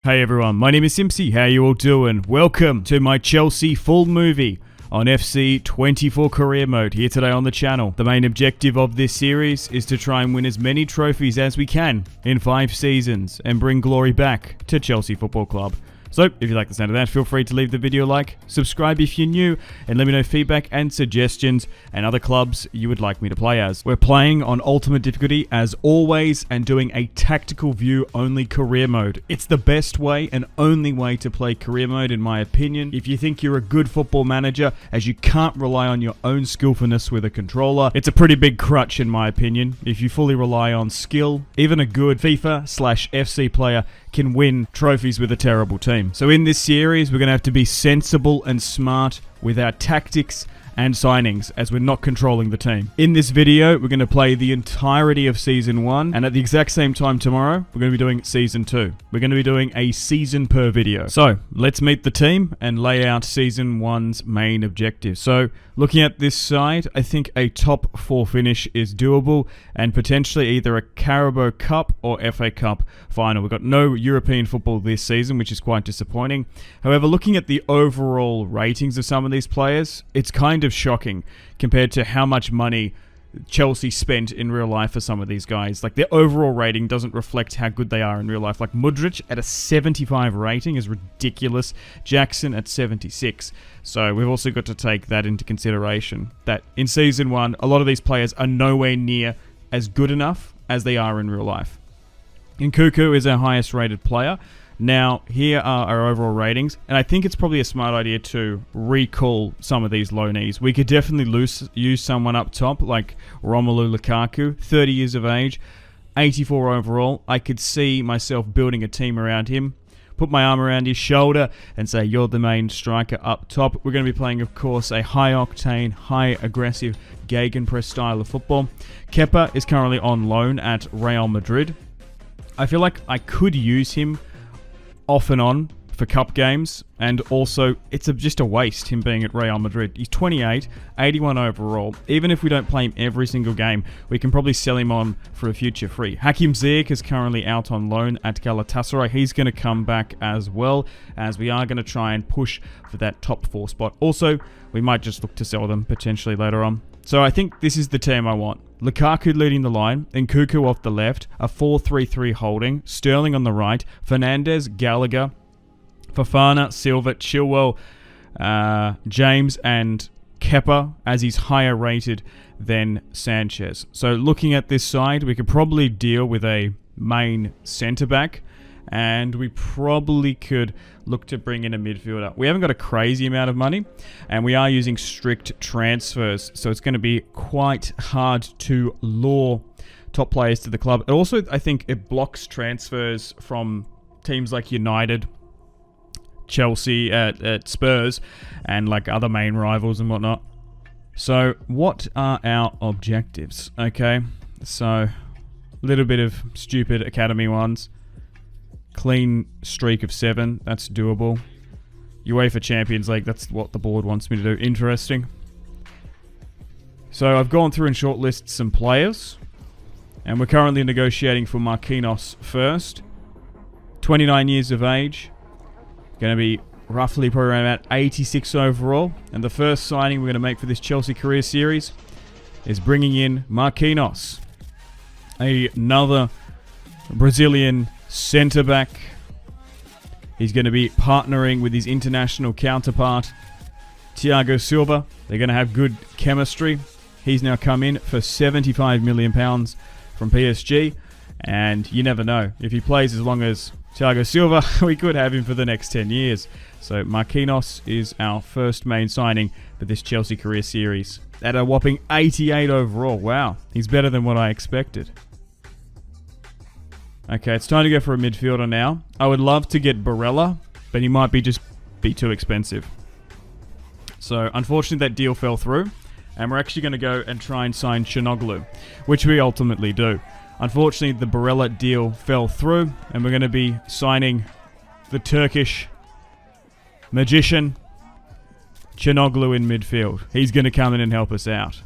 Hey everyone, my name is Simpzy. How you all doing? Welcome to my Chelsea full movie on FC 24 career mode here today on the channel. The main objective of this series is to try and win as many trophies as we can in 5 seasons and bring glory back to Chelsea Football Club. So, if you like the sound of that, feel free to leave the video a like, subscribe if you're new, and let me know feedback and suggestions and other clubs you would like me to play as. We're playing on Ultimate Difficulty as always and doing a tactical view only career mode. It's the best way and only way to play career mode in my opinion. If you think you're a good football manager as you can't rely on your own skillfulness with a controller, it's a pretty big crutch in my opinion. If you fully rely on skill, even a good FIFA/FC player can win trophies with a terrible team. So in this series, we're going to have to be sensible and smart with our tactics and signings as we're not controlling the team. In this video, we're going to play the entirety of Season 1, and at the exact same time tomorrow, we're going to be doing Season 2. We're going to be doing a season per video. So, let's meet the team and lay out Season 1's main objective. So, looking at this side, I think a top 4 finish is doable, and potentially either a Carabao Cup or FA Cup final. We've got no European football this season, which is quite disappointing. However, looking at the overall ratings of some of these players, it's kind of shocking compared to how much money Chelsea spent in real life for some of these guys. Like, their overall rating doesn't reflect how good they are in real life. Like, Mudryk at a 75 rating is ridiculous. Jackson at 76. So we've also got to take that into consideration, that in Season 1, a lot of these players are nowhere near as good enough as they are in real life. Nkunku is our highest rated player. Now, here are our overall ratings, and I think it's probably a smart idea to recall some of these loanees. We could definitely use someone up top, like Romelu Lukaku, 30 years of age, 84 overall. I could see myself building a team around him, put my arm around his shoulder, and say, you're the main striker up top. We're going to be playing, of course, a high-octane, high-aggressive gegenpress style of football. Kerr is currently on loan at Real Madrid. I feel like I could use him off and on for cup games, and also it's just a waste him being at Real Madrid. He's 28, 81 overall. Even if we don't play him every single game, we can probably sell him on for a future free. Hakim Ziyech is currently out on loan at Galatasaray. He's going to come back as well, as we are going to try and push for that top 4 spot. Also, we might just look to sell them potentially later on. So I think this is the team I want. Lukaku leading the line, Nkunku off the left, a 4-3-3 holding, Sterling on the right, Fernandes, Gallagher, Fofana, Silva, Chilwell, James and Kepa, as he's higher rated than Sanchez. So looking at this side, we could probably deal with a main centre-back, and we probably could look to bring in a midfielder. We haven't got a crazy amount of money, and we are using strict transfers, so it's going to be quite hard to lure top players to the club. And also, I think it blocks transfers from teams like United, Chelsea, at Spurs, and like other main rivals and whatnot. So, what are our objectives? Okay, so a little bit of stupid academy ones. Clean streak of 7, that's doable. UEFA Champions League, that's what the board wants me to do. Interesting. So I've gone through and shortlisted some players, and we're currently negotiating for Marquinhos first. 29 years of age, going to be roughly probably around about 86 overall, and the first signing we're going to make for this Chelsea career series is bringing in Marquinhos, another Brazilian centre-back. He's going to be partnering with his international counterpart, Thiago Silva. They're going to have good chemistry. He's now come in for £75 million from PSG, and you never know. If he plays as long as Thiago Silva, we could have him for the next 10 years. So Marquinhos is our first main signing for this Chelsea career series. At a whopping 88 overall. Wow, he's better than what I expected. Okay, it's time to go for a midfielder now. I would love to get Barella, but he might be too expensive. So, unfortunately, that deal fell through, and we're actually going to go and try and sign Çalhanoğlu, which we ultimately do. Unfortunately, the Barella deal fell through, and we're going to be signing the Turkish magician, Çalhanoğlu, in midfield. He's going to come in and help us out.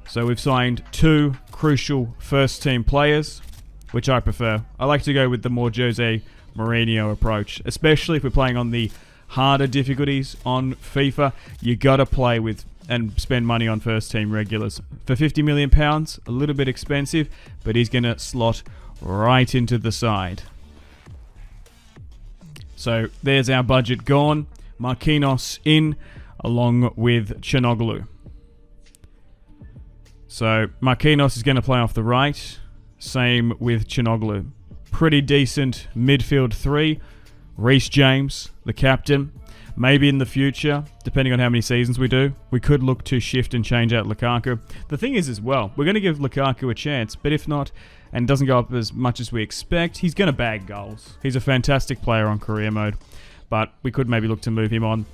So we've signed 2 crucial first-team players, which I prefer. I like to go with the more Jose Mourinho approach, especially if we're playing on the harder difficulties on FIFA. You got to play with and spend money on first team regulars. For £50 million, a little bit expensive, but he's going to slot right into the side. So there's our budget gone. Marquinhos in, along with Çalhanoğlu. So Marquinhos is going to play off the right. Same with Çalhanoğlu. Pretty decent midfield three. Reece James, the captain. Maybe in the future, depending on how many seasons we do, we could look to shift and change out Lukaku. The thing is as well, we're going to give Lukaku a chance, but if not, and doesn't go up as much as we expect, he's going to bag goals. He's a fantastic player on career mode, but we could maybe look to move him on.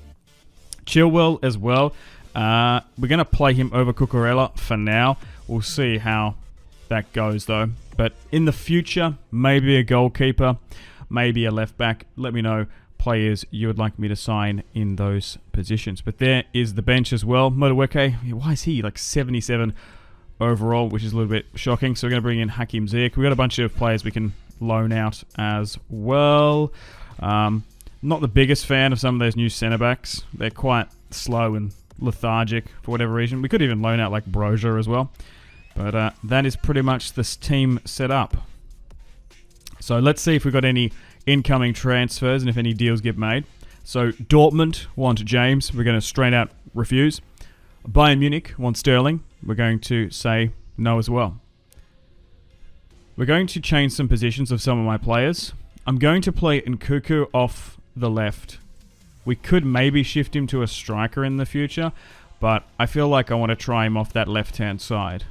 Chilwell as well. We're going to play him over Cucurella for now. We'll see how that goes though. But in the future, maybe a goalkeeper, maybe a left back. Let me know players you would like me to sign in those positions. But there is the bench as well. Modueke, why is he like 77 overall, which is a little bit shocking. So we're going to bring in Hakim Ziyech. We've got a bunch of players we can loan out as well. Not the biggest fan of some of those new centre-backs. They're quite slow and lethargic for whatever reason. We could even loan out like Broja as well. But that is pretty much this team set up. So let's see if we've got any incoming transfers and if any deals get made. So Dortmund want James. We're going to straight out refuse. Bayern Munich want Sterling. We're going to say no as well. We're going to change some positions of some of my players. I'm going to play Nkunku off the left. We could maybe shift him to a striker in the future, but I feel like I want to try him off that left-hand side.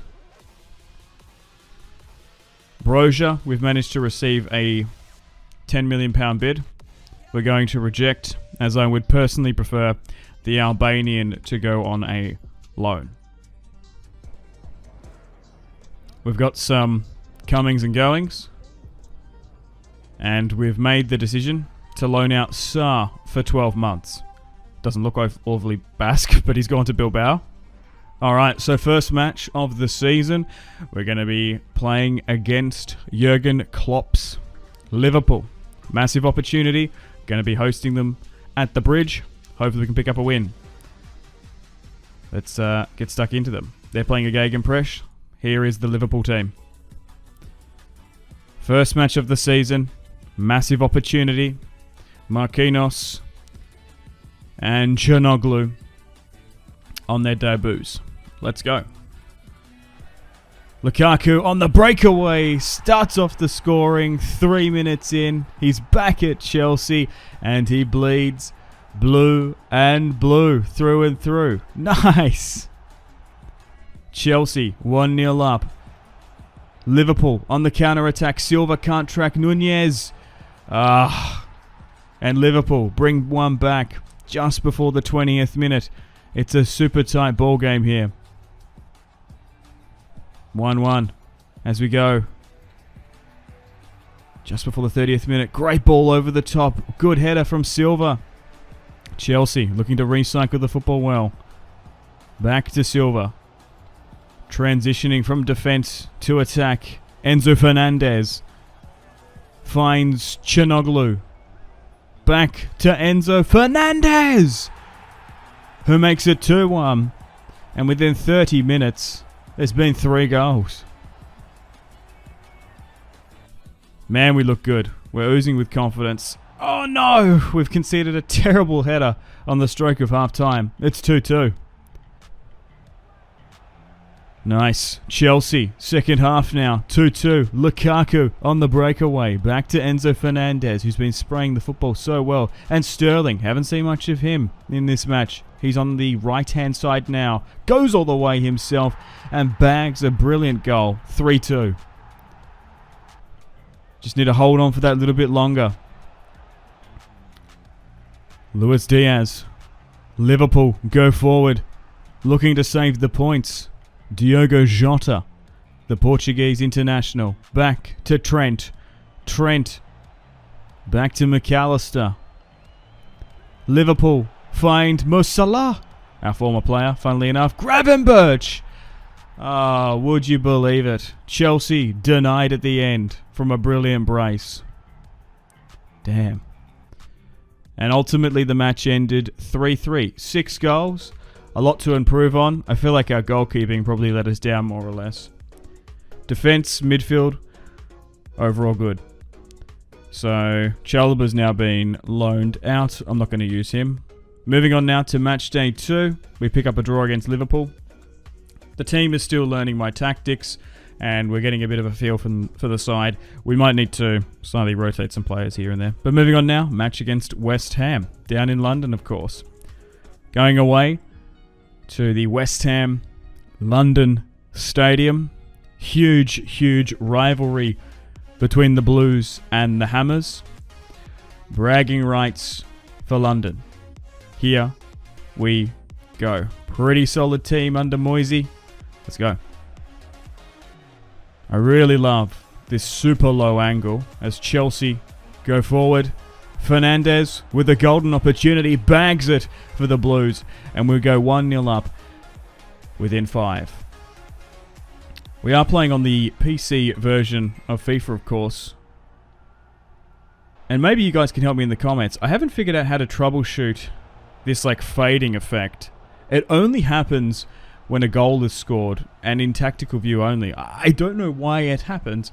Broja, we've managed to receive a £10 million bid. We're going to reject, as I would personally prefer the Albanian to go on a loan. We've got some comings and goings, and we've made the decision to loan out Sarr for 12 months. Doesn't look overly Basque, but he's gone to Bilbao. Alright, so first match of the season, we're going to be playing against Jurgen Klopp's Liverpool. Massive opportunity, going to be hosting them at the Bridge. Hopefully we can pick up a win. Let's get stuck into them. They're playing a Gegenpress. Here is the Liverpool team. First match of the season, massive opportunity. Marquinhos and Çalhanoğlu on their debuts. Let's go. Lukaku on the breakaway starts off the scoring 3 minutes in. He's back at Chelsea and he bleeds blue and blue through and through. Nice. Chelsea 1-0 up. Liverpool on the counter-attack. Silva can't track Nunez. And Liverpool bring one back just before the 20th minute. It's a super tight ball game here. 1-1 as we go. Just before the 30th minute. Great ball over the top. Good header from Silva. Chelsea looking to recycle the football well. Back to Silva. Transitioning from defense to attack. Enzo Fernandez finds Çalhanoğlu. Back to Enzo Fernandez, who makes it 2-1. And within 30 minutes, there's been 3 goals. Man, we look good. We're oozing with confidence. Oh no! We've conceded a terrible header on the stroke of half time. It's 2-2. Nice. Chelsea, second half now. 2-2. Lukaku on the breakaway. Back to Enzo Fernandez, who's been spraying the football so well. And Sterling, haven't seen much of him in this match. He's on the right-hand side now. Goes all the way himself and bags a brilliant goal. 3-2. Just need to hold on for that little bit longer. Luis Diaz. Liverpool go forward. Looking to save the points. Diogo Jota, the Portuguese international. Back to Trent. Trent. Back to McAllister. Liverpool find Mo Salah, our former player, funnily enough. Gravenberch. Ah, would you believe it? Chelsea denied at the end from a brilliant brace. Damn. And ultimately the match ended 3-3. 6 goals. A lot to improve on. I feel like our goalkeeping probably let us down more or less. Defense, midfield, overall good. So, Chalobah's now been loaned out. I'm not going to use him. Moving on now to match day 2. We pick up a draw against Liverpool. The team is still learning my tactics, and we're getting a bit of a feel for the side. We might need to slightly rotate some players here and there. But moving on now, match against West Ham. Down in London, of course. Going away to the West Ham London Stadium. Huge rivalry between the Blues and the Hammers. Bragging rights for London. Here we go. Pretty solid team under Moisey. Let's go. I really love this super low angle as Chelsea go forward. Fernandes with a golden opportunity bags it for the Blues, and we go 1-0 up within 5. We are playing on the PC version of FIFA, of course. And maybe you guys can help me in the comments. I haven't figured out how to troubleshoot this like fading effect. It only happens when a goal is scored and in tactical view only. I don't know why it happens.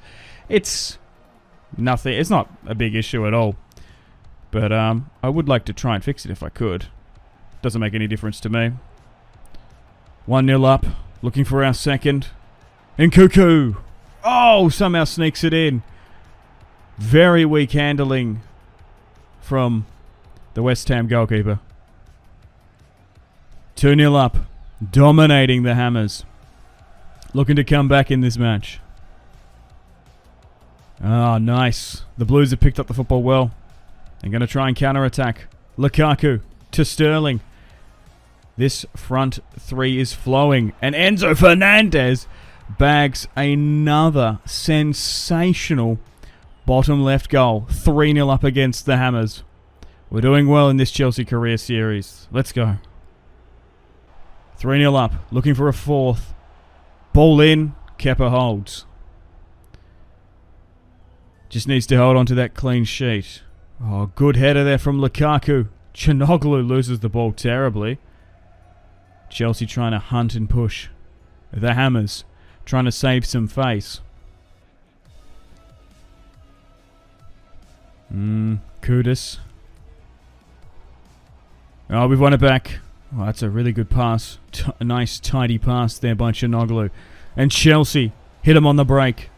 It's nothing. It's not a big issue at all. But I would like to try and fix it if I could. Doesn't make any difference to me. 1-0 up. Looking for our second. And Cuckoo! Oh, somehow sneaks it in. Very weak handling from the West Ham goalkeeper. 2-0 up. Dominating the Hammers. Looking to come back in this match. Ah, nice. The Blues have picked up the football well. They're going to try and counter-attack. Lukaku to Sterling. This front three is flowing. And Enzo Fernandez bags another sensational bottom left goal. 3-0 up against the Hammers. We're doing well in this Chelsea career series. Let's go. 3-0 up. Looking for a fourth. Ball in. Kepa holds. Just needs to hold on to that clean sheet. Oh, good header there from Lukaku. Chanoglu loses the ball terribly. Chelsea trying to hunt and push. The Hammers trying to save some face. Kudus. Oh, we've won it back. Oh, that's a really good pass. A nice tidy pass there by Chanoglu. And Chelsea hit him on the break.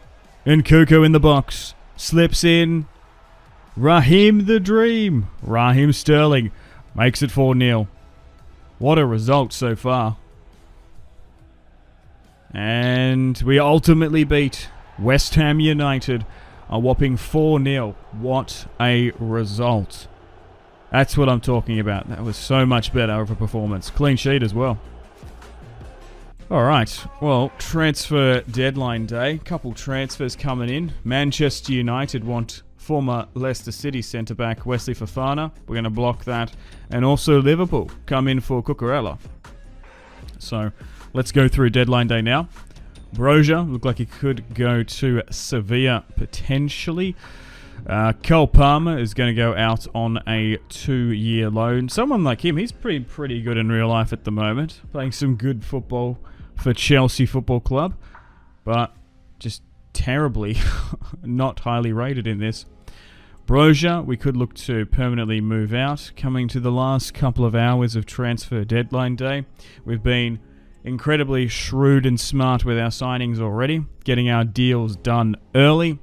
And Cuckoo in the box. Slips in. Raheem the Dream. Raheem Sterling makes it 4-0. What a result so far. And we ultimately beat West Ham United a whopping 4-0. What a result. That's what I'm talking about. That was so much better of a performance. Clean sheet as well. Alright, well, transfer deadline day. Couple transfers coming in. Manchester United want former Leicester City centre-back Wesley Fofana. We're going to block that. And also Liverpool come in for Cucurella. So, let's go through deadline day now. Broja looked like he could go to Sevilla potentially. Cole Palmer is going to go out on a 2-year loan. Someone like him, he's pretty good in real life at the moment. Playing some good football for Chelsea Football Club. But just terribly not highly rated in this. Broja, we could look to permanently move out. Coming to the last couple of hours of transfer deadline day. We've been incredibly shrewd and smart with our signings already. Getting our deals done early.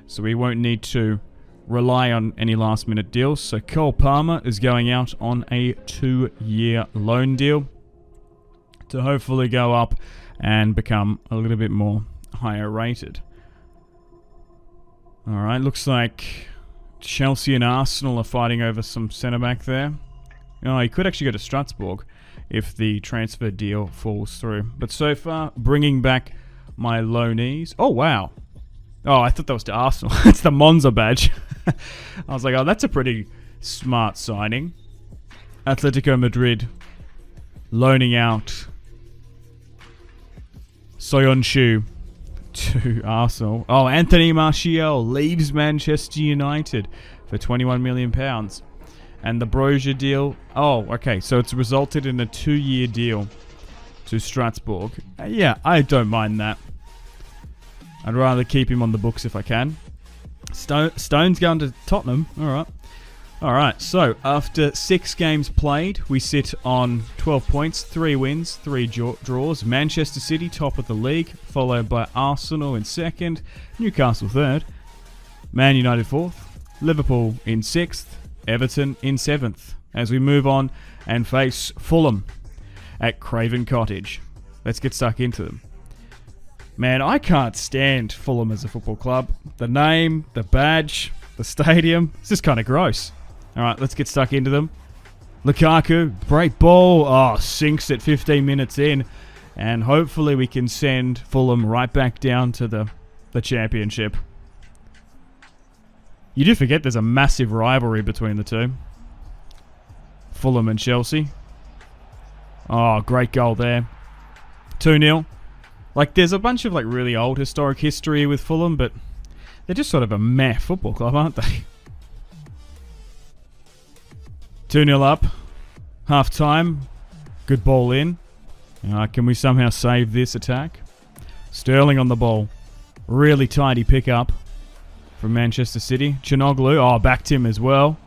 So we won't need to rely on any last minute deals. So Cole Palmer is going out on a 2-year loan deal to hopefully go up and become a little bit more higher rated. Alright, looks like Chelsea and Arsenal are fighting over some centre-back there. Oh, he could actually go to Strasbourg if the transfer deal falls through. But so far, bringing back my loanees. Oh, wow. Oh, I thought that was to Arsenal. It's the Monza badge. I was like, oh, that's a pretty smart signing. Atletico Madrid loaning out Soyuncu to Arsenal. Oh, Anthony Martial leaves Manchester United for £21 million. And the Brozier deal, oh, okay, so it's resulted in a 2-year deal to Strasbourg. Yeah, I don't mind that. I'd rather keep him on the books if I can. Stone's going to Tottenham. All right, so after 6 games played, we sit on 12 points, 3 wins, 3 draws. Manchester City top of the league, followed by Arsenal in 2nd, Newcastle 3rd, Man United 4th, Liverpool in 6th, Everton in 7th. As we move on and face Fulham at Craven Cottage. Let's get stuck into them. Man, I can't stand Fulham as a football club. The name, the badge, the stadium, it's just kind of gross. All right, let's get stuck into them. Lukaku, great ball. Oh, sinks it 15 minutes in. And hopefully we can send Fulham right back down to the championship. You do forget there's a massive rivalry between the two. Fulham and Chelsea. Oh, great goal there. 2-0. Like, there's a bunch of, like, really old historic history with Fulham, but they're just sort of a meh football club, aren't they? 2-0 up. Half time. Good ball in. Can we somehow save this attack? Sterling on the ball. Really tidy pick-up from Manchester City. Chanoglu. Oh, backed him as well.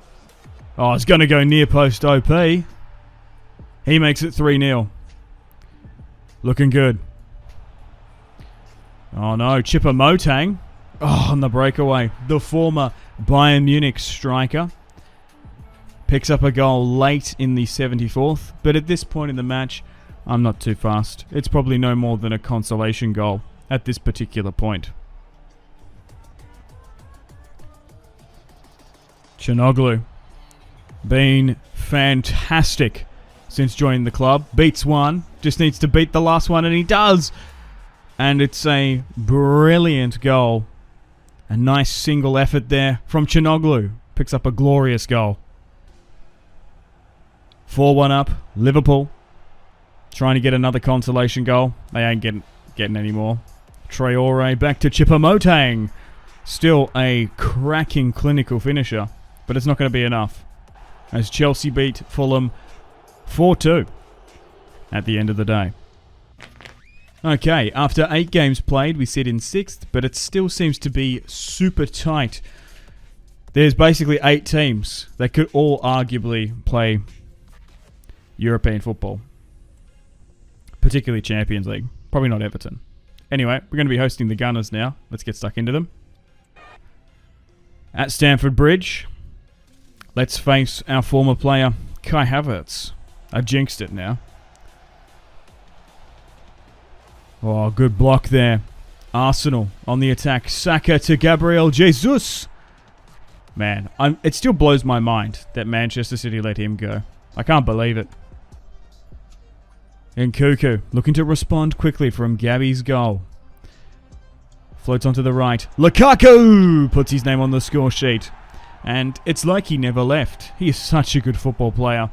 Oh, it's going to go near post OP. He makes it 3-0. Looking good. Oh no, Choupo-Moting. Oh, on the breakaway. The former Bayern Munich striker. Picks up a goal late in the 74th. But at this point in the match, I'm not too fast. It's probably no more than a consolation goal at this particular point. Chanoglu. Been fantastic since joining the club. Beats one. Just needs to beat the last one, and he does. And it's a brilliant goal. A nice single effort there from Chanoglu. Picks up a glorious goal. 4-1 up. Liverpool. Trying to get another consolation goal. They ain't getting any more. Traore back to Choupo-Moting. Still a cracking clinical finisher. But it's not going to be enough. As Chelsea beat Fulham 4-2 at the end of the day. Okay, after 8 games played, we sit in 6th, but it still seems to be super tight. There's basically 8 teams that could all arguably play European football. Particularly Champions League. Probably not Everton. Anyway, we're going to be hosting the Gunners now. Let's get stuck into them. At Stamford Bridge, let's face our former player, Kai Havertz. I jinxed it now. Oh, good block there. Arsenal on the attack. Saka to Gabriel Jesus. Man, it still blows my mind that Manchester City let him go. I can't believe it. And Nkunku looking to respond quickly from Gabby's goal. Floats onto the right. Lukaku puts his name on the score sheet. And it's like he never left. He is such a good football player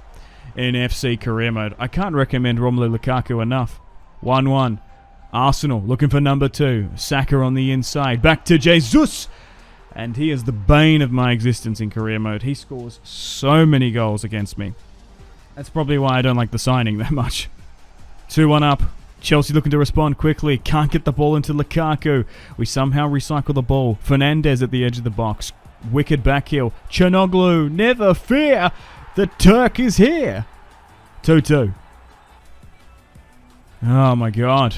in FC career mode. I can't recommend Romelu Lukaku enough. 1-1. Arsenal looking for number 2. Saka on the inside. Back to Jesus. And he is the bane of my existence in career mode. He scores so many goals against me. That's probably why I don't like the signing that much. 2-1 up. Chelsea looking to respond quickly. Can't get the ball into Lukaku. We somehow recycle the ball. Fernandes at the edge of the box. Wicked back heel. Chanoglu. Never fear. The Turk is here. 2-2. Oh my god.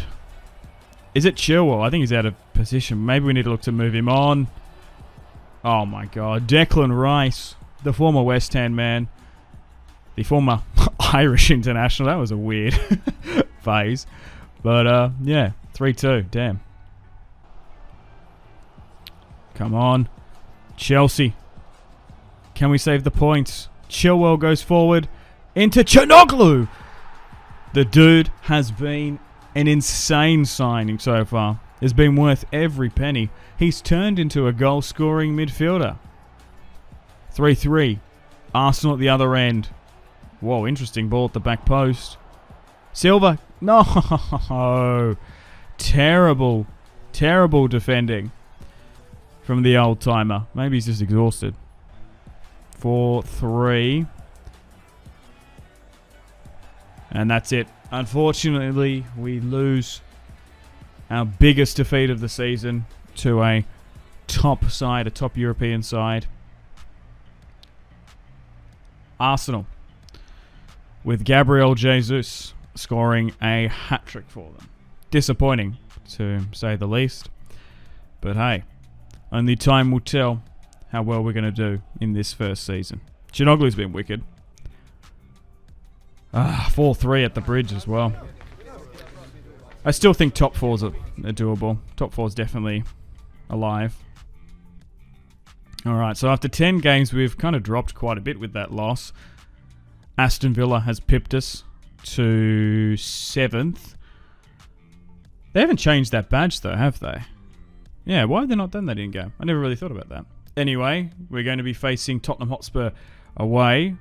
Is it Chilwell? I think he's out of position. Maybe we need to look to move him on. Oh my god. Declan Rice. The former West Ham man. The former Irish international. That was a weird phase. But yeah. 3-2. Damn. Come on. Chelsea. Can we save the points? Chilwell goes forward. Into Chanoglu. The dude has been an insane signing so far. Has been worth every penny. He's turned into a goal-scoring midfielder. 3-3. Arsenal at the other end. Whoa, interesting ball at the back post. Silva. No. Terrible, terrible defending from the old-timer. Maybe he's just exhausted. 4-3. And that's it. Unfortunately, we lose our biggest defeat of the season to a top side, a top European side. Arsenal, with Gabriel Jesus scoring a hat-trick for them. Disappointing, to say the least. But hey, only time will tell how well we're going to do in this first season. Chinoglu's been wicked. 4-3 at the bridge as well. I still think top fours are doable. Top four's definitely alive. Alright, so after 10 games, we've kind of dropped quite a bit with that loss. Aston Villa has pipped us to 7th. They haven't changed that badge though, have they? Yeah, why have they not done that in-game? I never really thought about that. Anyway, we're going to be facing Tottenham Hotspur away.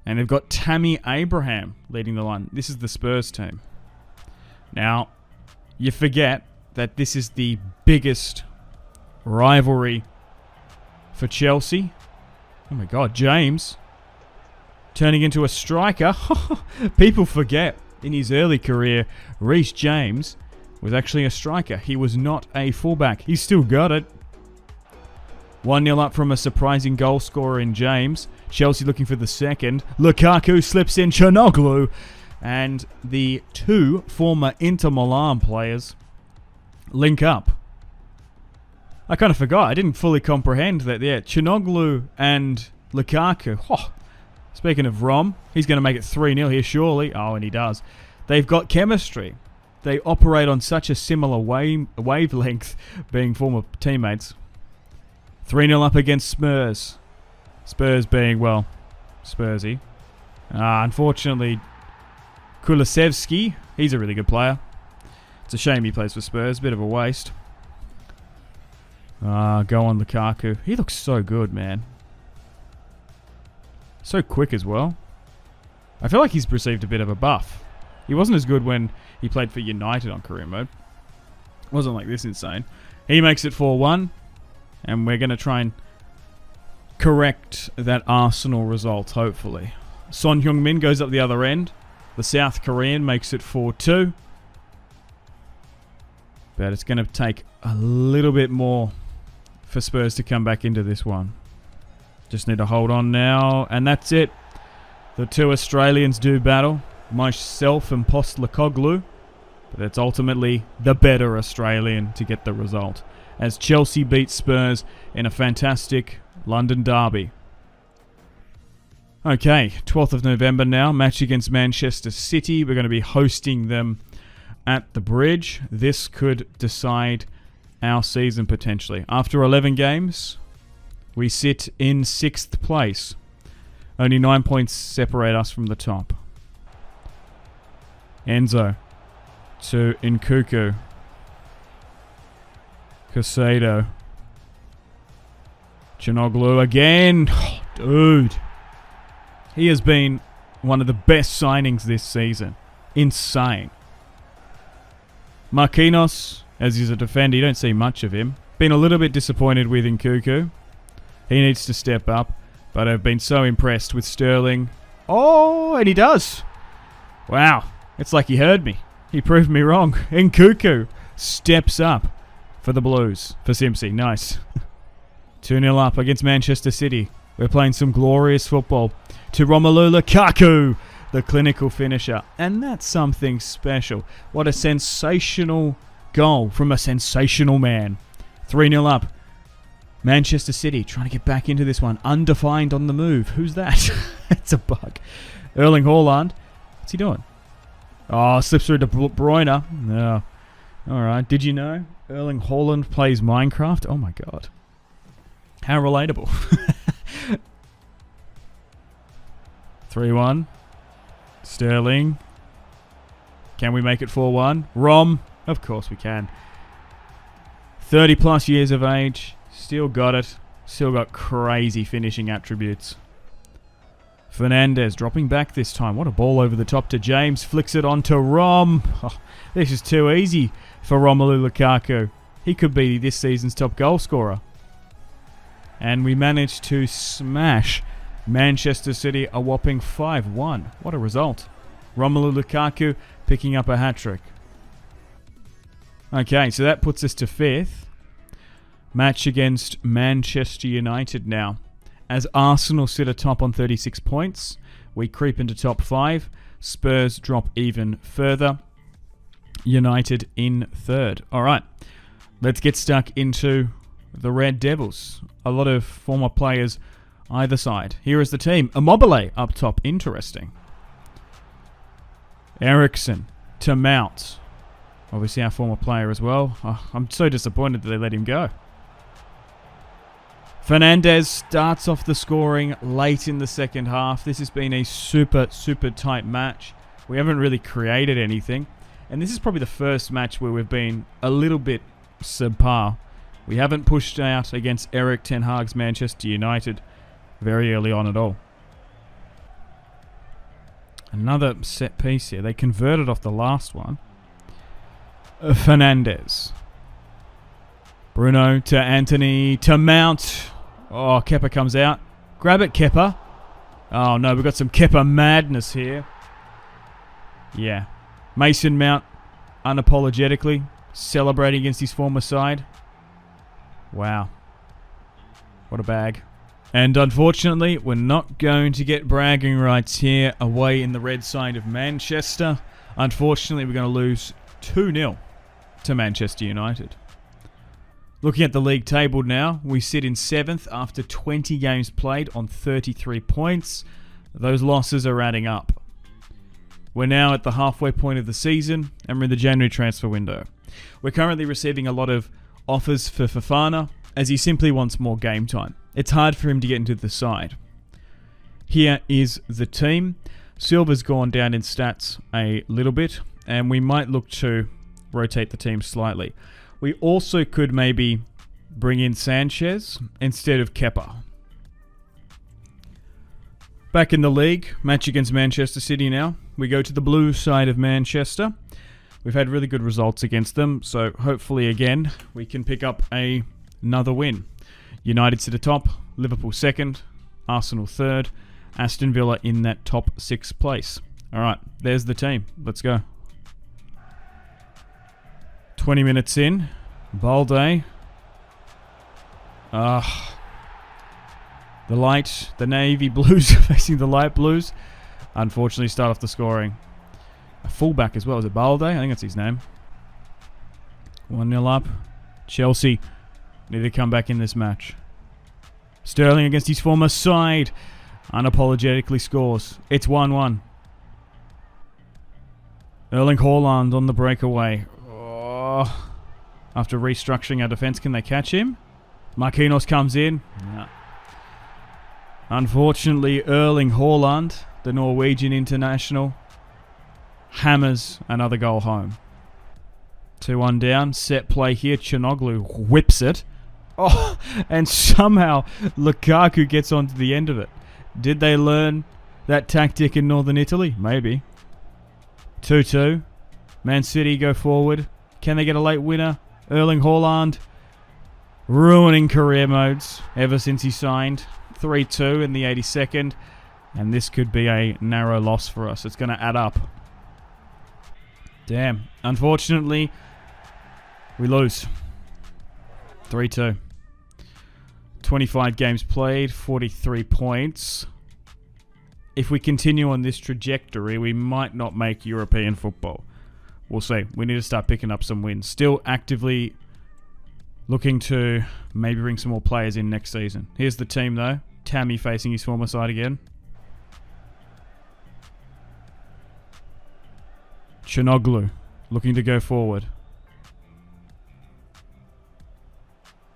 And they've got Tammy Abraham leading the line. This is the Spurs team. Now, you forget that this is the biggest rivalry for Chelsea. Oh my God, James turning into a striker. People forget in his early career, Reece James was actually a striker. He was not a fullback. He's still got it. 1-0 up from a surprising goal scorer in James. Chelsea looking for the second. Lukaku slips in Çalhanoğlu. And the two former Inter Milan players link up. I kind of forgot. I didn't fully comprehend that. Yeah, Çalhanoğlu and Lukaku. Oh, speaking of Rom, he's going to make it 3-0 here surely. Oh, and he does. They've got chemistry. They operate on such a similar wavelength, being former teammates. 3-0 up against Spurs. Spurs being, well, Spursy. Unfortunately, Kulusevski, he's a really good player. It's a shame he plays for Spurs. Bit of a waste. Go on, Lukaku. He looks so good, man. So quick as well. I feel like he's received a bit of a buff. He wasn't as good when he played for United on career mode. Wasn't like this insane. He makes it 4-1. And we're going to try and correct that Arsenal result, hopefully. Son Heung-min goes up the other end. The South Korean makes it 4-2. But it's going to take a little bit more for Spurs to come back into this one. Just need to hold on now. And that's it. The two Australians do battle. Myself and Postecoglou. But it's ultimately the better Australian to get the result, as Chelsea beat Spurs in a fantastic London derby. Okay, 12th of November now, match against Manchester City. We're going to be hosting them at the Bridge. This could decide our season potentially. After 11 games, we sit in 6th place. Only 9 points separate us from the top. Enzo to Nkunku. Casado. Çalhanoğlu again. Oh, dude. He has been one of the best signings this season. Insane. Marquinhos, as he's a defender, you don't see much of him. Been a little bit disappointed with Nkunku. He needs to step up. But I've been so impressed with Sterling. Oh, and he does. Wow. It's like he heard me. He proved me wrong. Nkunku steps up for the Blues. For Simpzy. Nice. 2-0 up against Manchester City. We're playing some glorious football. To Romelu Lukaku, the clinical finisher. And that's something special. What a sensational goal from a sensational man. 3-0 up. Manchester City trying to get back into this one. Undefined on the move. Who's that? It's a bug. Erling Haaland. What's he doing? Oh, slips through to Bruyne. No. Alright. Did you know Erling Haaland plays Minecraft? Oh my god. How relatable. 3-1. Sterling. Can we make it 4-1? Rom. Of course we can. 30 plus years of age. Still got it. Still got crazy finishing attributes. Fernandes dropping back this time. What a ball over the top to James. Flicks it on to Rom. Oh, this is too easy for Romelu Lukaku. He could be this season's top goal scorer. And we managed to smash Manchester City a whopping 5-1. What a result. Romelu Lukaku picking up a hat-trick. Okay, so that puts us to 5th. Match against Manchester United now. As Arsenal sit atop on 36 points, we creep into top 5. Spurs drop even further. United in 3rd. Alright, let's get stuck into the Red Devils. A lot of former players either side. Here is the team. Immobile up top. Interesting. Eriksen to Mount. Obviously our former player as well. Oh, I'm so disappointed that they let him go. Fernandes starts off the scoring late in the second half. This has been a super tight match. We haven't really created anything. And this is probably the first match where we've been a little bit subpar. We haven't pushed out against Erik ten Hag's Manchester United very early on at all. Another set piece here. They converted off the last one. Fernandes. Bruno to Anthony to Mount. Oh, Kepa comes out. Grab it, Kepa. Oh no, we've got some Kepa madness here. Yeah. Mason Mount unapologetically celebrating against his former side. Wow. What a bag. And unfortunately, we're not going to get bragging rights here away in the red side of Manchester. Unfortunately, we're going to lose 2-0 to Manchester United. Looking at the league table now, we sit in 7th after 20 games played on 33 points. Those losses are adding up. We're now at the halfway point of the season, and we're in the January transfer window. We're currently receiving a lot of offers for Fofana, as he simply wants more game time. It's hard for him to get into the side. Here is the team. Silva's gone down in stats a little bit, and we might look to rotate the team slightly. We also could maybe bring in Sanchez instead of Kepa. Back in the league, match against Manchester City now. We go to the blue side of Manchester. We've had really good results against them, so hopefully again we can pick up another win. United sit atop, Liverpool 2nd, Arsenal 3rd, Aston Villa in that top 6 place. Alright, there's the team. Let's go. 20 minutes in. Balde. The navy blues facing the light blues. Unfortunately, start off the scoring. A fullback as well. Is it Balde? I think that's his name. 1-0 up. Chelsea need to come back in this match. Sterling against his former side. Unapologetically scores. It's 1-1. Erling Haaland on the breakaway. Oh. After restructuring our defence, can they catch him? Marquinhos comes in. No. Unfortunately, Erling Haaland, the Norwegian international, hammers another goal home. 2-1 down. Set play here. Çalhanoğlu whips it. Oh, and somehow Lukaku gets onto the end of it. Did they learn that tactic in Northern Italy? Maybe. 2-2. Man City go forward. Can they get a late winner? Erling Haaland ruining career modes ever since he signed. 3-2 in the 82nd. And this could be a narrow loss for us. It's going to add up. Damn. Unfortunately, we lose. 3-2. 25 games played, 43 points. If we continue on this trajectory, we might not make European football. We'll see. We need to start picking up some wins. Still actively looking to maybe bring some more players in next season. Here's the team though. Tammy facing his former side again. Çalhanoğlu looking to go forward.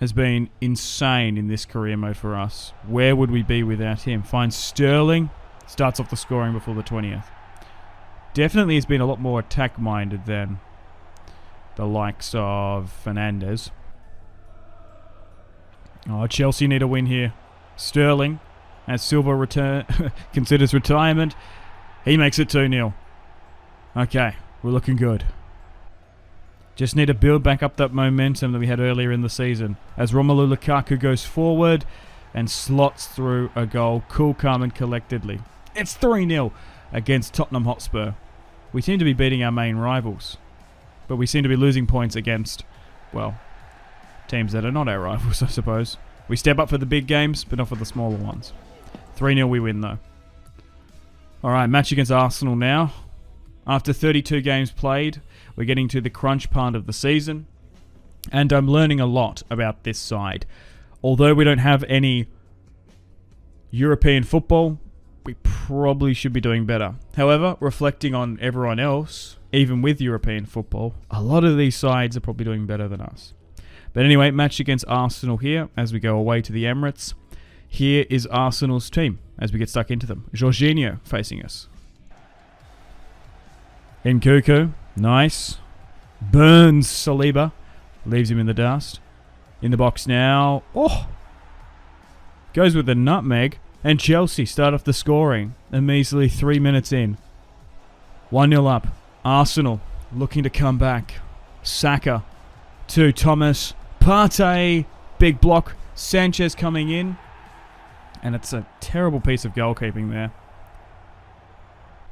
Has been insane in this career mode for us. Where would we be without him? Finds Sterling. Starts off the scoring before the 20th. Definitely has been a lot more attack-minded than the likes of Fernandes. Oh, Chelsea need a win here. Sterling, as Silva considers retirement, he makes it 2-0. Okay, we're looking good. Just need to build back up that momentum that we had earlier in the season. As Romelu Lukaku goes forward, and slots through a goal, cool, calm and collectedly. It's 3-0 against Tottenham Hotspur. We seem to be beating our main rivals, but we seem to be losing points against, well, teams that are not our rivals, I suppose. We step up for the big games, but not for the smaller ones. 3-0 we win, though. Alright, match against Arsenal now. After 32 games played, we're getting to the crunch part of the season, and I'm learning a lot about this side. Although we don't have any European football, we probably should be doing better. However, reflecting on everyone else, even with European football, a lot of these sides are probably doing better than us. But anyway, match against Arsenal here as we go away to the Emirates. Here is Arsenal's team as we get stuck into them. Jorginho facing us. Nkunku, nice. Burns Saliba, leaves him in the dust. In the box now. Oh! Goes with the nutmeg. And Chelsea start off the scoring a measly 3 minutes in. 1-0 up. Arsenal looking to come back. Saka to Thomas. Partey. Big block. Sanchez coming in. And it's a terrible piece of goalkeeping there.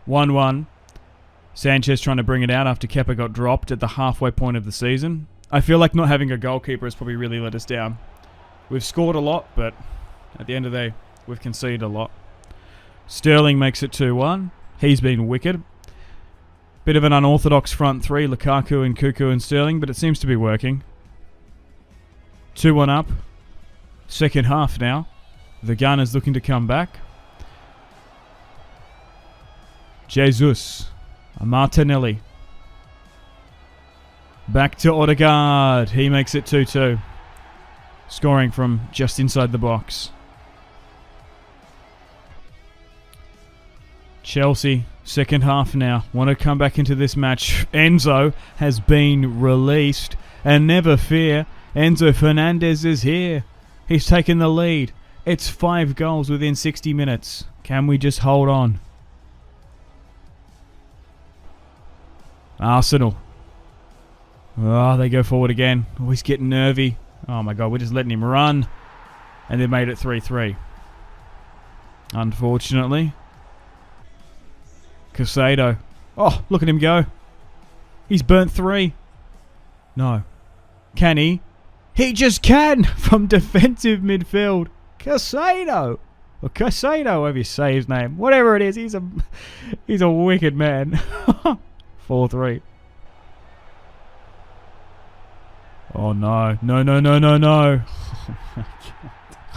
1-1. Sanchez trying to bring it out after Kepa got dropped at the halfway point of the season. I feel like not having a goalkeeper has probably really let us down. We've scored a lot, but at the end of the day, we've conceded a lot. Sterling makes it 2-1. He's been wicked. Bit of an unorthodox front three, Lukaku and Nkunku and Sterling, but it seems to be working. 2-1 up. Second half now. The Gunners looking to come back. Jesus. Martinelli. Back to Odegaard. He makes it 2-2. Scoring from just inside the box. Chelsea, second half now. Want to come back into this match. Enzo has been released. And never fear, Enzo Fernandez is here. He's taken the lead. It's 5 goals within 60 minutes. Can we just hold on? Arsenal. Oh, they go forward again. Oh, he's getting nervy. Oh my god, we're just letting him run. And they made it 3-3. Unfortunately. Casado. Oh, look at him go. He's burnt 3. No. Can he? He just can! From defensive midfield. Casado. Or Casado, however you say his name. Whatever it is, he's a wicked man. 4-3. Oh no. No, no, no, no, no.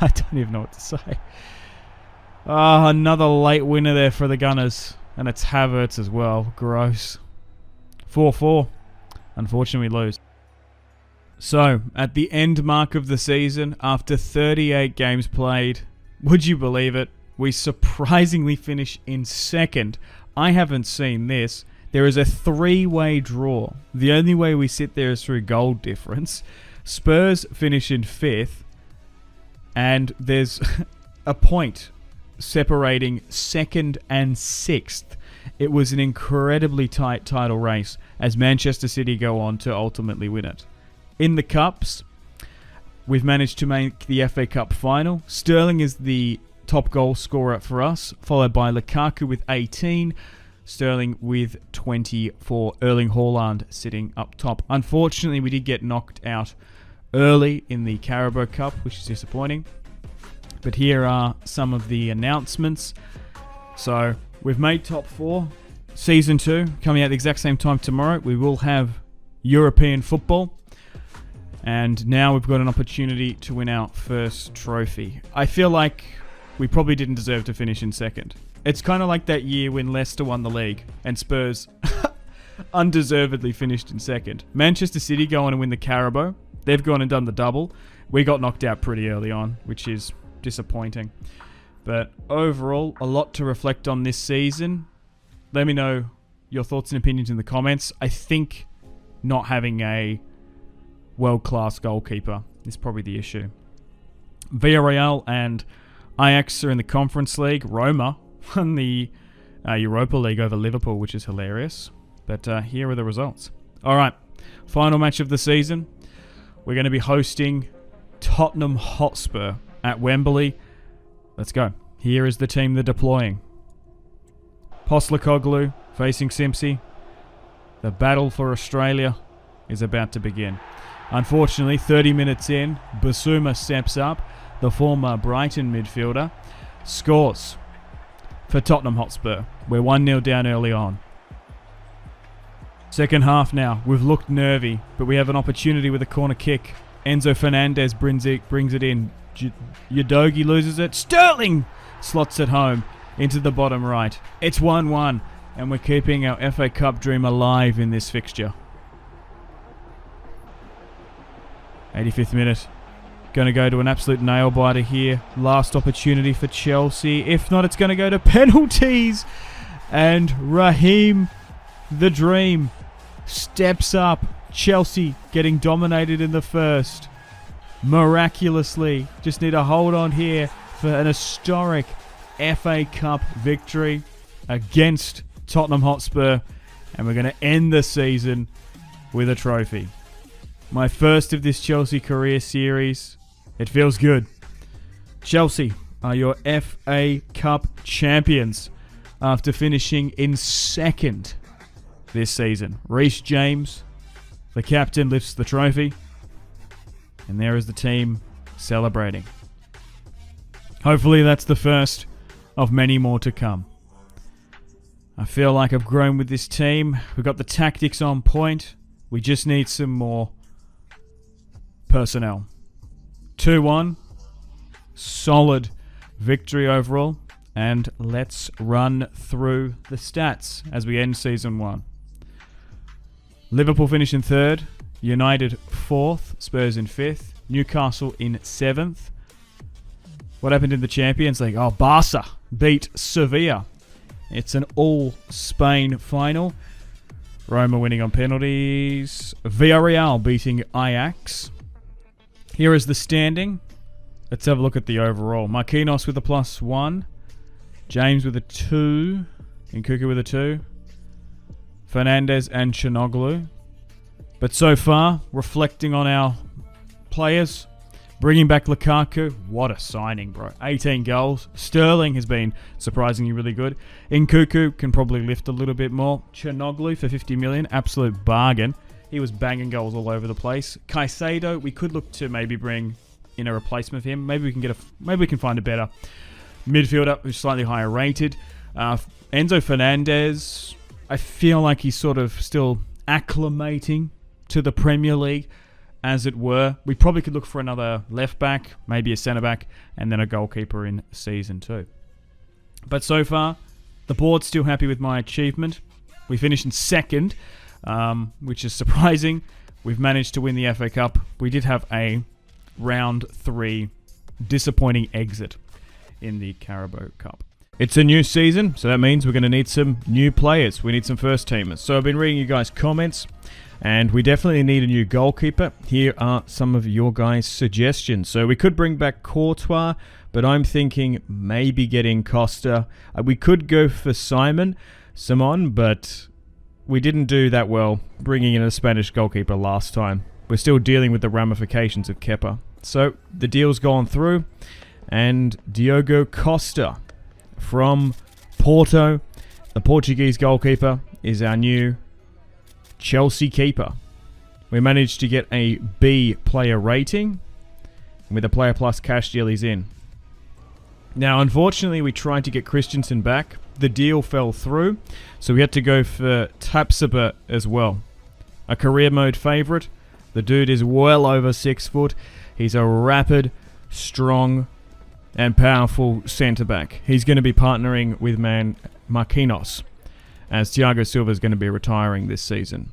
I don't even know what to say. Ah, another late winner there for the Gunners. And it's Havertz as well. Gross. 4-4. Unfortunately, we lose. So, at the end mark of the season, after 38 games played, would you believe it? We surprisingly finish in second. I haven't seen this. There is a 3-way draw. The only way we sit there is through goal difference. Spurs finish in 5th. And there's a point separating 2nd and 6th. It was an incredibly tight title race as Manchester City go on to ultimately win it. In the Cups, we've managed to make the FA Cup final. Sterling is the top goal scorer for us, followed by Lukaku with 18, Sterling with 24, Erling Haaland sitting up top. Unfortunately, we did get knocked out early in the Carabao Cup, which is disappointing. But here are some of the announcements. So, we've made top 4. Season 2 coming out at the exact same time tomorrow. We will have European football. And now we've got an opportunity to win our first trophy. I feel like we probably didn't deserve to finish in second. It's kind of like that year when Leicester won the league and Spurs undeservedly finished in second. Manchester City go on and win the Carabao. They've gone and done the double. We got knocked out pretty early on, which is disappointing. But overall, a lot to reflect on this season. Let me know your thoughts and opinions in the comments. I think not having a world-class goalkeeper is probably the issue. Villarreal and Ajax are in the Conference League. Roma won the Europa League over Liverpool, which is hilarious. But here are the results. Alright, final match of the season. We're going to be hosting Tottenham Hotspur at Wembley. Let's go. Here is the team they're deploying. Postecoglou facing Simpzy. The battle for Australia is about to begin. Unfortunately, 30 minutes in, Basuma steps up. The former Brighton midfielder scores for Tottenham Hotspur. We're 1-0 down early on. Second half now. We've looked nervy, but we have an opportunity with a corner kick. Enzo Fernandez brings it in. Udogie loses it. Sterling slots it home into the bottom right. It's 1-1, and we're keeping our FA Cup dream alive in this fixture. 85th minute. Going to go to an absolute nail-biter here. Last opportunity for Chelsea. If not, it's going to go to penalties. And Raheem, the dream, steps up. Chelsea getting dominated in the first. Miraculously. Just need to hold on here for an historic FA Cup victory against Tottenham Hotspur. And we're going to end the season with a trophy. My first of this Chelsea career series. It feels good. Chelsea are your FA Cup champions after finishing in second this season. Reece James, the captain, lifts the trophy. And there is the team celebrating. Hopefully that's the first of many more to come. I feel like I've grown with this team. We've got the tactics on point. We just need some more personnel. 2-1. Solid victory overall. And let's run through the stats as we end season 1. Liverpool finish in 3rd. United 4th. Spurs in 5th. Newcastle in 7th. What happened in the Champions League? Oh, Barca beat Sevilla. It's an all-Spain final. Roma winning on penalties. Villarreal beating Ajax. Here is the standing. Let's have a look at the overall. Marquinhos with a +1. James with a 2. Nkuku with a 2. Fernandez and Calhanoglu. But so far, reflecting on our players, bringing back Lukaku. What a signing, bro. 18 goals. Sterling has been surprisingly really good. Nkuku can probably lift a little bit more. Calhanoglu for 50 million. Absolute bargain. He was banging goals all over the place. Caicedo, we could look to maybe bring in a replacement of him. Maybe we can find a better midfielder who's slightly higher rated. Enzo Fernandez, I feel like he's sort of still acclimating to the Premier League, as it were. We probably could look for another left back, maybe a centre back, and then a goalkeeper in season 2. But so far, the board's still happy with my achievement. We finished in 2nd. Which is surprising. We've managed to win the FA Cup. We did have a round 3 disappointing exit in the Carabao Cup. It's a new season, so that means we're going to need some new players. We need some first teamers. So I've been reading you guys' comments, and we definitely need a new goalkeeper. Here are some of your guys' suggestions. So we could bring back Courtois, but I'm thinking maybe getting Costa. We could go for Simon, but we didn't do that well bringing in a Spanish goalkeeper last time. We're still dealing with the ramifications of Kepa. So the deal's gone through, and Diogo Costa from Porto, the Portuguese goalkeeper, is our new Chelsea keeper. We managed to get a B player rating, and with a Player Plus cash deal he's in. Now, unfortunately, we tried to get Christensen back. The deal fell through, so we had to go for Tapsoba as well. A career mode favourite. The dude is well over 6 foot. He's a rapid, strong, and powerful centre-back. He's going to be partnering with Marquinhos, as Thiago Silva is going to be retiring this season.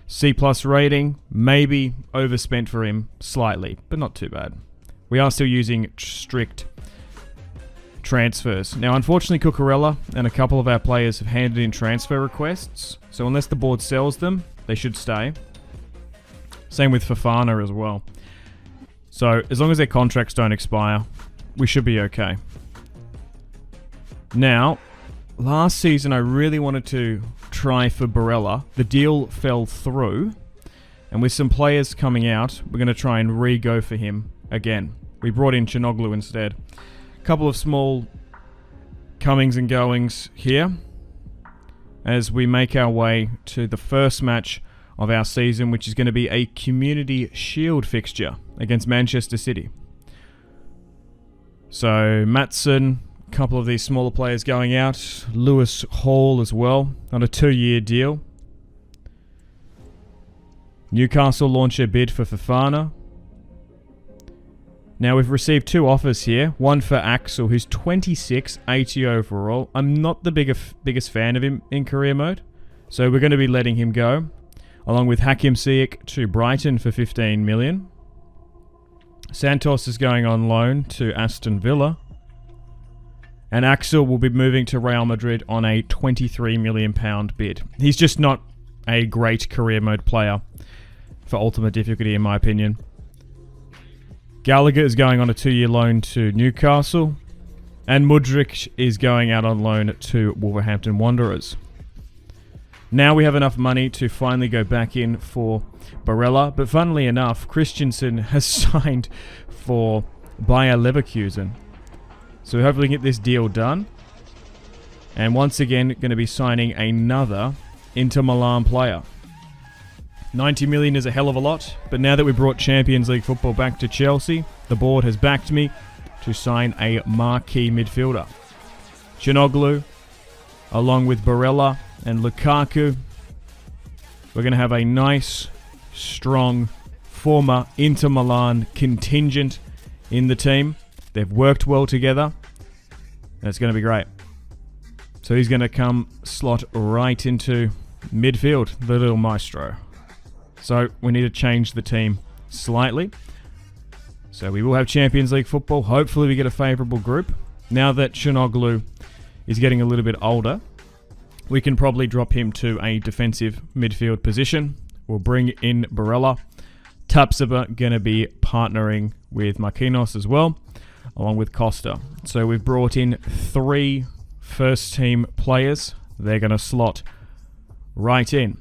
C+ rating, maybe overspent for him slightly, but not too bad. We are still using strict transfers. Now, unfortunately, Cucurella and a couple of our players have handed in transfer requests, so unless the board sells them, they should stay. Same with Fofana as well. So, as long as their contracts don't expire, we should be okay. Now, last season I really wanted to try for Barella. The deal fell through, and with some players coming out, we're going to try and re-go for him again. we brought in Çalhanoğlu instead. A couple of small comings and goings here as we make our way to the first match of our season, which is going to be a Community Shield fixture against Manchester City. So Maatsen, a couple of these smaller players going out. Lewis Hall as well on a 2-year deal. Newcastle launch a bid for Fofana. Now we've received 2 offers here. One for Axel, who's 26, 80 overall. I'm not the biggest fan of him in career mode, so we're going to be letting him go. Along with Hakim Ziyech to Brighton for 15 million. Santos is going on loan to Aston Villa. And Axel will be moving to Real Madrid on a £23 million bid. He's just not a great career mode player for ultimate difficulty, in my opinion. Gallagher is going on a 2-year loan to Newcastle. And Mudryk is going out on loan to Wolverhampton Wanderers. Now we have enough money to finally go back in for Barella. But funnily enough, Christensen has signed for Bayer Leverkusen. So hopefully get this deal done. And once again, going to be signing another Inter Milan player. 90 million is a hell of a lot. But now that we brought Champions League football back to Chelsea, the board has backed me to sign a marquee midfielder. Çalhanoğlu, along with Barella and Lukaku. We're going to have a nice, strong, former Inter Milan contingent in the team. They've worked well together, and it's going to be great. So he's going to come slot right into midfield, the little maestro. So we need to change the team slightly. So we will have Champions League football. Hopefully we get a favourable group. Now that Çalhanoğlu is getting a little bit older, we can probably drop him to a defensive midfield position. We'll bring in Barella. Tapsoba going to be partnering with Marquinhos as well, along with Costa. So we've brought in 3 first-team players. They're going to slot right in.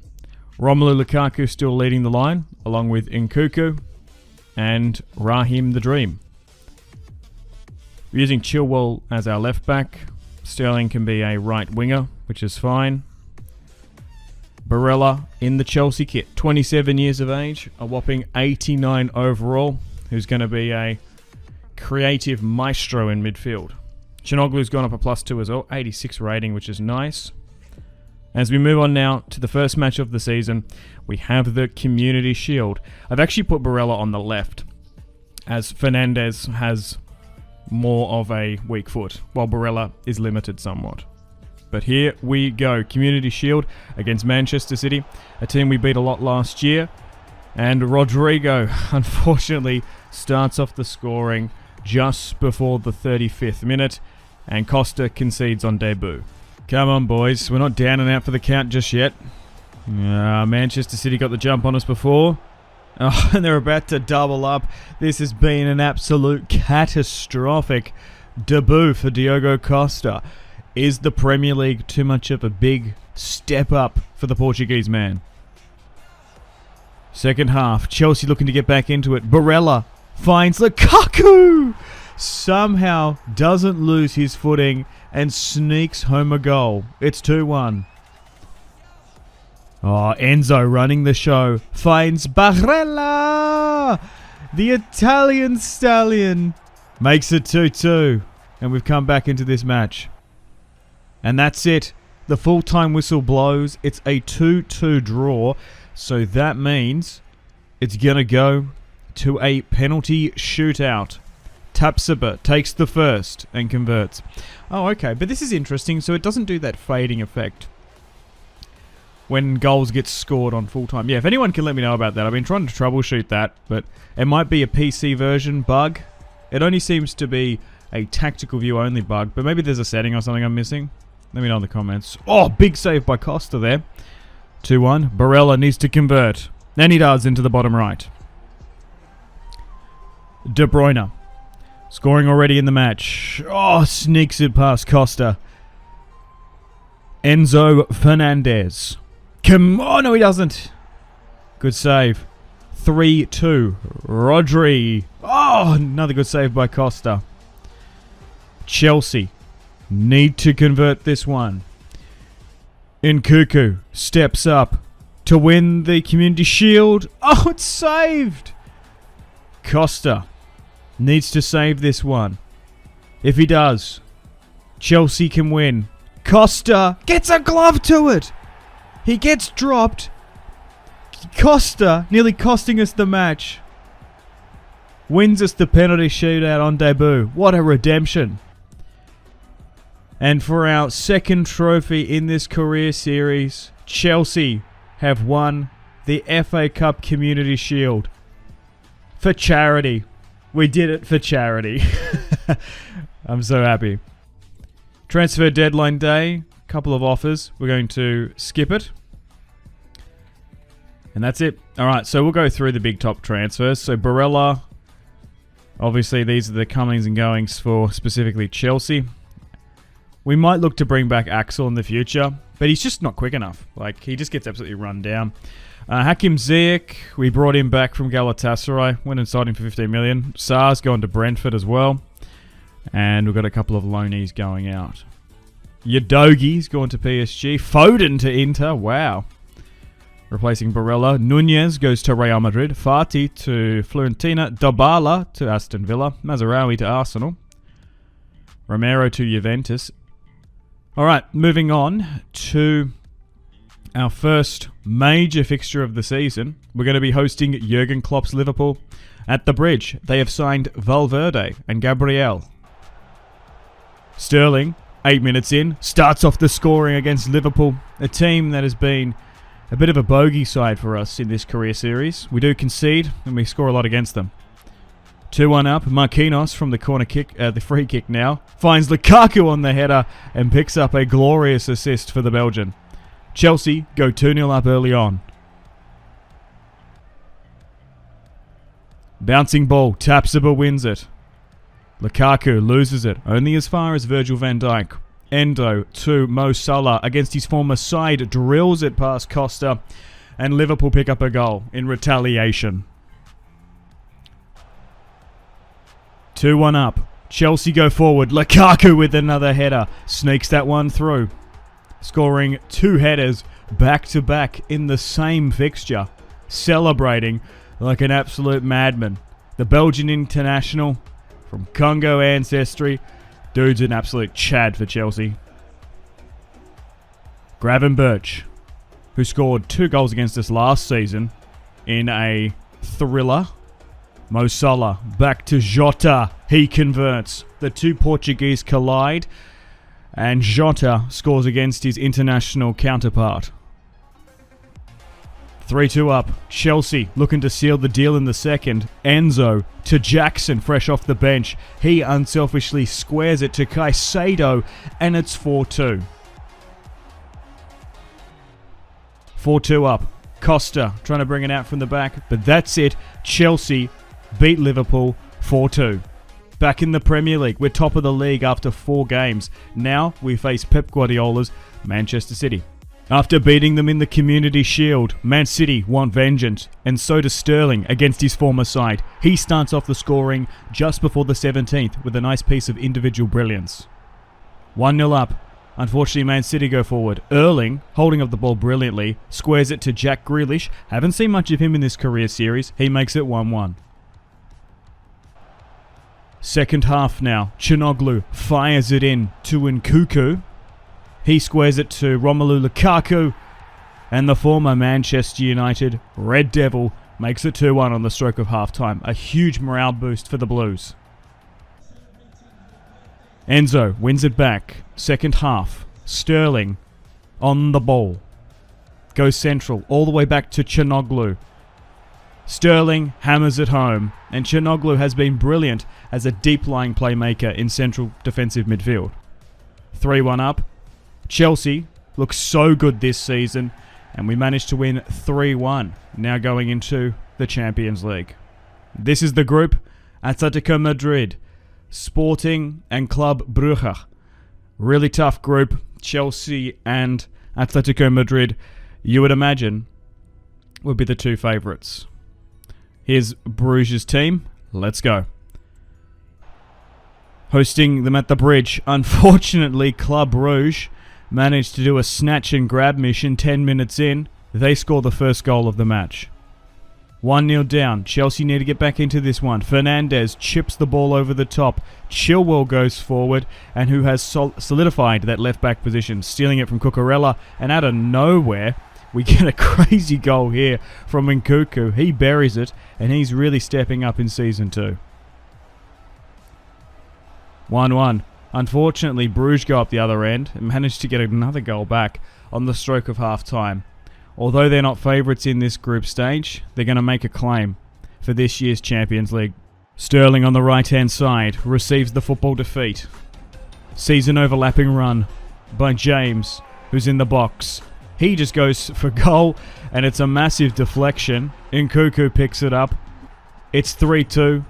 Romelu Lukaku still leading the line, along with Nkunku and Raheem the Dream. We're using Chilwell as our left back. Sterling can be a right winger, which is fine. Barella in the Chelsea kit, 27 years of age, a whopping 89 overall, who's going to be a creative maestro in midfield. Çalhanoğlu's gone up a +2 as well, 86 rating, which is nice. As we move on now to the first match of the season, we have the Community Shield. I've actually put Barella on the left, as Fernandes has more of a weak foot, while Barella is limited somewhat. But here we go. Community Shield against Manchester City, a team we beat a lot last year. And Rodrigo, unfortunately, starts off the scoring just before the 35th minute, and Costa concedes on debut. Come on, boys. We're not down and out for the count just yet. Manchester City got the jump on us before. Oh, and they're about to double up. This has been an absolute catastrophic debut for Diogo Costa. Is the Premier League too much of a big step up for the Portuguese man? Second half, Chelsea looking to get back into it. Barella finds Lukaku! Somehow doesn't lose his footing and sneaks home a goal. It's 2-1. Oh, Enzo running the show. Finds Barella! The Italian stallion makes it 2-2. And we've come back into this match. And that's it. The full-time whistle blows. It's a 2-2 draw. So that means it's going to go to a penalty shootout. Tapsoba takes the first and converts. Oh, okay. But this is interesting. So it doesn't do that fading effect when goals get scored on full time. Yeah, if anyone can let me know about that. I've been trying to troubleshoot that, but it might be a PC version bug. It only seems to be a tactical view only bug, but maybe there's a setting or something I'm missing. Let me know in the comments. Oh, big save by Costa there. 2-1. Barella needs to convert. And he does into the bottom right. De Bruyne. Scoring already in the match. Oh, sneaks it past Costa. Enzo Fernandez. Come on, no he doesn't. Good save. 3-2. Rodri. Oh, another good save by Costa. Chelsea need to convert this one. Nkunku steps up to win the Community Shield. Oh, it's saved. Costa needs to save this one. If he does, Chelsea can win. Costa gets a glove to it. He gets dropped. Costa nearly costing us the match. Wins us the penalty shootout on debut. What a redemption. And for our second trophy in this career series, Chelsea have won the FA Cup Community Shield. For charity. We did it for charity. I'm so happy. Transfer deadline day. Couple of offers. We're going to skip it. And that's it. Alright, so we'll go through the big top transfers. So Barella. Obviously, these are the comings and goings for specifically Chelsea. We might look to bring back Axel in the future, but he's just not quick enough. Like, he just gets absolutely run down. Hakim Ziyech, we brought him back from Galatasaray. Went and sold him for 15 million. Sar's gone to Brentford as well. And we've got a couple of loanees going out. Udogi's gone to PSG. Foden to Inter. Wow. Replacing Barella. Nunez goes to Real Madrid. Fati to Fiorentina. Dybala to Aston Villa. Mazraoui to Arsenal. Romero to Juventus. Alright, moving on to our first major fixture of the season. We're going to be hosting Jurgen Klopp's Liverpool at the Bridge. They have signed Valverde and Gabriel. Sterling, 8 minutes in, starts off the scoring against Liverpool, a team that has been a bit of a bogey side for us in this career series. We do concede and we score a lot against them. 2-1 up. Marquinhos from the corner kick, the free kick now, finds Lukaku on the header and picks up a glorious assist for the Belgian. Chelsea go 2-0 up early on. Bouncing ball, Tapsoba wins it. Lukaku loses it, only as far as Virgil van Dijk. Endo to Mo Salah against his former side, drills it past Costa, and Liverpool pick up a goal in retaliation. 2-1 up. Chelsea go forward. Lukaku with another header. Sneaks that one through. Scoring 2 headers back-to-back in the same fixture. Celebrating like an absolute madman. The Belgian international from Congo ancestry. Dude's an absolute chad for Chelsea. Gravenberch, who scored 2 goals against us last season in a thriller. Mo Salah, back to Jota. He converts. The 2 Portuguese collide. And Jota scores against his international counterpart. 3-2 up. Chelsea looking to seal the deal in the second. Enzo to Jackson, fresh off the bench. He unselfishly squares it to Caicedo. And it's 4-2. 4-2 up. Costa trying to bring it out from the back. But that's it. Chelsea beat Liverpool 4-2. Back in the Premier League, we're top of the league after 4 games. Now we face Pep Guardiola's Manchester City. After beating them in the Community Shield, Man City want vengeance, and so does Sterling against his former side. He starts off the scoring just before the 17th with a nice piece of individual brilliance. 1-0 up. Unfortunately, Man City go forward. Erling, holding up the ball brilliantly, squares it to Jack Grealish. Haven't seen much of him in this career series. He makes it 1-1. Second half now. Çalhanoğlu fires it in to Nkunku. He squares it to Romelu Lukaku. And the former Manchester United Red Devil makes it 2-1 on the stroke of half-time. A huge morale boost for the Blues. Enzo wins it back. Second half. Sterling on the ball. Goes central all the way back to Çalhanoğlu. Sterling hammers it home, and Çalhanoğlu has been brilliant as a deep-lying playmaker in central defensive midfield. 3-1 up. Chelsea looks so good this season, and we managed to win 3-1, now going into the Champions League. This is the group: Atletico Madrid, Sporting, and Club Brugge. Really tough group. Chelsea and Atletico Madrid, you would imagine, would be the 2 favourites. Here's Bruges' team. Let's go. Hosting them at the bridge. Unfortunately, Club Rouge managed to do a snatch and grab mission 10 minutes in. They score the first goal of the match. 1-0 down. Chelsea need to get back into this one. Fernandes chips the ball over the top. Chilwell goes forward, and who has solidified that left-back position, stealing it from Cucurella, and out of nowhere, we get a crazy goal here from Nkunku. He buries it, and he's really stepping up in Season 2. 1-1. Unfortunately, Bruges go up the other end and manage to get another goal back on the stroke of half-time. Although they're not favourites in this group stage, they're going to make a claim for this year's Champions League. Sterling on the right-hand side receives the football defeat. Sees an overlapping run by James, who's in the box. He just goes for goal, and it's a massive deflection. Nkunku picks it up. It's 3-2,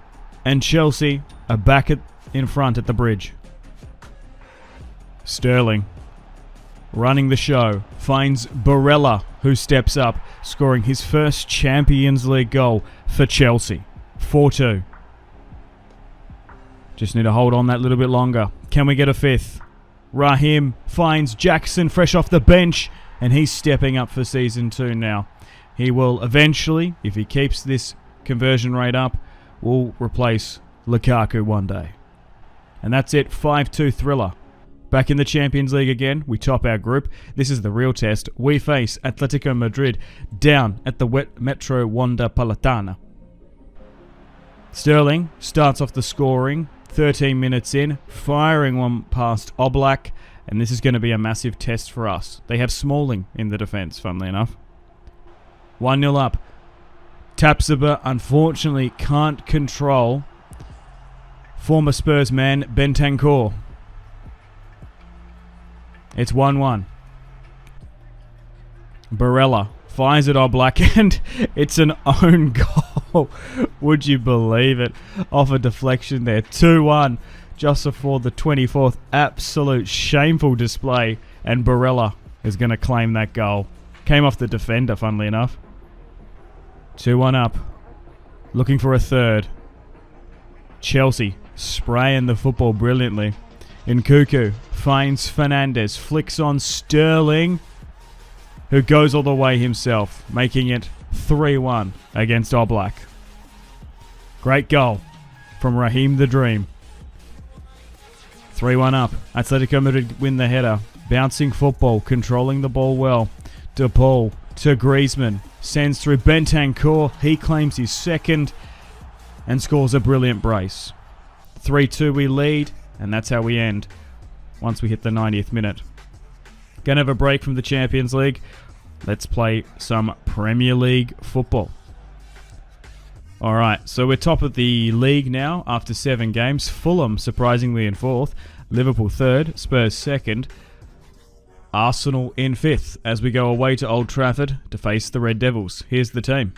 and Chelsea are back in front at the bridge. Sterling, running the show, finds Barella, who steps up, scoring his first Champions League goal for Chelsea. 4-2. Just need to hold on that little bit longer. Can we get a fifth? Raheem finds Jackson fresh off the bench, and he's stepping up for Season 2 now. He will eventually, if he keeps this conversion rate up, will replace Lukaku one day. And that's it, 5-2 thriller. Back in the Champions League again, we top our group. This is the real test. We face Atletico Madrid down at the Metro Wanda Palatana. Sterling starts off the scoring, 13 minutes in, firing one past Oblak, and this is going to be a massive test for us. They have Smalling in the defence, funnily enough. 1-0 up. Tapsoba unfortunately can't control former Spurs man Bentancur. It's 1-1. Barella fires at Oblak, and it's an own goal. Would you believe it? Off a deflection there. 2-1 just before the 24th. Absolute shameful display, and Barella is going to claim that goal. Came off the defender, funnily enough. 2-1 up. Looking for a third. Chelsea spraying the football brilliantly. Nkunku finds Fernandes, flicks on Sterling, who goes all the way himself, making it 3-1 against Oblak. Great goal from Raheem the Dream. 3-1 up. Atletico Madrid win the header. Bouncing football, controlling the ball well. De Paul to Griezmann, sends through Bentancur. He claims his second and scores a brilliant brace. 3-2 we lead, and that's how we end once we hit the 90th minute. Gonna have a break from the Champions League. Let's play some Premier League football. Alright, so we're top of the league now after 7 games. Fulham surprisingly in 4th, Liverpool 3rd, Spurs 2nd, Arsenal in 5th as we go away to Old Trafford to face the Red Devils. Here's the team.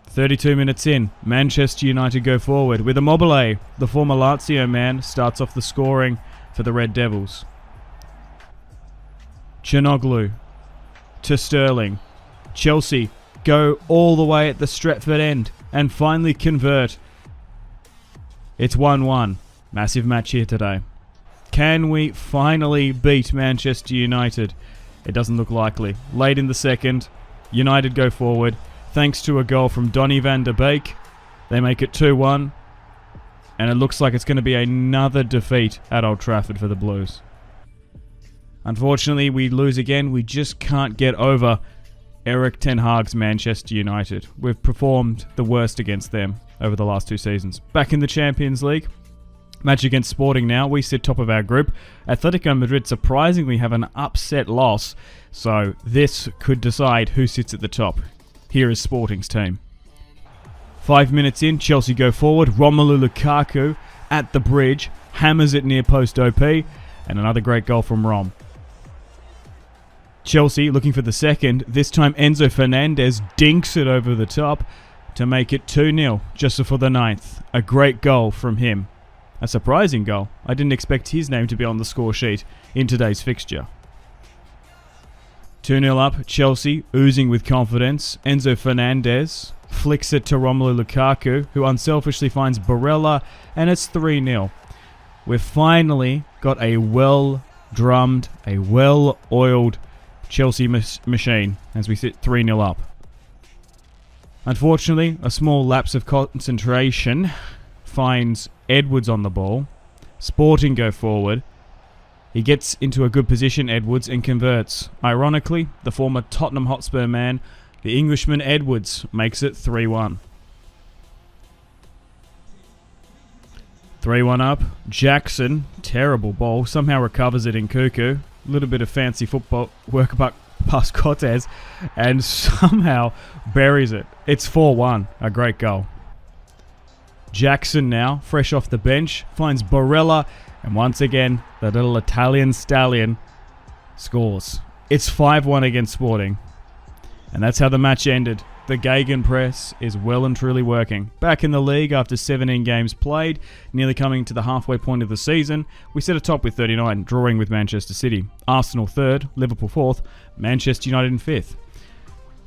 32 minutes in, Manchester United go forward with Immobile. The former Lazio man starts off the scoring for the Red Devils. Canoglu to Sterling. Chelsea go all the way at the Stretford end and finally convert. It's 1-1. Massive match here today. Can we finally beat Manchester United? It doesn't look likely. Late in the second, United go forward. Thanks to a goal from Donny van der Beek, they make it 2-1. And it looks like it's going to be another defeat at Old Trafford for the Blues. Unfortunately, we lose again. We just can't get over Erik ten Hag's Manchester United. We've performed the worst against them over the last 2 seasons. Back in the Champions League, match against Sporting now. We sit top of our group. Atletico Madrid surprisingly have an upset loss, so this could decide who sits at the top. Here is Sporting's team. 5 minutes in, Chelsea go forward. Romelu Lukaku at the bridge, hammers it near post OP, and another great goal from Rom. Chelsea looking for the second. This time Enzo Fernandez dinks it over the top to make it 2-0 just before the 9th. A great goal from him. A surprising goal. I didn't expect his name to be on the score sheet in today's fixture. 2-0 up, Chelsea, oozing with confidence. Enzo Fernandez flicks it to Romelu Lukaku, who unselfishly finds Barella, and it's 3-0. We've finally got a well-drummed, a well-oiled Chelsea machine as we sit 3-0 up. Unfortunately, a small lapse of concentration finds Edwards on the ball. Sporting go forward. He gets into a good position, Edwards, and converts. Ironically, the former Tottenham Hotspur man, the Englishman Edwards, makes it 3-1. 3-1 up. Jackson, terrible ball, somehow recovers it in Cuckoo. A little bit of fancy football work past Cortez, and somehow buries it. It's 4-1, a great goal. Jackson now, fresh off the bench, finds Barella, and once again, the little Italian stallion scores. It's 5-1 against Sporting. And that's how the match ended. The Gegenpress is well and truly working. Back in the league after 17 games played, nearly coming to the halfway point of the season, we sit atop with 39, drawing with Manchester City. Arsenal 3rd, Liverpool 4th, Manchester United in 5th.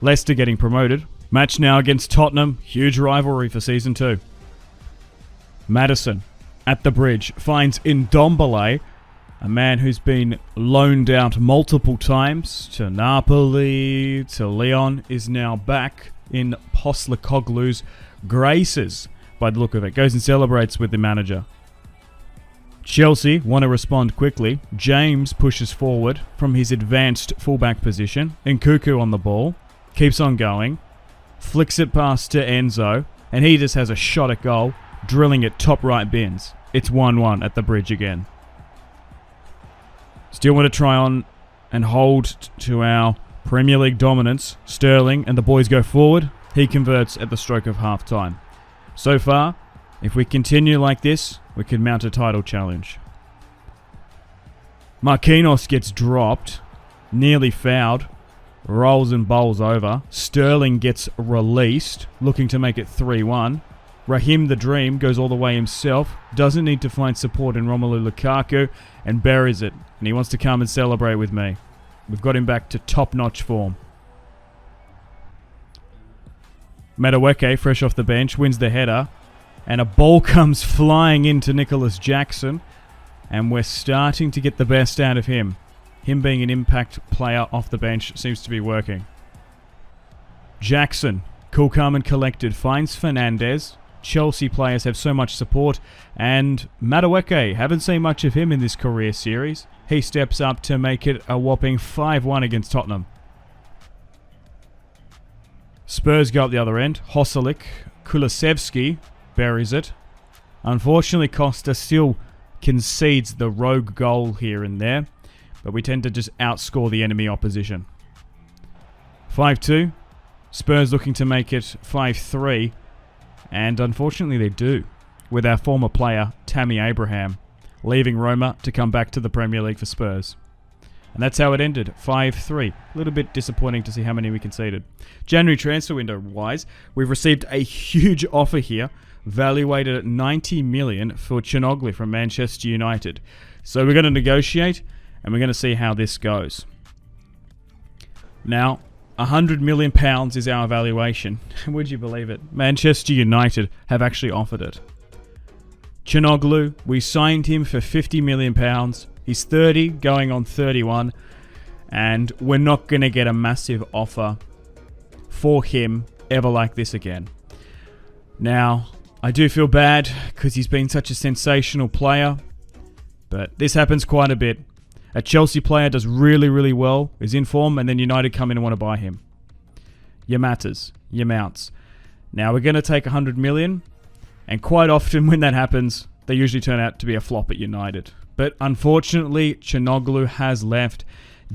Leicester getting promoted. Match now against Tottenham, huge rivalry for Season 2. Maddison, at the bridge, finds Ndombele, a man who's been loaned out multiple times to Napoli, to Lyon, is now back in Postecoglou's graces, by the look of it. Goes and celebrates with the manager. Chelsea want to respond quickly. James pushes forward from his advanced fullback position. Nkuku on the ball. Keeps on going. Flicks it past to Enzo, and he just has a shot at goal, drilling it top right bins. It's 1-1 at the bridge again. Still want to try on and hold to our Premier League dominance. Sterling and the boys go forward. He converts at the stroke of half-time. So far, if we continue like this, we could mount a title challenge. Marquinhos gets dropped, nearly fouled, rolls and bowls over. Sterling gets released, looking to make it 3-1. Raheem the Dream goes all the way himself, doesn't need to find support in Romelu Lukaku, and buries it. And he wants to come and celebrate with me. We've got him back to top-notch form. Madueke, fresh off the bench, wins the header. And a ball comes flying into Nicholas Jackson. And we're starting to get the best out of him. Him being an impact player off the bench seems to be working. Jackson, cool, calm and collected, finds Fernandez. Chelsea players have so much support, and Madueke, haven't seen much of him in this career series. He steps up to make it a whopping 5-1 against Tottenham. Spurs go up the other end. Hosalik, Kulusevski buries it. Unfortunately, Costa still concedes the rogue goal here and there, but we tend to just outscore the enemy opposition. 5-2. Spurs looking to make it 5-3. And unfortunately they do, with our former player, Tammy Abraham, leaving Roma to come back to the Premier League for Spurs. And that's how it ended, 5-3. A little bit disappointing to see how many we conceded. January transfer window-wise, we've received a huge offer here, valuated at 90 million for Calhanoglu from Manchester United. So we're going to negotiate, and we're going to see how this goes. Now, £100 million is our valuation. Would you believe it? Manchester United have actually offered it. Calhanoglu, we signed him for £50 million. He's 30, going on 31. And we're not going to get a massive offer for him ever like this again. Now, I do feel bad because he's been such a sensational player. But this happens quite a bit. A Chelsea player does really, really well, is in form, and then United come in and want to buy him. Your matters, your mounts. Now, we're going to take 100 million, and quite often when that happens, they usually turn out to be a flop at United. But unfortunately, Calhanoglu has left.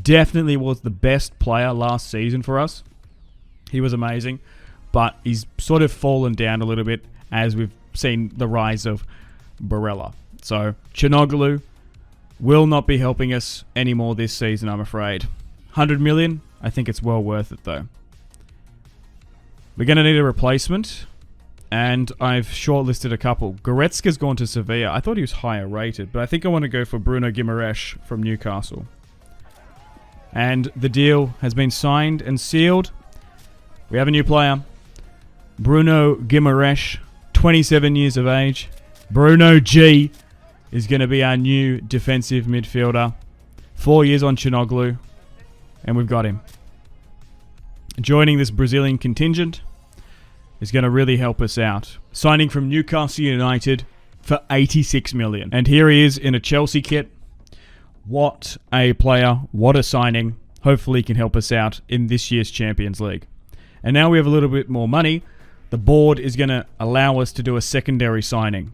Definitely was the best player last season for us. He was amazing, but he's sort of fallen down a little bit as we've seen the rise of Barella. So, Calhanoglu will not be helping us anymore this season, I'm afraid. 100 million, I think it's well worth it though. We're going to need a replacement, and I've shortlisted a couple. Goretzka's gone to Sevilla. I thought he was higher rated, but I think I want to go for Bruno Guimaraes from Newcastle. And the deal has been signed and sealed. We have a new player. Bruno Guimaraes, 27 years of age. Bruno G is going to be our new defensive midfielder. 4 years on Chinoglu. And we've got him. Joining this Brazilian contingent is going to really help us out. Signing from Newcastle United for 86 million. And here he is in a Chelsea kit. What a player. What a signing. Hopefully he can help us out in this year's Champions League. And now we have a little bit more money. The board is going to allow us to do a secondary signing.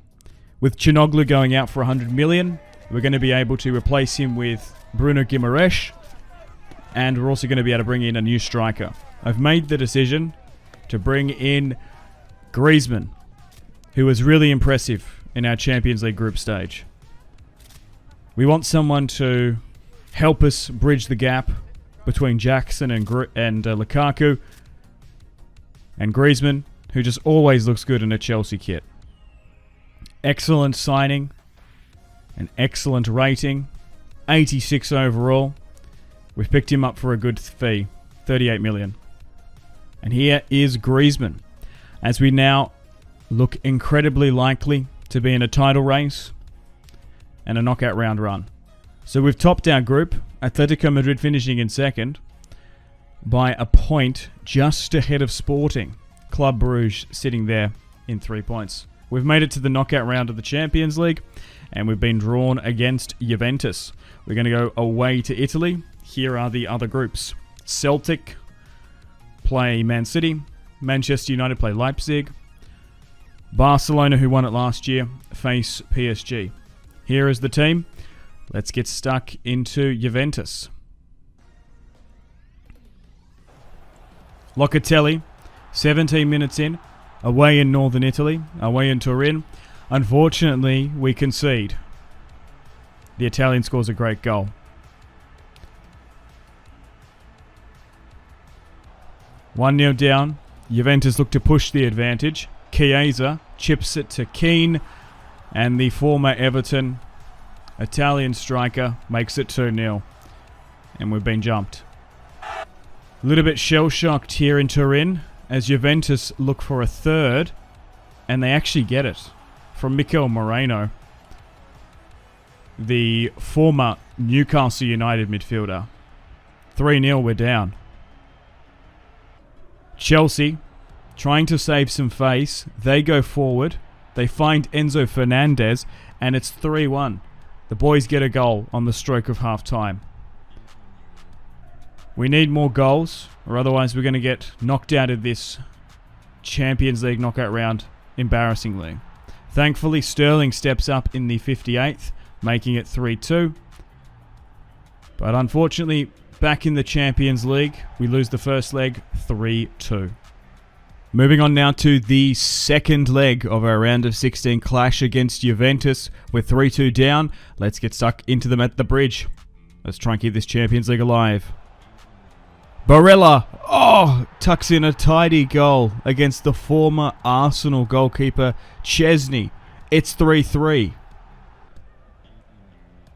With Chinoglu going out for 100 million, we're going to be able to replace him with Bruno Guimaraes. And we're also going to be able to bring in a new striker. I've made the decision to bring in Griezmann, who was really impressive in our Champions League group stage. We want someone to help us bridge the gap between Jackson and Lukaku, and Griezmann, who just always looks good in a Chelsea kit. Excellent signing, an excellent rating, 86 overall. We've picked him up for a good fee, 38 million. And here is Griezmann, as we now look incredibly likely to be in a title race and a knockout round run. So we've topped our group, Atletico Madrid finishing in second by a point just ahead of Sporting. Club Brugge sitting there in 3 points. We've made it to the knockout round of the Champions League and we've been drawn against Juventus. We're going to go away to Italy. Here are the other groups. Celtic play Man City. Manchester United play Leipzig. Barcelona, who won it last year, face PSG. Here is the team. Let's get stuck into Juventus. Locatelli, 17 minutes in, away in northern Italy, away in Turin. Unfortunately, we concede. The Italian scores a great goal. (1-0) down. Juventus look to push the advantage. Chiesa chips it to Keane, and the former Everton Italian striker makes it 2-0. And we've been jumped. A little bit shell-shocked here in Turin as Juventus look for a third, and they actually get it from Mikel Moreno, the former Newcastle United midfielder. 3-0, we're down. Chelsea, trying to save some face, they go forward. They find Enzo Fernandez, and it's 3-1. The boys get a goal on the stroke of half-time. We need more goals, or otherwise we're going to get knocked out of this Champions League knockout round embarrassingly. Thankfully, Sterling steps up in the 58th, making it 3-2. But unfortunately, back in the Champions League, we lose the first leg 3-2. Moving on now to the second leg of our round of 16 clash against Juventus. We're 3-2 down. Let's get stuck into them at the bridge. Let's try and keep this Champions League alive. Barella, tucks in a tidy goal against the former Arsenal goalkeeper Chesney. It's 3-3.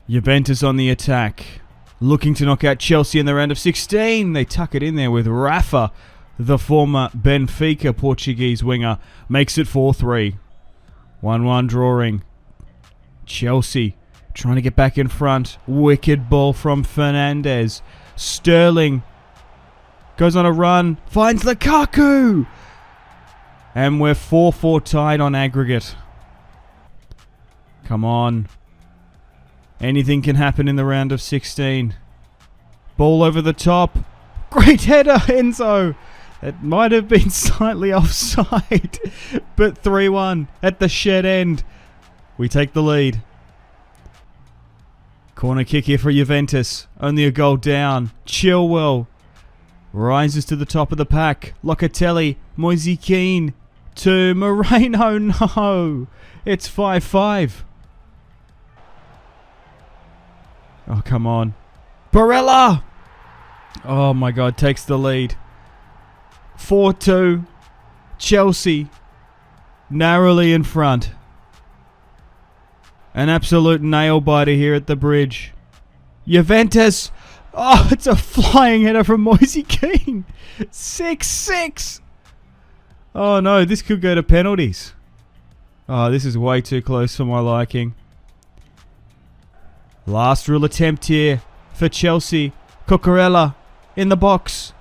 Juventus on the attack, looking to knock out Chelsea in the round of 16. They tuck it in there with Rafa, the former Benfica Portuguese winger, makes it 4-3. 1-1 drawing. Chelsea trying to get back in front. Wicked ball from Fernandez. Sterling goes on a run, finds Lukaku! And we're 4-4 tied on aggregate. Come on. Anything can happen in the round of 16. Ball over the top. Great header, Enzo! It might have been slightly offside, but 3-1 at the shed end. We take the lead. Corner kick here for Juventus. Only a goal down. Chilwell rises to the top of the pack. Locatelli, Moise Kean to Moreno. No, it's 5-5. Oh, come on. Barella! Oh my God, takes the lead. 4-2. Chelsea narrowly in front. An absolute nail biter here at the bridge. Juventus! Oh, it's a flying header from Moise Keane. 6-6. Oh no, this could go to penalties. Oh, this is way too close for my liking. Last real attempt here for Chelsea. Cucurella in the box.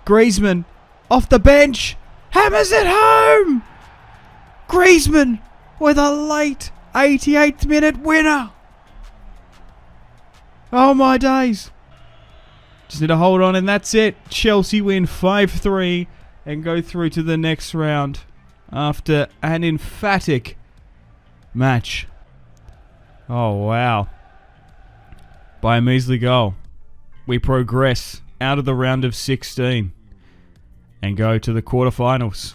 Griezmann off the bench. Hammers it home. Griezmann with a late 88th minute winner. Oh my days. Just need to hold on and that's it. Chelsea win 5-3 and go through to the next round after an emphatic match. Oh wow. By a measly goal, we progress out of the round of 16 and go to the quarterfinals.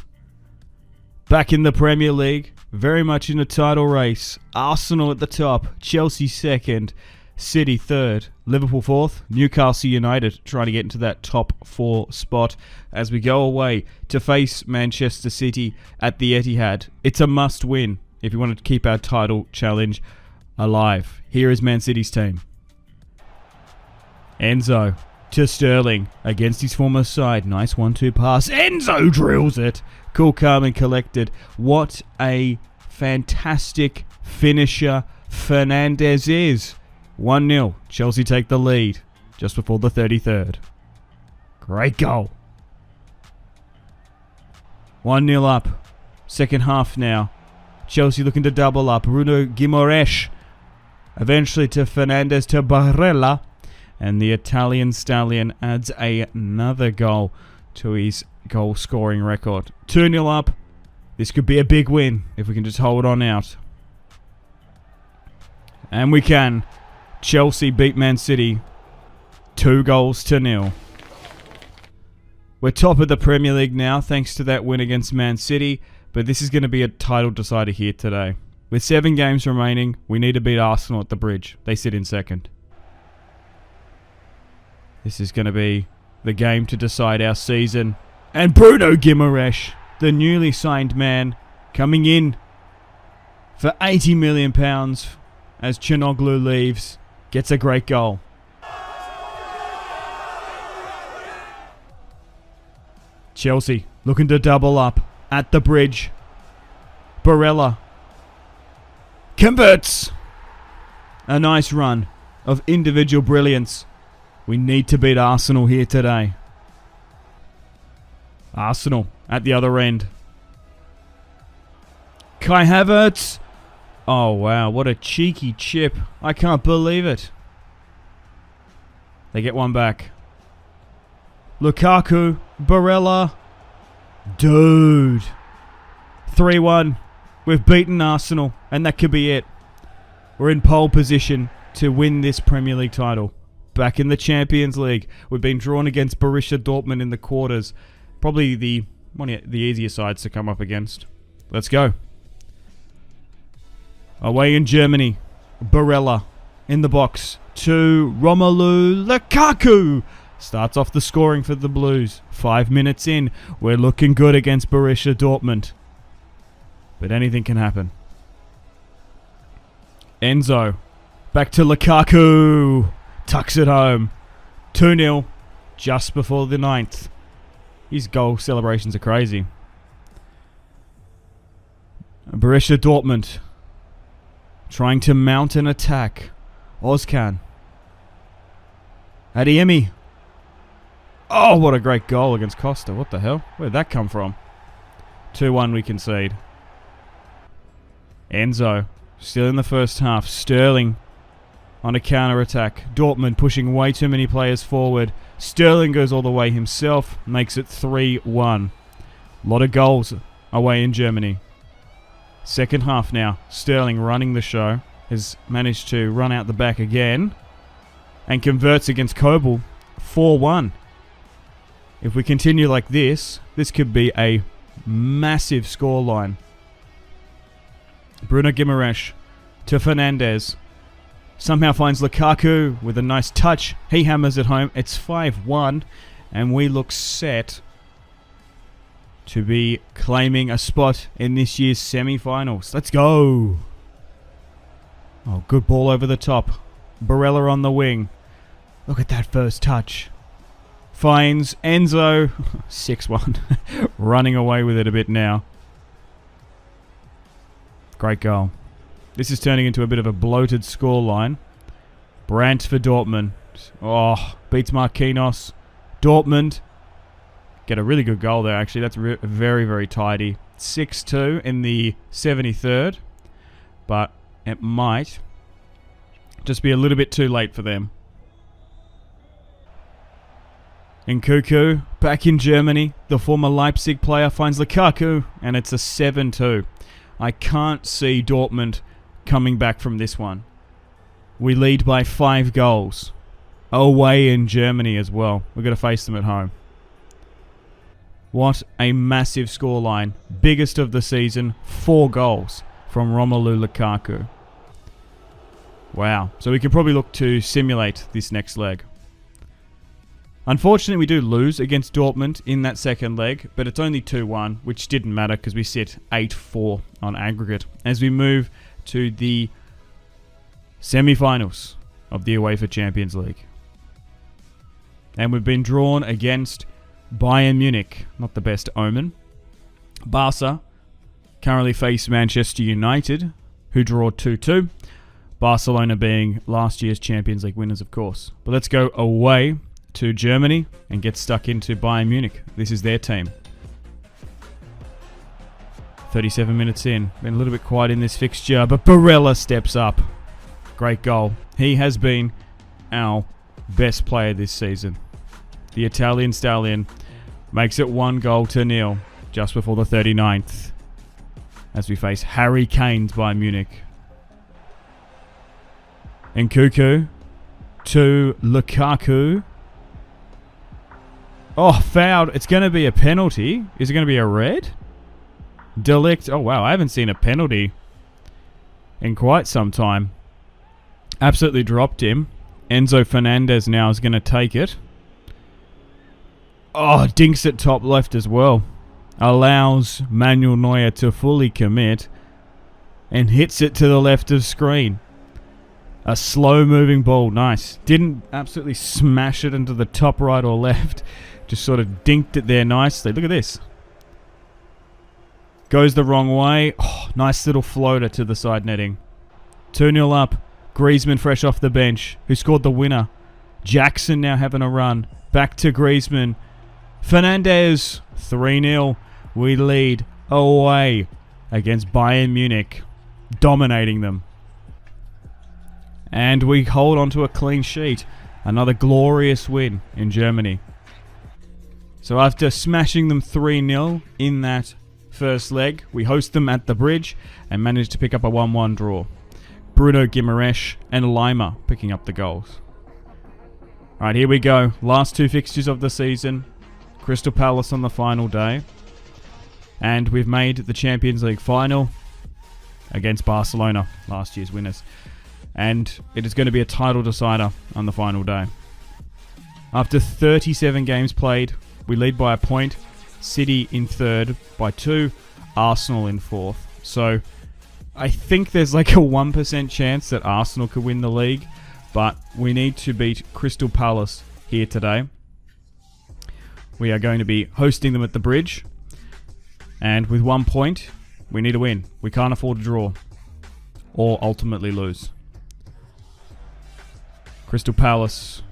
Back in the Premier League, very much in a title race. Arsenal at the top, Chelsea second, City third, Liverpool fourth, Newcastle United trying to get into that top 4 spot as we go away to face Manchester City at the Etihad. It's a must win if you want to keep our title challenge alive. Here is Man City's team. Enzo to Sterling against his former side. Nice 1-2 pass. Enzo drills it. Cool, calm and collected. What a fantastic finisher Fernandes is. 1-0. Chelsea take the lead just before the 33rd. Great goal. 1-0 up. Second half now. Chelsea looking to double up. Bruno Guimaraes. Eventually to Fernandes to Barella. And the Italian stallion adds another goal to his goal scoring record. 2-0 up. This could be a big win if we can just hold on out. And we can. Chelsea beat Man City 2-0. We're top of the Premier League now thanks to that win against Man City. But this is going to be a title decider here today. With 7 games remaining, we need to beat Arsenal at the bridge. They sit in second. This is going to be the game to decide our season. And Bruno Guimaraes, the newly signed man, coming in for £80 million as Çalhanoğlu leaves, gets a great goal. Chelsea looking to double up at the bridge. Barella converts. A nice run of individual brilliance. We need to beat Arsenal here today. Arsenal at the other end. Kai Havertz. Oh wow, what a cheeky chip. I can't believe it. They get one back. Lukaku. Barella. Dude. 3-1. We've beaten Arsenal and that could be it. We're in pole position to win this Premier League title. Back in the Champions League. We've been drawn against Borussia Dortmund in the quarters. Probably one of the easier sides to come up against. Let's go. Away in Germany. Barella in the box to Romelu Lukaku. Starts off the scoring for the Blues. 5 minutes in. We're looking good against Borussia Dortmund. But anything can happen. Enzo. Back to Lukaku. Tucks it home. 2-0 just before the 9th. His goal celebrations are crazy. Borussia Dortmund trying to mount an attack. Özcan. Adeyemi. Oh, what a great goal against Costa. What the hell? Where'd that come from? 2-1 we concede. Enzo still in the first half. Sterling on a counter-attack. Dortmund pushing way too many players forward. Sterling goes all the way himself. Makes it 3-1. A lot of goals away in Germany. Second half now. Sterling running the show. Has managed to run out the back again. And converts against Kobel. 4-1. If we continue like this, this could be a massive scoreline. Bruno Guimaraes to Fernandes. Somehow finds Lukaku with a nice touch. He hammers it home. It's 5-1. And we look set to be claiming a spot in this year's semi-finals. Let's go. Oh, good ball over the top. Barella on the wing. Look at that first touch. Finds Enzo. 6-1. Running away with it a bit now. Great goal. This is turning into a bit of a bloated scoreline. Brandt for Dortmund. Oh, beats Marquinhos. Dortmund get a really good goal there, actually. That's very, very tidy. 6-2 in the 73rd. But it might just be a little bit too late for them. Nkunku, back in Germany. The former Leipzig player finds Lukaku, and it's a 7-2. I can't see Dortmund coming back from this one. We lead by 5 goals. Away in Germany as well. We're going to face them at home. What a massive scoreline. Biggest of the season. 4 goals from Romelu Lukaku. Wow. So we can probably look to simulate this next leg. Unfortunately, we do lose against Dortmund in that second leg, but it's only 2-1, which didn't matter because we sit 8-4 on aggregate as we move to the semi-finals of the UEFA Champions League. And we've been drawn against Bayern Munich, not the best omen. Barca currently face Manchester United, who draw 2-2. Barcelona being last year's Champions League winners, of course. But let's go away to Germany and get stuck into Bayern Munich. This is their team. 37 minutes in. Been a little bit quiet in this fixture, but Barella steps up. Great goal. He has been our best player this season. The Italian stallion makes it 1-0 just before the 39th as we face Harry Kane's Bayern Munich. Nkunku to Lukaku. Oh, fouled. It's going to be a penalty. Is it going to be a red? Delict. Oh, wow. I haven't seen a penalty in quite some time. Absolutely dropped him. Enzo Fernandez now is going to take it. Oh, dinks it top left as well. Allows Manuel Neuer to fully commit. And hits it to the left of screen. A slow-moving ball. Nice. Didn't absolutely smash it into the top right or left. Just sort of dinked it there nicely. Look at this. Goes the wrong way. Oh, nice little floater to the side netting. 2-0 up. Griezmann fresh off the bench. Who scored the winner. Jackson now having a run. Back to Griezmann. Fernandez. 3-0. We lead away against Bayern Munich. Dominating them. And we hold on to a clean sheet. Another glorious win in Germany. So after smashing them 3-0 in that first leg, we host them at the Bridge and manage to pick up a 1-1 draw. Bruno Guimaraes and Lima picking up the goals. Alright, here we go. Last 2 fixtures of the season. Crystal Palace on the final day. And we've made the Champions League final against Barcelona, last year's winners. And it is going to be a title decider on the final day. After 37 games played, we lead by a point. City in 3rd by 2. Arsenal in 4th. So I think there's like a 1% chance that Arsenal could win the league. But we need to beat Crystal Palace here today. We are going to be hosting them at the Bridge. And with 1 point, we need to win. We can't afford to draw. Or ultimately lose. Crystal Palace,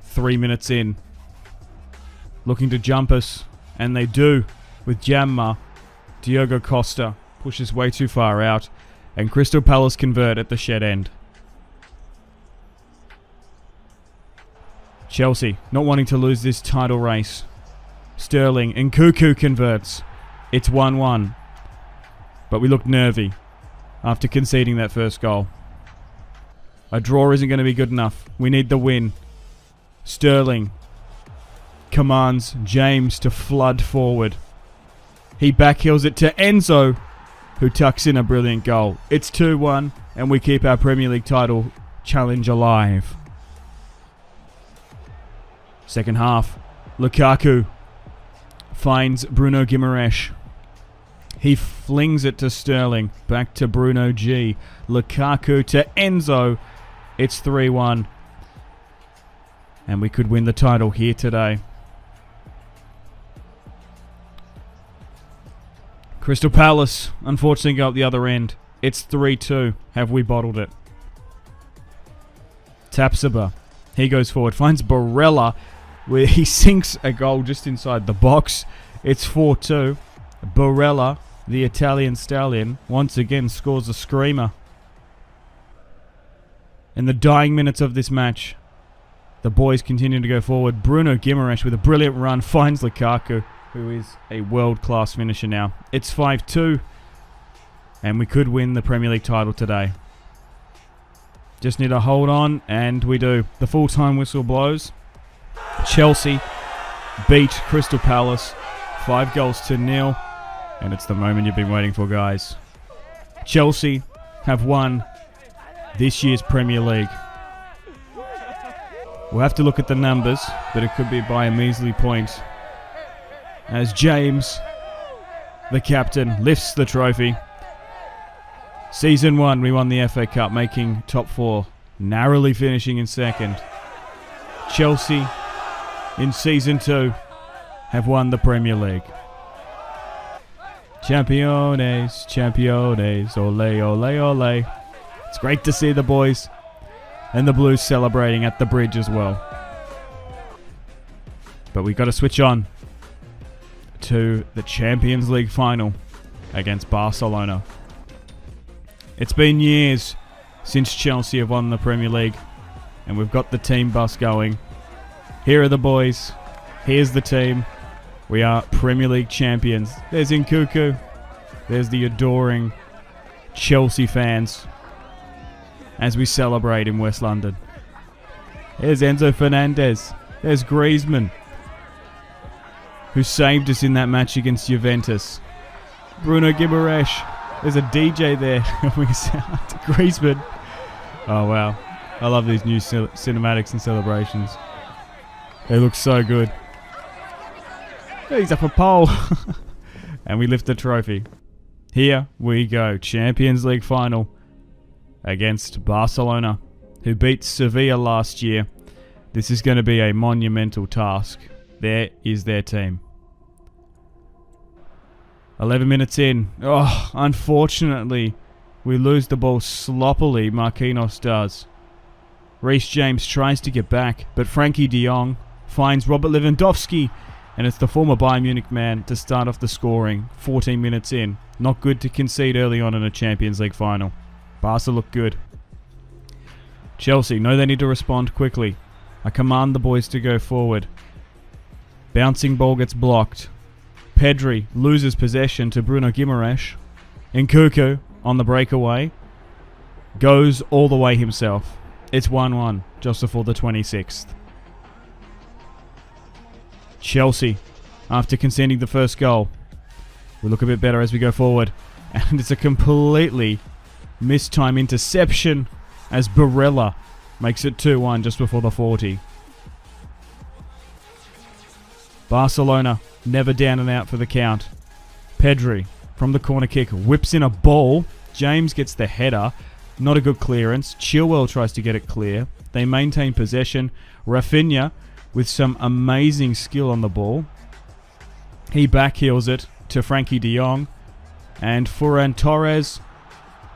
3 minutes in. Looking to jump us. And they do. With Jamma. Diogo Costa pushes way too far out. And Crystal Palace convert at the shed end. Chelsea, not wanting to lose this title race. Sterling and Nkunku converts. It's 1-1. But we look nervy after conceding that first goal. A draw isn't going to be good enough. We need the win. Sterling commands James to flood forward. He backheels it to Enzo, who tucks in a brilliant goal. It's 2-1, and we keep our Premier League title challenge alive. Second half, Lukaku finds Bruno Guimaraes. He flings it to Sterling. Back to Bruno G. Lukaku to Enzo. It's 3-1. And we could win the title here today. Crystal Palace, unfortunately, go up the other end. It's 3-2. Have we bottled it? Tapsoba. He goes forward. Finds Barella, where he sinks a goal just inside the box. It's 4-2. Barella, the Italian stallion, once again scores a screamer. In the dying minutes of this match, the boys continue to go forward. Bruno Guimaraes with a brilliant run finds Lukaku, who is a world-class finisher now. It's 5-2, and we could win the Premier League title today. Just need to hold on, and we do. The full-time whistle blows. Chelsea beat Crystal Palace 5-0, and it's the moment you've been waiting for, guys. Chelsea have won this year's Premier League. We'll have to look at the numbers, but it could be by a measly point. As James, the captain, lifts the trophy. Season 1, we won the FA Cup, making top 4, narrowly finishing in second. Chelsea, in Season 2, have won the Premier League. Championes, championes, ole, ole, ole. It's great to see the boys and the Blues celebrating at the bridge as well. But we got to switch on to the Champions League final against Barcelona. It's been years since Chelsea have won the Premier League, and we've got the team bus going. Here are the boys. Here's the team. We are Premier League champions. There's Nkunku. There's the adoring Chelsea fans as we celebrate in West London. There's Enzo Fernandez. There's Griezmann, who saved us in that match against Juventus. Bruno Guimaraes. There's a DJ there. Griezmann. Oh, wow. I love these new cinematics and celebrations. They look so good. He's up a pole. And we lift the trophy. Here we go. Champions League final against Barcelona, who beat Sevilla last year. This is going to be a monumental task. There is their team. 11 minutes in. Oh, unfortunately, we lose the ball sloppily. Marquinhos does. Reece James tries to get back, but Frankie de Jong finds Robert Lewandowski, and it's the former Bayern Munich man to start off the scoring 14 minutes in. Not good to concede early on in a Champions League final. Barca look good. Chelsea know they need to respond quickly. I command the boys to go forward. Bouncing ball gets blocked. Pedri loses possession to Bruno Guimaraes. Nkunku on the breakaway goes all the way himself. It's 1-1 just before the 26th. Chelsea, after conceding the first goal, we look a bit better as we go forward. And it's a completely mistime interception as Barella makes it 2-1 just before the 40. Barcelona never down and out for the count. Pedri from the corner kick whips in a ball. James gets the header. Not a good clearance. Chilwell tries to get it clear. They maintain possession. Rafinha with some amazing skill on the ball. He backheels it to Frankie de Jong. And Ferran Torres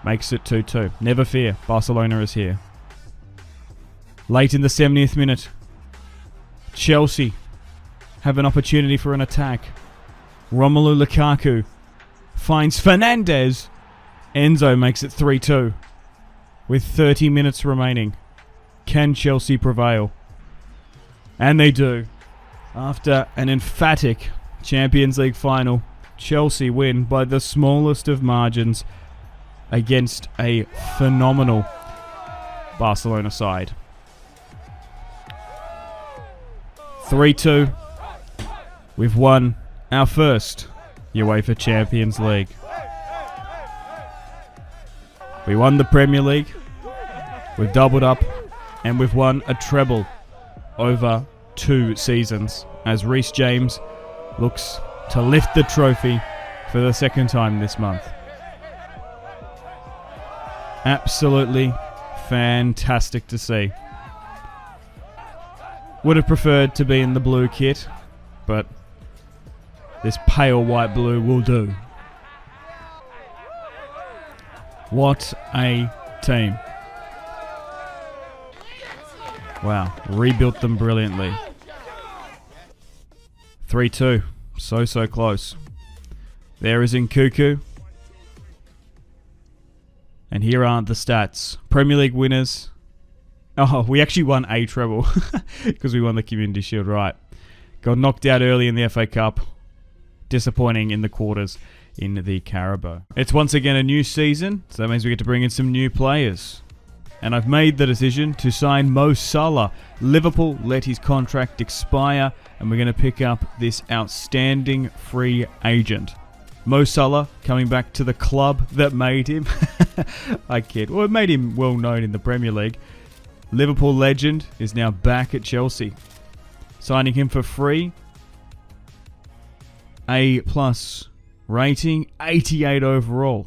makes it 2-2. Never fear, Barcelona is here. Late in the 70th minute, Chelsea have an opportunity for an attack. Romelu Lukaku finds Fernandez. Enzo makes it 3-2. With 30 minutes remaining, can Chelsea prevail? And they do. After an emphatic Champions League final, Chelsea win by the smallest of margins against a phenomenal Barcelona side. 3-2. We've won our first UEFA Champions League. We won the Premier League. We've doubled up. And we've won a treble over 2 seasons as Reece James looks to lift the trophy for the second time this month. Absolutely fantastic to see. Would have preferred to be in the blue kit, but this pale white blue will do. What a team. Wow, rebuilt them brilliantly. 3-2, so close. There is Nkuku. And here are the stats. Premier League winners. Oh, we actually won a treble because we won the Community Shield, right. Got knocked out early in the FA Cup. Disappointing in the quarters in the Carabao. It's once again a new season, so that means we get to bring in some new players. And I've made the decision to sign Mo Salah. Liverpool let his contract expire, and we're going to pick up this outstanding free agent. Mo Salah coming back to the club that made him. I kid. Well, it made him well known in the Premier League. Liverpool legend is now back at Chelsea. Signing him for free. A+ rating, 88 overall.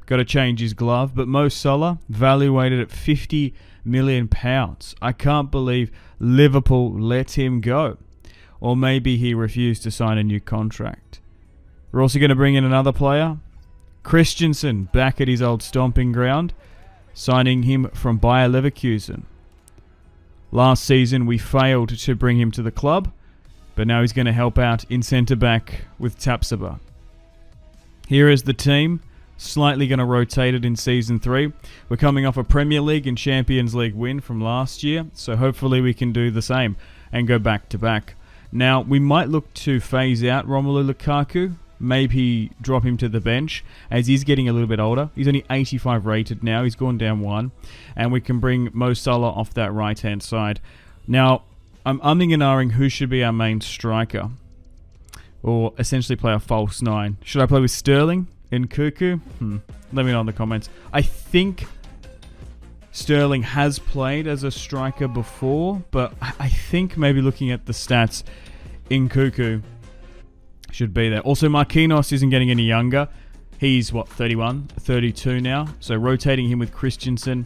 Got to change his glove, but Mo Salah valuated at £50 million. I can't believe Liverpool let him go. Or maybe he refused to sign a new contract. We're also going to bring in another player. Christensen back at his old stomping ground. Signing him from Bayer Leverkusen. Last season we failed to bring him to the club, but now he's going to help out in centre-back with Tapsoba. Here is the team. Slightly going to rotate it in Season 3. We're coming off a Premier League and Champions League win from last year, so hopefully we can do the same and go back-to-back. Now, we might look to phase out Romelu Lukaku, maybe drop him to the bench, as he's getting a little bit older. He's only 85 rated now, he's gone down 1, and we can bring Mo Salah off that right-hand side. Now, I'm umming and ahhing who should be our main striker, or essentially play a false 9. Should I play with Sterling? Nkuku? Let me know in the comments. I think Sterling has played as a striker before, but I think maybe looking at the stats, Nkuku should be there. Also, Marquinhos isn't getting any younger. He's, 31, 32 now. So rotating him with Christensen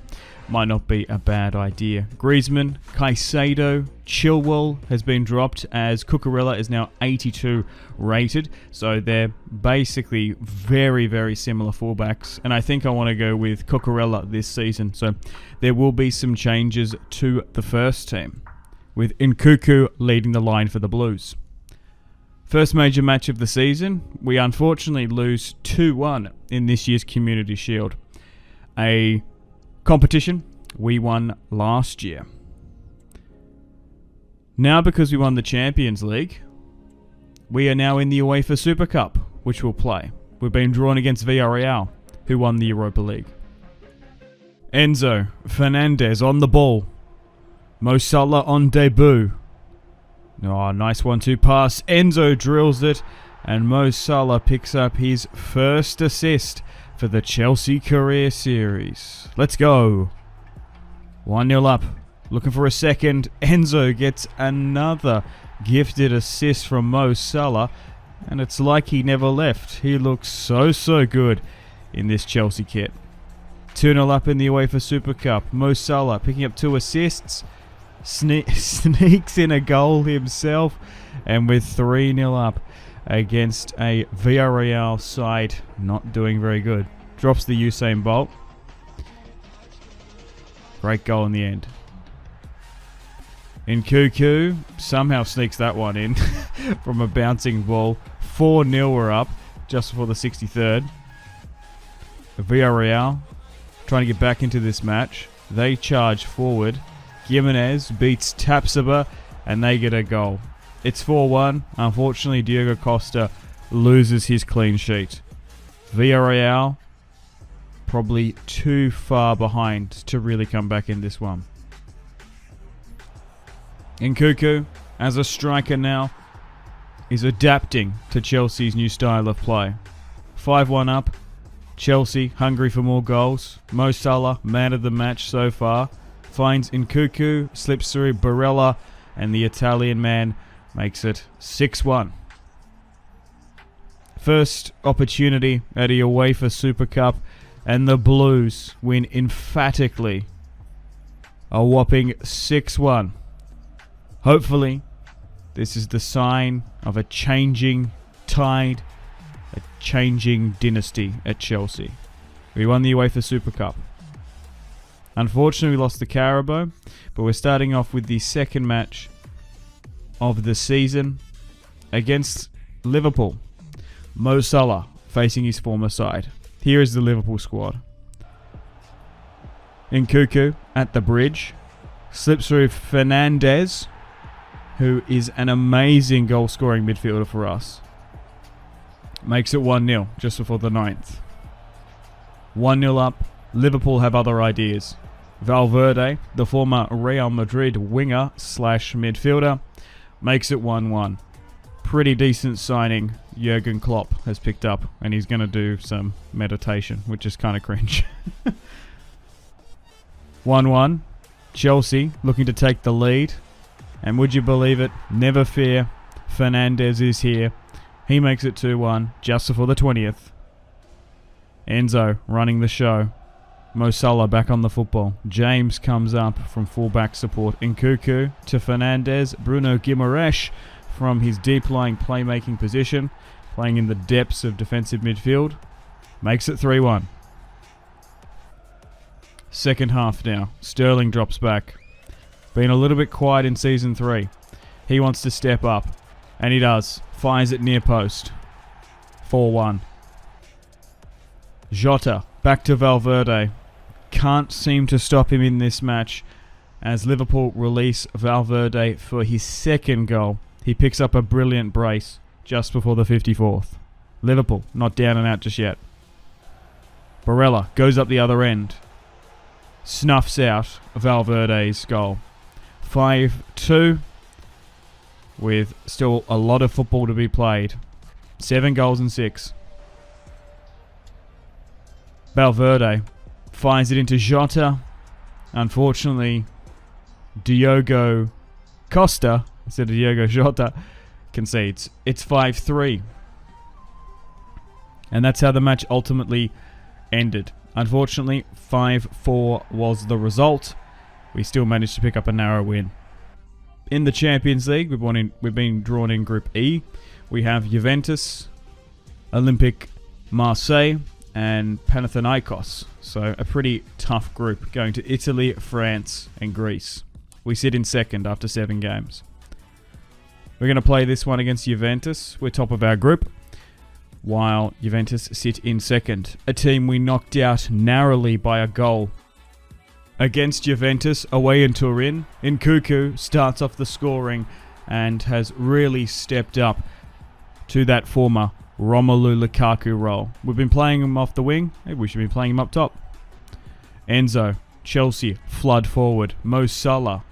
might not be a bad idea. Griezmann, Caicedo, Chilwell has been dropped as Cucurella is now 82 rated. So they're basically very similar fullbacks. And I think I want to go with Cucurella this season. So there will be some changes to the first team, with Nkuku leading the line for the Blues. First major match of the season, we unfortunately lose 2-1 in this year's Community Shield. A competition we won last year. Now, because we won the Champions League, we are now in the UEFA Super Cup, which we'll play. We've been drawn against Villarreal, who won the Europa League. Enzo Fernandez on the ball. Mo Salah on debut. Oh, nice 1-2 pass. Enzo drills it, and Mo Salah picks up his first assist for the Chelsea career series. Let's go. 1-0 up. Looking for a second. Enzo gets another gifted assist from Mo Salah, and it's like he never left. He looks so good in this Chelsea kit. 2-0 up in the UEFA Super Cup. Mo Salah picking up 2 assists. Sneaks in a goal himself, and with 3-0 up against a Villarreal side not doing very good. Drops the Usain Bolt. Great goal in the end. Nkuku somehow sneaks that one in from a bouncing ball. 4-0 we're up just before the 63rd. Villarreal trying to get back into this match. They charge forward. Jimenez beats Tapsoba, and they get a goal. It's 4-1. Unfortunately, Diego Costa loses his clean sheet. Villarreal probably too far behind to really come back in this one. Nkuku, as a striker now, is adapting to Chelsea's new style of play. 5-1 up. Chelsea hungry for more goals. Mo Salah, man of the match so far. Finds Nkuku, slips through Barella, and the Italian man makes it 6-1. First opportunity at a UEFA Super Cup, and the Blues win emphatically. A whopping 6-1 Hopefully, this is the sign of a changing tide, a changing dynasty at Chelsea. We won the UEFA Super Cup. Unfortunately, we lost the Carabao, but we're starting off with the second match of the season against Liverpool. Mo Salah facing his former side. Here is the Liverpool squad. Nkunku at the bridge. Slips through Fernandes, who is an amazing goal-scoring midfielder for us. Makes it 1-0 just before the 9th. 1-0 up. Liverpool have other ideas. Valverde, the former Real Madrid winger / midfielder, makes it 1-1. Pretty decent signing Jurgen Klopp has picked up, and he's going to do some meditation, which is kind of cringe. 1-1. Chelsea looking to take the lead. And would you believe it? Never fear. Fernandes is here. He makes it 2-1 just before the 20th. Enzo running the show. Mo Salah back on the football. James comes up from fullback support. Nkunku to Fernandes. Bruno Guimaraes from his deep-lying playmaking position, playing in the depths of defensive midfield. Makes it 3-1. Second half now. Sterling drops back. Been a little bit quiet in Season 3. He wants to step up. And he does. Fires it near post. 4-1. Jota back to Valverde. Can't seem to stop him in this match as Liverpool release Valverde for his second goal. He picks up a brilliant brace just before the 54th. Liverpool not down and out just yet. Barella goes up the other end. Snuffs out Valverde's goal. 5-2 with still a lot of football to be played. 7 goals and 6. Valverde fires it into Jota. Unfortunately, Diogo Costa, instead of Diogo Jota, concedes. It's 5-3. And that's how the match ultimately ended. Unfortunately, 5-4 was the result. We still managed to pick up a narrow win. In the Champions League, we've been drawn in Group E. We have Juventus, Olympique Marseille, and Panathinaikos. So a pretty tough group going to Italy, France, and Greece. We sit in second after 7 games. We're going to play this one against Juventus. We're top of our group, while Juventus sit in second. A team we knocked out narrowly by a goal. Against Juventus, away in Turin, Nkunku starts off the scoring and has really stepped up to that former Romelu Lukaku role. We've been playing him off the wing. Maybe we should be playing him up top. Enzo, Chelsea, flood forward. Mo Salah,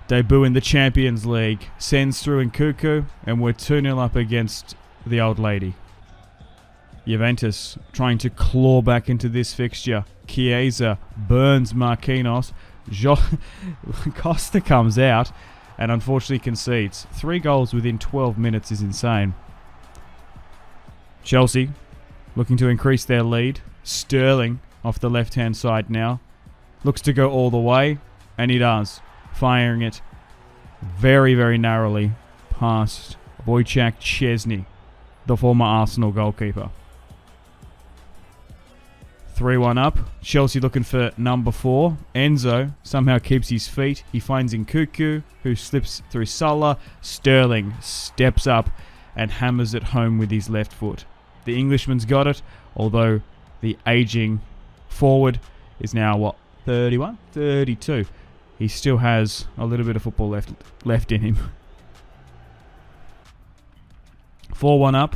debut in the Champions League, sends through Nkunku, and we're 2-0 up against the old lady. Juventus trying to claw back into this fixture. Chiesa burns Marquinhos. Costa comes out and unfortunately concedes. 3 goals within 12 minutes is insane. Chelsea looking to increase their lead. Sterling off the left-hand side now. Looks to go all the way, and he does. Firing it very, very narrowly past Wojciech Szczesny, the former Arsenal goalkeeper. 3-1 up. Chelsea looking for number 4. Enzo somehow keeps his feet. He finds Nkunku, who slips through Salah. Sterling steps up and hammers it home with his left foot. The Englishman's got it, although the aging forward is now, 31? 32. He still has a little bit of football left in him. 4-1 up.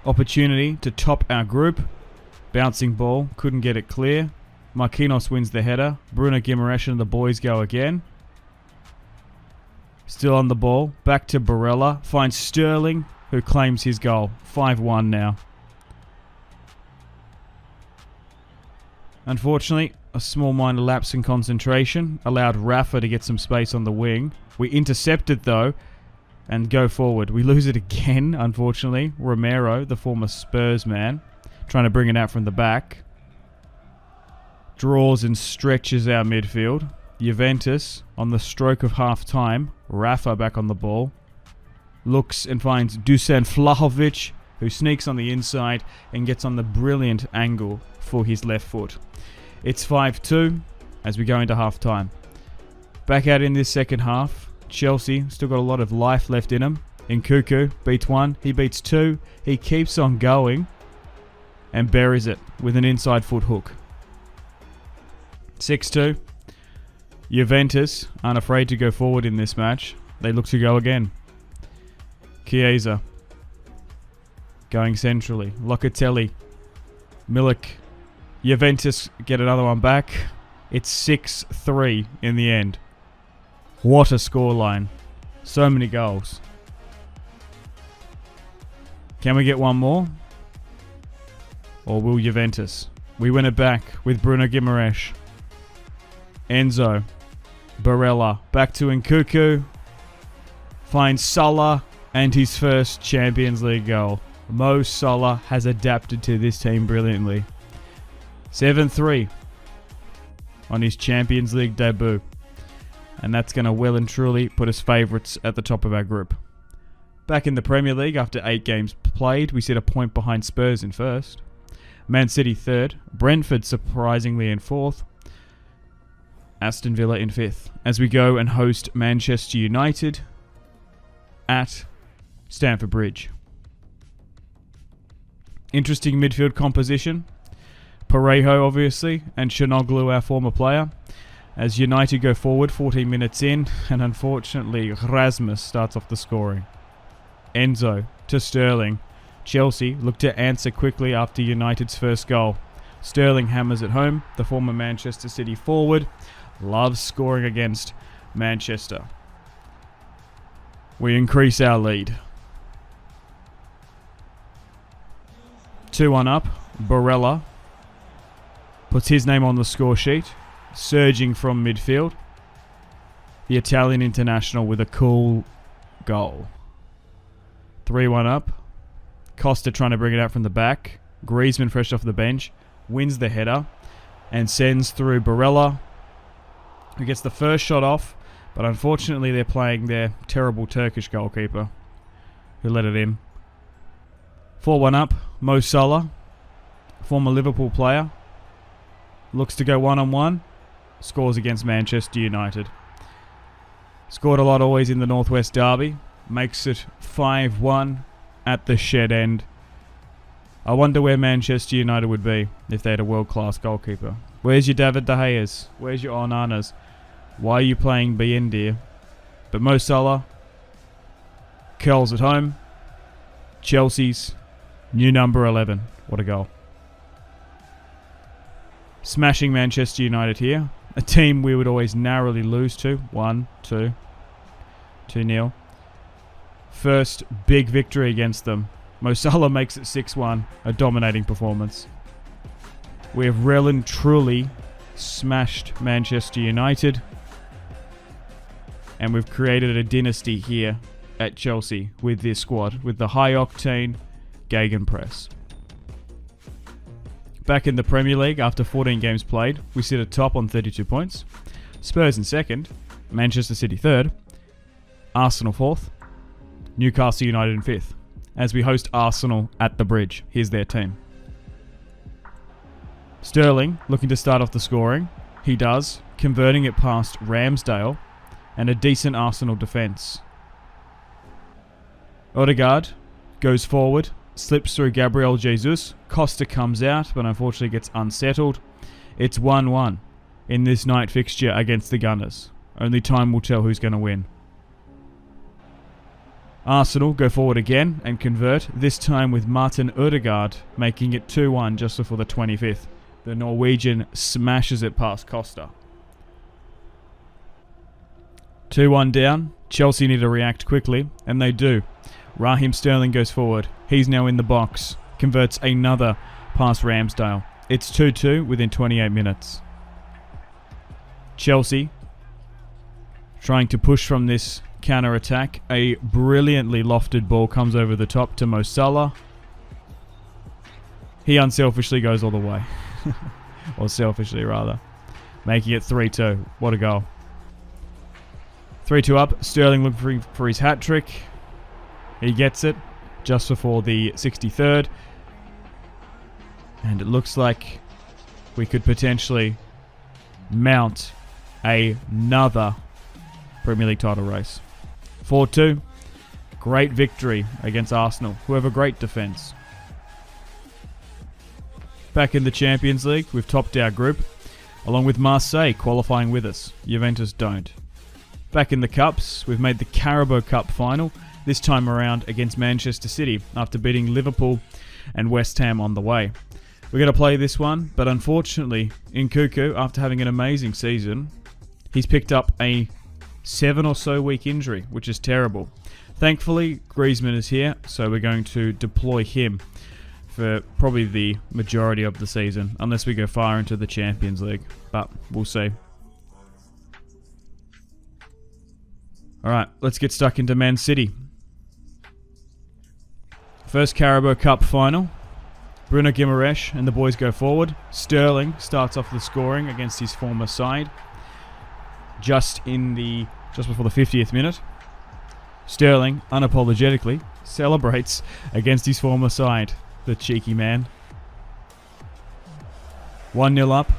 Opportunity to top our group. Bouncing ball, couldn't get it clear. Marquinhos wins the header. Bruno Guimaraes and the boys go again. Still on the ball. Back to Barella. Finds Sterling, who claims his goal. 5-1 now. Unfortunately, a small minor lapse in concentration allowed Rafa to get some space on the wing. We intercept it though and go forward. We lose it again, unfortunately. Romero, the former Spurs man, trying to bring it out from the back. Draws and stretches our midfield. Juventus on the stroke of half time. Rafa back on the ball. Looks and finds Dusan Vlahovic, who sneaks on the inside and gets on the brilliant angle for his left foot. It's 5-2 as we go into half time. Back out in this second half. Chelsea still got a lot of life left in them. Nkunku beats one, he beats two, he keeps on going and buries it with an inside foot hook. 6-2. Juventus aren't afraid to go forward in this match. They look to go again. Chiesa going centrally. Locatelli. Milik. Juventus get another one back. It's 6-3 in the end. What a scoreline. So many goals. Can we get one more? Or will Juventus? We win it back with Bruno Guimaraes. Enzo. Barella. Back to Nkunku. Finds Salah and his first Champions League goal. Mo Salah has adapted to this team brilliantly. 7-3 on his Champions League debut. And that's going to well and truly put us favourites at the top of our group. Back in the Premier League, after 8 games played, we sit a point behind Spurs in first. Man City third. Brentford surprisingly in fourth. Aston Villa in fifth. As we go and host Manchester United at Stamford Bridge. Interesting midfield composition. Parejo, obviously, and Shanoglu, our former player. As United go forward 14 minutes in, and unfortunately Rasmus starts off the scoring. Enzo to Sterling. Chelsea look to answer quickly after United's first goal. Sterling hammers it home. The former Manchester City forward loves scoring against Manchester. We increase our lead. 2-1 up. Barella puts his name on the score sheet. Surging from midfield. The Italian international with a cool goal. 3-1 up. Costa trying to bring it out from the back. Griezmann fresh off the bench. Wins the header. And sends through Barella, who gets the first shot off. But unfortunately they're playing their terrible Turkish goalkeeper, who let it in. 4-1 up. Mo Salah, former Liverpool player, looks to go one-on-one. Scores against Manchester United. Scored a lot always in the Northwest Derby. Makes it 5-1 at the shed end. I wonder where Manchester United would be if they had a world-class goalkeeper. Where's your David De Gea's? Where's your Onanas? Why are you playing BN, dear? But Mo Salah curls it home. Chelsea's new number 11. What a goal. Smashing Manchester United here. A team we would always narrowly lose to. 1-2. 2-0. First big victory against them. Mo Salah makes it 6-1. A dominating performance. We have well and truly smashed Manchester United. And we've created a dynasty here at Chelsea with this squad. With the high-octane Gegenpress. Back in the Premier League, after 14 games played, we sit atop on 32 points. Spurs in second. Manchester City third. Arsenal fourth. Newcastle United in fifth. As we host Arsenal at the Bridge. Here's their team. Sterling looking to start off the scoring. He does, converting it past Ramsdale and a decent Arsenal defence. Odegaard goes forward. Slips through Gabriel Jesus. Costa comes out, but unfortunately gets unsettled. It's 1-1 in this night fixture against the Gunners. Only time will tell who's going to win. Arsenal go forward again and convert, this time with Martin Odegaard making it 2-1 just before the 25th. The Norwegian smashes it past Costa. 2-1 down. Chelsea need to react quickly, and they do. Raheem Sterling goes forward. He's now in the box. Converts another past Ramsdale. It's 2-2 within 28 minutes. Chelsea trying to push from this counter-attack. A brilliantly lofted ball comes over the top to Mo Salah. He unselfishly goes all the way. Or selfishly, rather. making it 3-2. What a goal. 3-2 up. Sterling looking for his hat-trick. He gets it just before the 63rd. And it looks like we could potentially mount another Premier League title race. 4-2. Great victory against Arsenal, who have a great defence. Back in the Champions League, we've topped our group, along with Marseille qualifying with us. Juventus don't. Back in the Cups, we've made the Carabao Cup final, this time around against Manchester City, after beating Liverpool and West Ham on the way. We're going to play this one, but unfortunately, Nkunku, after having an amazing season, he's picked up a 7 or so week injury, which is terrible. Thankfully, Griezmann is here, so we're going to deploy him for probably the majority of the season, unless we go far into the Champions League, but we'll see. Alright, let's get stuck into Man City. First Carabao Cup final. Bruno Guimaraes and the boys go forward. Sterling starts off the scoring against his former side. Just before the 50th minute. Sterling, unapologetically, celebrates against his former side. The cheeky man. 1-0 up.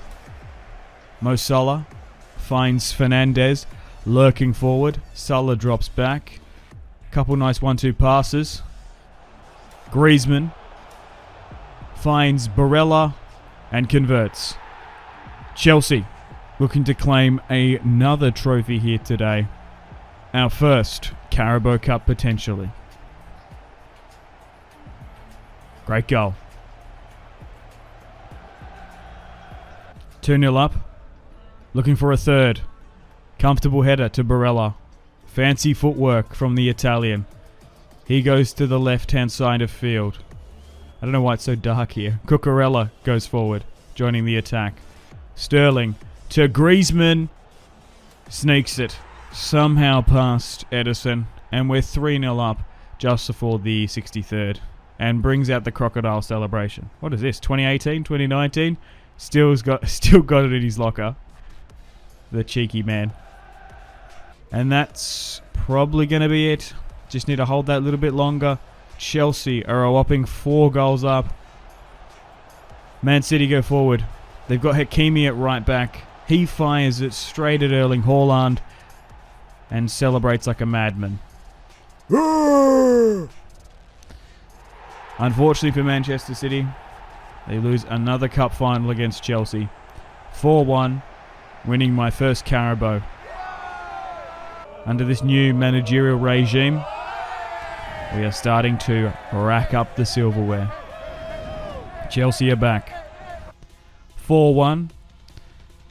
Mo Salah finds Fernandes lurking forward. Salah drops back. Couple nice 1-2 passes. Griezmann finds Barella and converts. Chelsea looking to claim another trophy here today. Our first Carabao Cup potentially. Great goal. 2-0 up. Looking for a third. Comfortable header to Barella. Fancy footwork from the Italian. He goes to the left-hand side of field. I don't know why it's so dark here. Cucurella goes forward, joining the attack. Sterling to Griezmann. Sneaks it. Somehow past Edison. And we're 3-0 up just before the 63rd. And brings out the crocodile celebration. What is this? 2018? 2019? Still got it in his locker. The cheeky man. And that's probably going to be it. Just need to hold that a little bit longer. Chelsea are a whopping 4 goals up. Man City go forward. They've got Hakimi at right back. He fires it straight at Erling Haaland and celebrates like a madman. Unfortunately for Manchester City, they lose another cup final against Chelsea. 4-1, winning my first Carabao. Under this new managerial regime, we are starting to rack up the silverware. Chelsea are back. 4-1.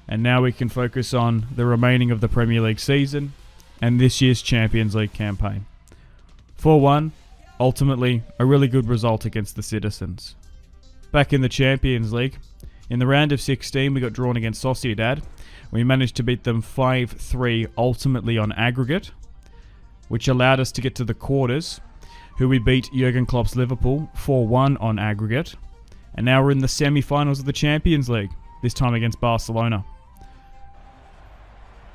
And now we can focus on the remaining of the Premier League season and this year's Champions League campaign. 4-1. Ultimately, a really good result against the Citizens. Back in the Champions League, in the round of 16, we got drawn against Sociedad. We managed to beat them 5-3 ultimately on aggregate, which allowed us to get to the quarters, who we beat Jurgen Klopp's Liverpool 4-1 on aggregate. And now we're in the semi-finals of the Champions League, this time against Barcelona.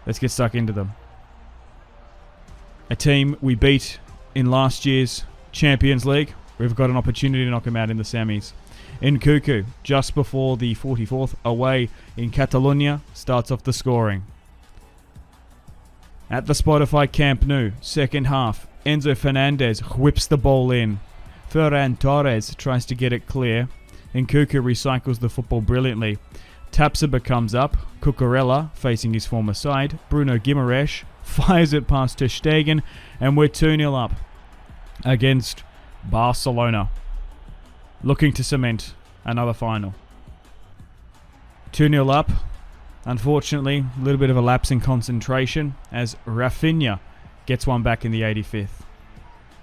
Let's get stuck into them. A team we beat in last year's Champions League. We've got an opportunity to knock them out in the semis. Nkunku, just before the 44th, away in Catalonia, starts off the scoring. At the Spotify Camp Nou, second half, Enzo Fernandez whips the ball in. Ferran Torres tries to get it clear. Nkunku recycles the football brilliantly. Tapsoba comes up. Cucurella, facing his former side. Bruno Guimaraes fires it past Ter Stegen, and we're 2-0 up against Barcelona, looking to cement another final. 2-0 up. Unfortunately, a little bit of a lapse in concentration as Rafinha gets one back in the 85th.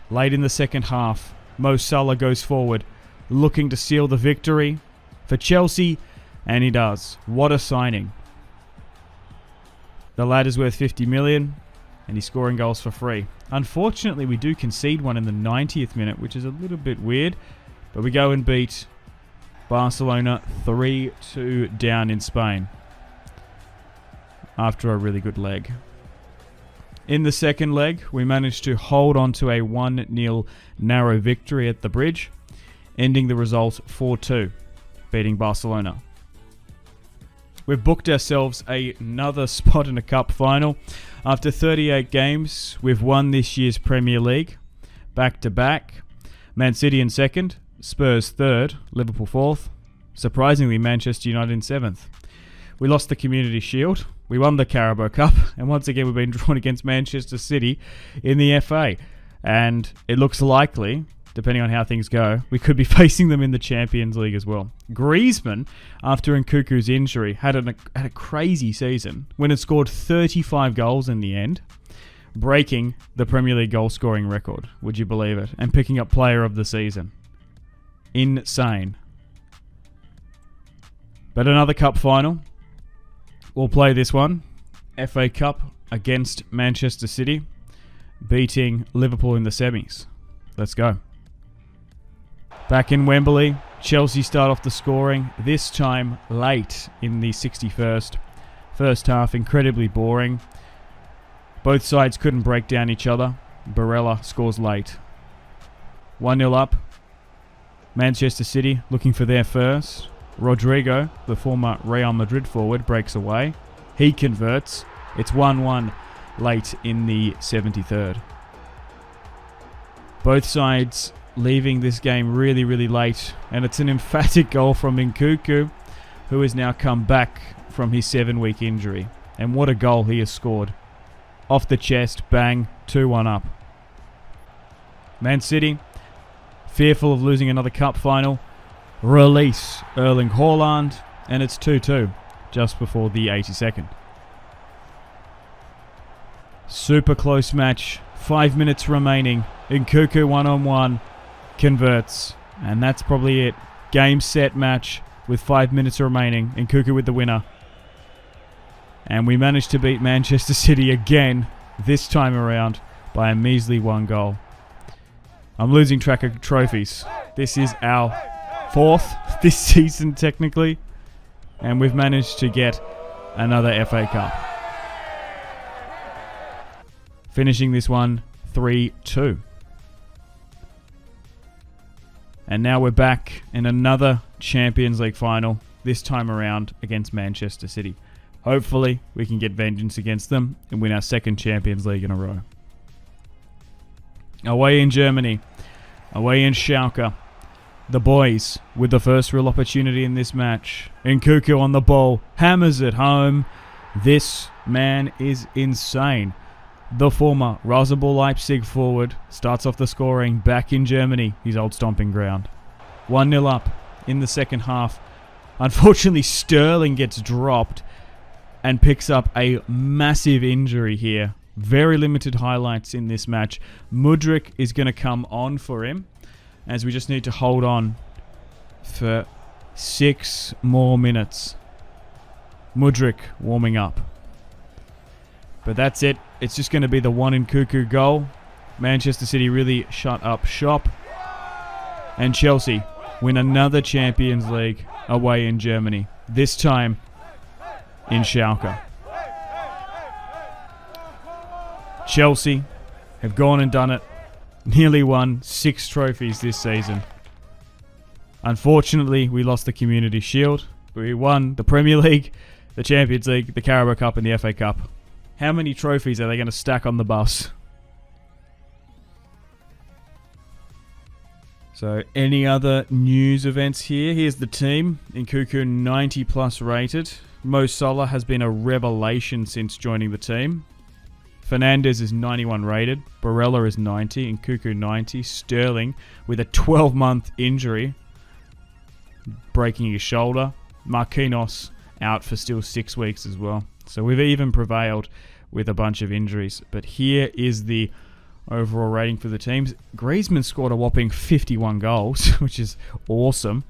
Late in the second half, Mo Salah goes forward, looking to seal the victory for Chelsea, and he does. What a signing. The lad is worth 50 million, and he's scoring goals for free. Unfortunately, we do concede one in the 90th minute, which is a little bit weird, but we go and beat Barcelona 3-2 down in Spain. after a really good leg. In the second leg, we managed to hold on to a 1-0 narrow victory at the bridge, ending the result 4-2, beating Barcelona. We've booked ourselves another spot in a cup final. After 38 games, we've won this year's Premier League, back-to-back. Man City in second, Spurs third, Liverpool fourth. Surprisingly, Manchester United in seventh. We lost the Community Shield. We won the Carabao Cup, and once again we've been drawn against Manchester City in the FA. And it looks likely, depending on how things go, we could be facing them in the Champions League as well. Griezmann, after Nkunku's injury, had a crazy season when it scored 35 goals in the end, breaking the Premier League goal scoring record. Would you believe it? And picking up Player of the Season. Insane. But another cup final. We'll play this one, FA Cup against Manchester City, beating Liverpool in the semis. Let's go. Back in Wembley, Chelsea start off the scoring, this time late in the 61st. First half, incredibly boring. Both sides couldn't break down each other. Barella scores late. 1-0 up. Manchester City looking for their first. Rodrigo, the former Real Madrid forward, breaks away. He converts. It's 1-1 late in the 73rd. Both sides leaving this game really, really late. And it's an emphatic goal from Nkunku, who has now come back from his 7-week injury. And what a goal he has scored. Off the chest, bang, 2-1 up. Man City, fearful of losing another cup final, release Erling Haaland, and it's 2-2 just before the 82nd. Super close match, 5 minutes remaining. Nkunku 1-on-1 converts, and that's probably it. Game, set, match with 5 minutes remaining. Nkunku with the winner. And we managed to beat Manchester City again, this time around, by a measly 1 goal. I'm losing track of trophies. This is our 4th this season, technically. And we've managed to get another FA Cup. Finishing this one 3-2. And now we're back in another Champions League final, this time around against Manchester City. Hopefully, we can get vengeance against them and win our 2nd Champions League in a row. Away in Germany, away in Schalke, the boys with the first real opportunity in this match. Nkunku on the ball, hammers it home. This man is insane. The former Rasenball Leipzig forward starts off the scoring back in Germany, his old stomping ground. 1-0 up in the second half. Unfortunately, Sterling gets dropped and picks up a massive injury here. Very limited highlights in this match. Mudryk is going to come on for him, as we just need to hold on for 6 more minutes. Mudryk warming up. But that's it. It's just going to be the 1 Nkunku goal. Manchester City really shut up shop. And Chelsea win another Champions League away in Germany. This time in Schalke. Chelsea have gone and done it. Nearly won 6 trophies this season. Unfortunately, we lost the Community Shield. But we won the Premier League, the Champions League, the Carabao Cup and the FA Cup. How many trophies are they going to stack on the bus? So, any other news events here? Here's the team. Nkunku 90 plus rated. Mo Salah has been a revelation since joining the team. Fernandes is 91 rated. Barella is 90. Nkunku 90. Sterling with a 12-month injury, breaking his shoulder. Marquinhos out for still 6 weeks as well. So we've even prevailed with a bunch of injuries. But here is the overall rating for the teams. Griezmann scored a whopping 51 goals, which is awesome.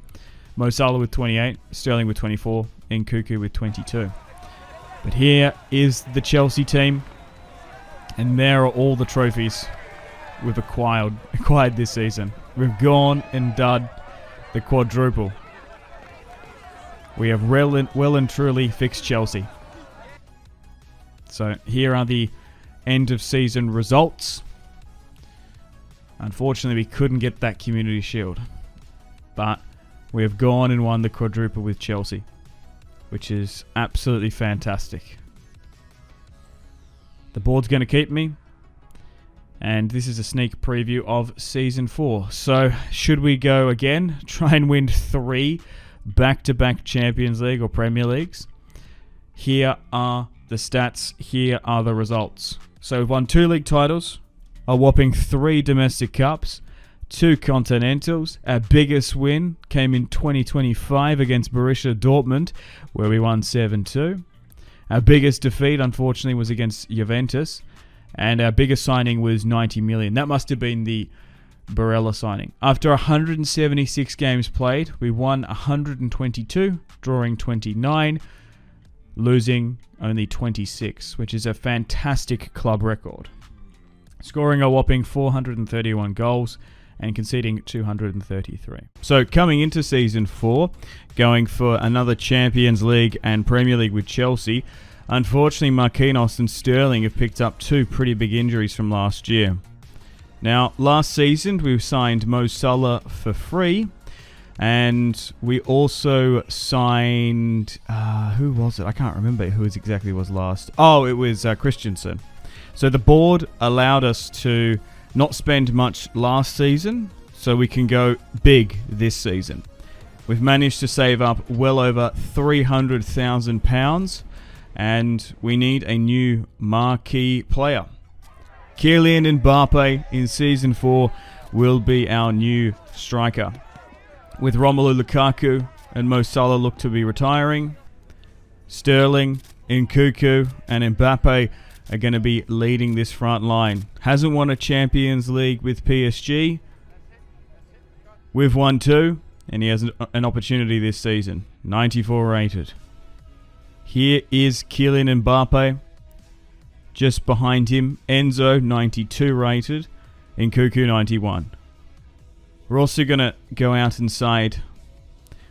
Mo Salah with 28, Sterling with 24, and Nkunku with 22. But here is the Chelsea team, and there are all the trophies we've acquired this season. We've gone and done the quadruple. We have well and truly fixed Chelsea. So here are the end of season results. Unfortunately, we couldn't get that Community Shield, but we have gone and won the quadruple with Chelsea, which is absolutely fantastic. The board's going to keep me, and this is a sneak preview of Season 4. So, should we go again? Try and win 3 back-to-back Champions League or Premier Leagues. Here are the stats. Here are the results. So, we've won 2 league titles, a whopping 3 domestic cups, 2 continentals. Our biggest win came in 2025 against Borussia Dortmund, where we won 7-2. Our biggest defeat, unfortunately, was against Juventus. And our biggest signing was 90 million. That must have been the Barella signing. After 176 games played, we won 122, drawing 29, losing only 26, which is a fantastic club record. Scoring a whopping 431 goals and conceding 233. So coming into Season 4, going for another Champions League and Premier League with Chelsea, unfortunately Marquinhos and Sterling have picked up 2 pretty big injuries from last year. Now, last season we signed Mo Salah for free, and we also signed, who was it? I can't remember who exactly was last. Oh, it was Christensen. So the board allowed us to not spend much last season, so we can go big this season. We've managed to save up well over £300,000, and we need a new marquee player. Kylian Mbappe in Season 4 will be our new striker. With Romelu Lukaku and Mo Salah look to be retiring, Sterling, Nkunku and Mbappe are going to be leading this front line. Hasn't won a Champions League with PSG. We've won 2, and he has an opportunity this season. 94 rated. Here is Kylian Mbappe. Just behind him, Enzo, 92 rated. Nkunku, 91. We're also going to go out inside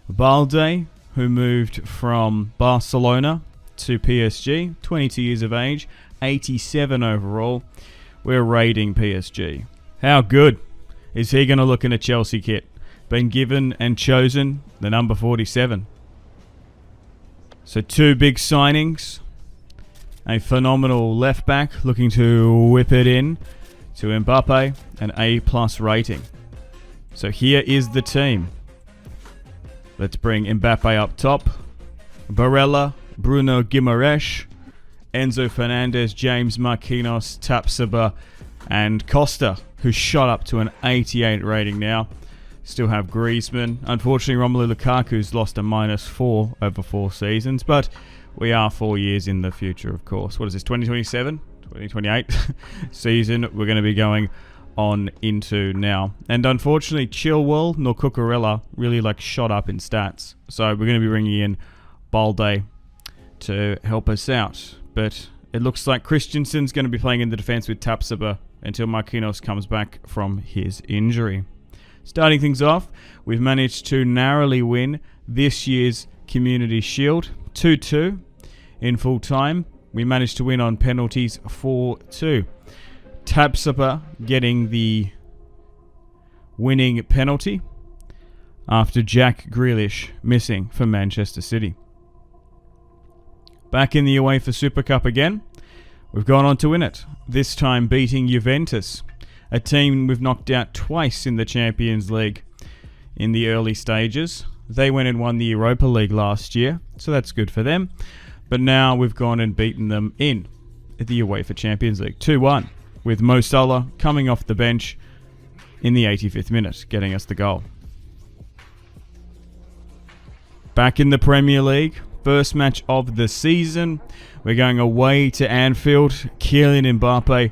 Balde, who moved from Barcelona to PSG. 22 years of age. 87 overall. We're raiding PSG. How good is he going to look in a Chelsea kit? Been given and chosen the number 47. So 2 big signings. A phenomenal left back looking to whip it in to Mbappe, an A+ rating. So here is the team. Let's bring Mbappe up top. Barella, Bruno Guimaraes, Enzo Fernandez, James Marquinhos, Tapsoba, and Costa, who shot up to an 88 rating now. Still have Griezmann. Unfortunately, Romelu Lukaku's lost a -4 over 4 seasons, but we are 4 years in the future, of course. What is this, 2027? 2028 season we're going to be going on into now. And unfortunately, Chilwell nor Cucurella really shot up in stats. So we're going to be bringing in Balde to help us out. But it looks like Christensen's going to be playing in the defense with Tapsoba until Marquinhos comes back from his injury. Starting things off, we've managed to narrowly win this year's Community Shield 2-2 in full time. We managed to win on penalties 4-2. Tapsoba getting the winning penalty after Jack Grealish missing for Manchester City. Back in the UEFA Super Cup again. We've gone on to win it, this time beating Juventus, a team we've knocked out twice in the Champions League in the early stages. They went and won the Europa League last year, so that's good for them. But now we've gone and beaten them in the UEFA Champions League 2-1, with Mo Salah coming off the bench in the 85th minute, getting us the goal. Back in the Premier League, first match of the season. We're going away to Anfield. Kylian Mbappe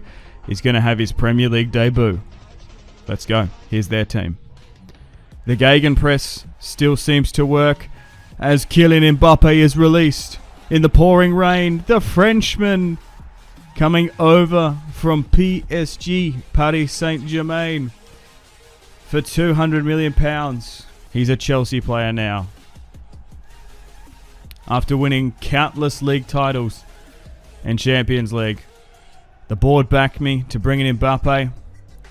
is going to have his Premier League debut. Let's go. Here's their team. The Gegenpress still seems to work as Kylian Mbappe is released. In the pouring rain, the Frenchman coming over from PSG, Paris Saint-Germain, for £200 million. He's a Chelsea player now. After winning countless league titles, in Champions League. The board backed me to bring in Mbappe,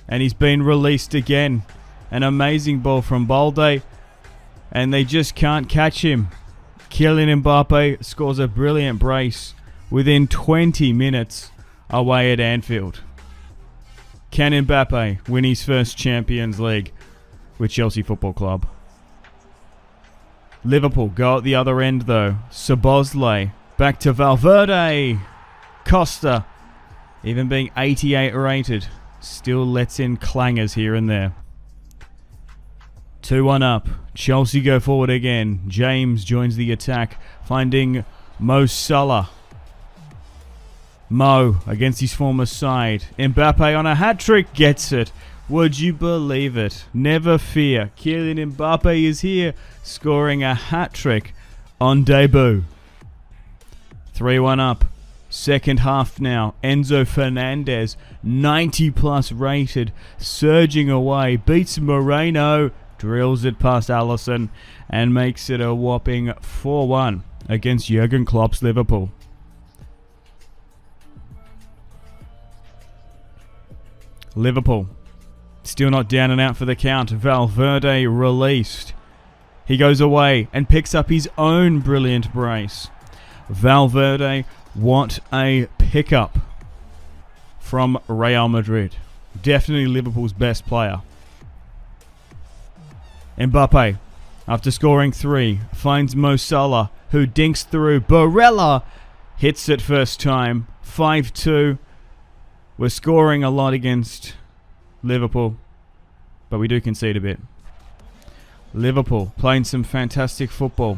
and he's been released again. An amazing ball from Balde, and they just can't catch him. Kylian Mbappe scores a brilliant brace within 20 minutes away at Anfield. Can Mbappe win his first Champions League with Chelsea Football Club? Liverpool go at the other end though. Szoboszlai back to Valverde. Costa, even being 88 rated, still lets in clangers here and there. 2-1 up. Chelsea go forward again. James joins the attack, finding Mo Salah. Mo against his former side. Mbappe on a hat-trick gets it. Would you believe it? Never fear. Kylian Mbappe is here, scoring a hat-trick on debut. 3-1 up. Second half now. Enzo Fernandez, 90 plus rated, surging away. Beats Moreno, drills it past Alisson, and makes it a whopping 4-1 against Jurgen Klopp's Liverpool. Liverpool still not down and out for the count. Valverde released. He goes away and picks up his own brilliant brace. Valverde, what a pickup from Real Madrid. Definitely Liverpool's best player. Mbappe, after scoring 3, finds Mo Salah, who dinks through. Barella hits it first time. 5-2. We're scoring a lot against Liverpool, but we do concede a bit. Liverpool playing some fantastic football,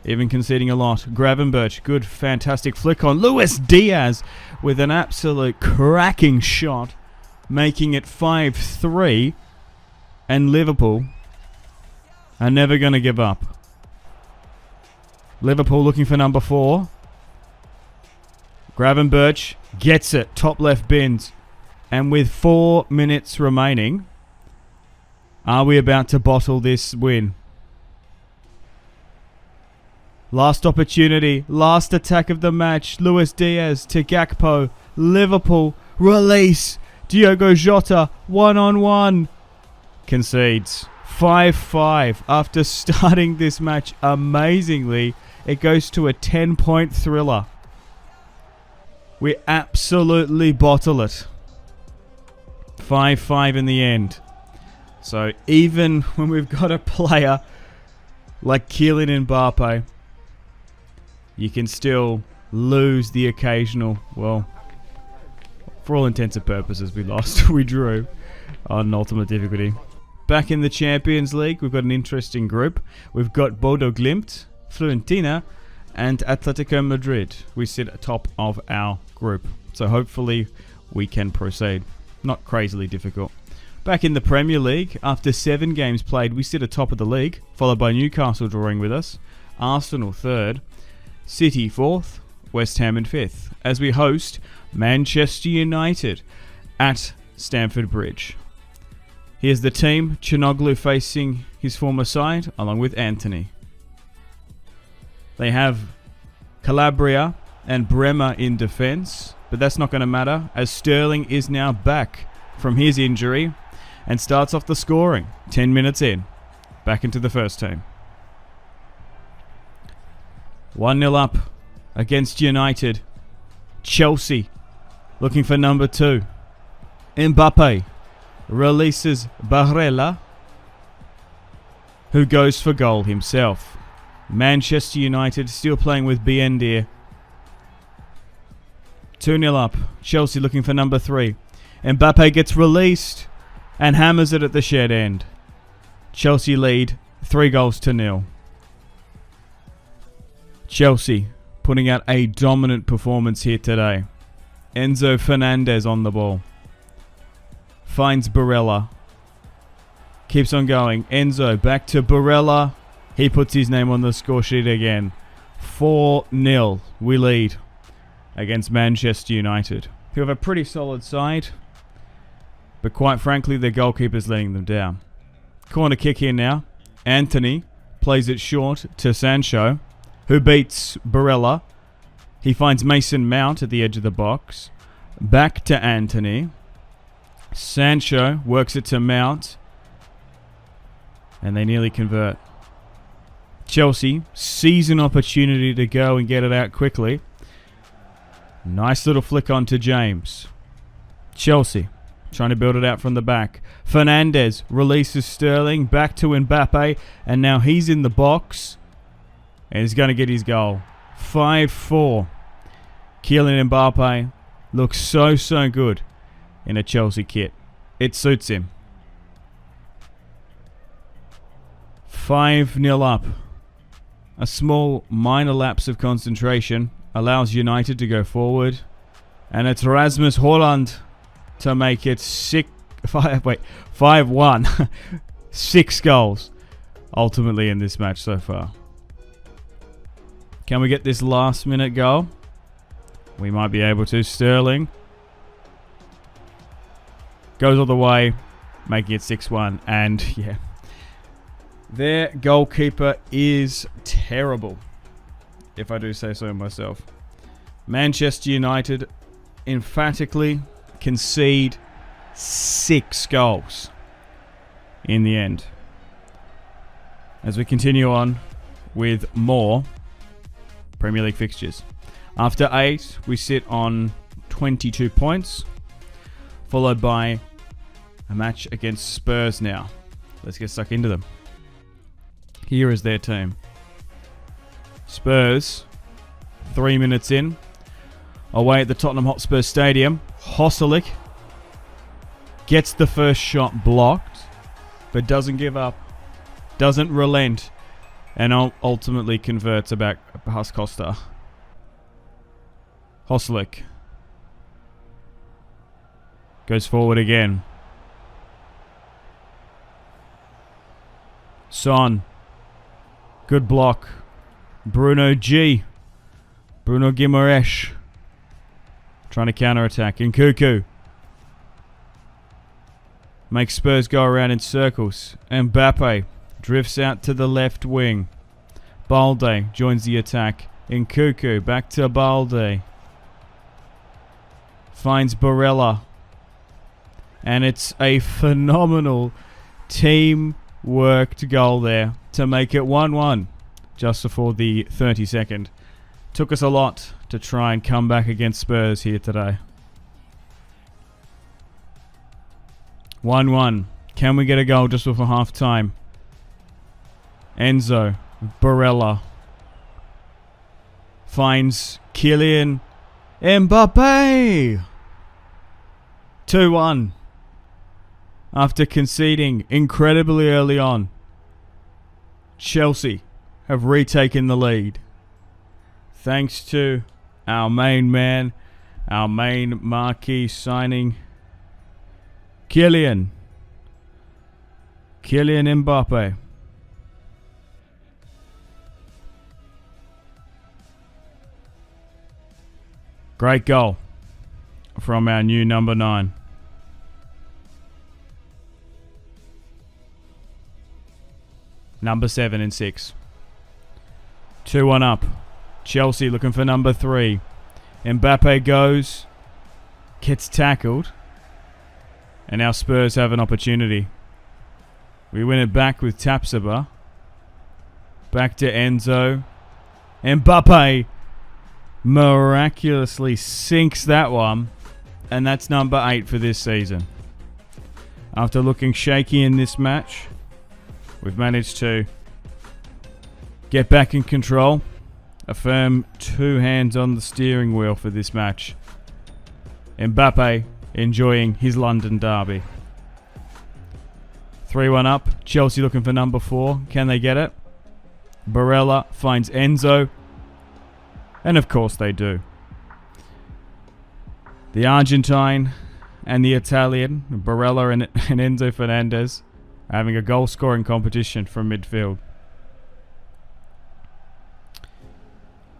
even conceding a lot. Gravenberch, good, fantastic flick on. Luis Diaz with an absolute cracking shot, making it 5-3, and Liverpool are never going to give up. Liverpool looking for number 4. Gravenberch gets it, top left bins. And with 4 minutes remaining, are we about to bottle this win? Last opportunity, last attack of the match. Luis Diaz to Gakpo. Liverpool release. Diogo Jota, 1-on-1. Concedes. 5-5. After starting this match amazingly, it goes to a 10-point thriller. We absolutely bottle it. 5-5 in the end. So even when we've got a player like Kylian Mbappe, you can still lose the occasional, well, for all intents and purposes, we lost. We drew on ultimate difficulty. Back in the Champions League, we've got an interesting group. We've got Bodo Glimt, Fiorentina, and Atletico Madrid. We sit atop of our group, so hopefully we can proceed. Not crazily difficult. Back in the Premier League, after 7 games played, we sit atop of the league, followed by Newcastle drawing with us, Arsenal 3rd, City 4th, West Ham in 5th, as we host Manchester United at Stamford Bridge. Here's the team, Çalhanoğlu facing his former side, along with Antony. They have Calabria and Bremer in defence, but that's not going to matter, as Sterling is now back from his injury and starts off the scoring 10 minutes in, back into the first team. 1-0 up against United. Chelsea looking for number 2. Mbappe releases Barella, who goes for goal himself. Manchester United still playing with Biendir. 2-0 up. Chelsea looking for number 3. Mbappe gets released and hammers it at the shed end. Chelsea lead 3-0. Chelsea putting out a dominant performance here today. Enzo Fernandez on the ball. Finds Barella. Keeps on going. Enzo back to Barella. He puts his name on the score sheet again. 4-0. We lead against Manchester United, who have a pretty solid side, but quite frankly, their goalkeeper's letting them down. Corner kick here now. Antony plays it short to Sancho, who beats Barella. He finds Mason Mount at the edge of the box. Back to Anthony. Sancho works it to Mount. And they nearly convert. Chelsea sees an opportunity to go and get it out quickly. Nice little flick on to James. Chelsea trying to build it out from the back. Fernandes releases Sterling back to Mbappe. And now he's in the box. And he's going to get his goal. 5-4. Kylian Mbappe looks so good in a Chelsea kit. It suits him. 5-0 up. A small minor lapse of concentration allows United to go forward. And it's Rasmus Haaland to make it 5-1. 6 goals ultimately in this match so far. Can we get this last minute goal? We might be able to. Sterling goes all the way, making it 6-1. And yeah, their goalkeeper is terrible, if I do say so myself. Manchester United emphatically concede 6 goals in the end. As we continue on with more Premier League fixtures. After 8, we sit on 22 points, followed by a match against Spurs now. Let's get stuck into them. Here is their team. Spurs, 3 minutes in, away at the Tottenham Hotspur Stadium. Hosalik gets the first shot blocked, but doesn't give up, doesn't relent, and ultimately converts back past Costa. Hosalik goes forward again. Son. Good block. Bruno Guimaraes trying to counter-attack. Nkunku makes Spurs go around in circles. Mbappe drifts out to the left wing. Balde joins the attack. Nkunku back to Balde. Finds Barella. And it's a phenomenal team-worked goal there to make it 1-1 just before the 32nd. Took us a lot to try and come back against Spurs here today. 1-1. Can we get a goal just before half time? Enzo. Barella. Finds Kylian Mbappe. 2-1. After conceding incredibly early on, Chelsea have retaken the lead. Thanks to our main man, our main marquee signing, Kylian Mbappe. Great goal from our new number 9. Number 7 and 6. 2-1 up. Chelsea looking for number 3. Mbappe goes. Gets tackled. And now Spurs have an opportunity. We win it back with Tapsoba. Back to Enzo. Mbappe miraculously sinks that one. And that's number 8 for this season. After looking shaky in this match, we've managed to get back in control. A firm 2 hands on the steering wheel for this match. Mbappe enjoying his London derby. 3-1 up. Chelsea looking for number 4. Can they get it? Barella finds Enzo. And of course they do. The Argentine and the Italian, Barella and Enzo Fernandez, having a goal-scoring competition from midfield.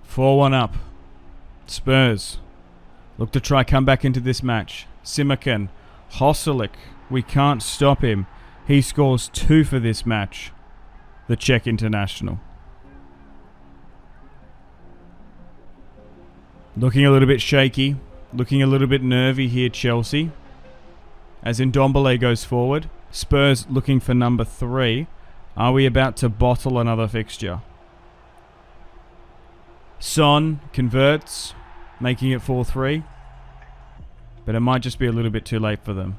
4-1 up. Spurs look to try come back into this match. Simakan. Hosalik. We can't stop him. He scores 2 for this match. The Czech international. Looking a little bit shaky. Looking a little bit nervy here, Chelsea. As Ndombele goes forward. Spurs looking for number 3. Are we about to bottle another fixture? Son converts, making it 4-3. But it might just be a little bit too late for them.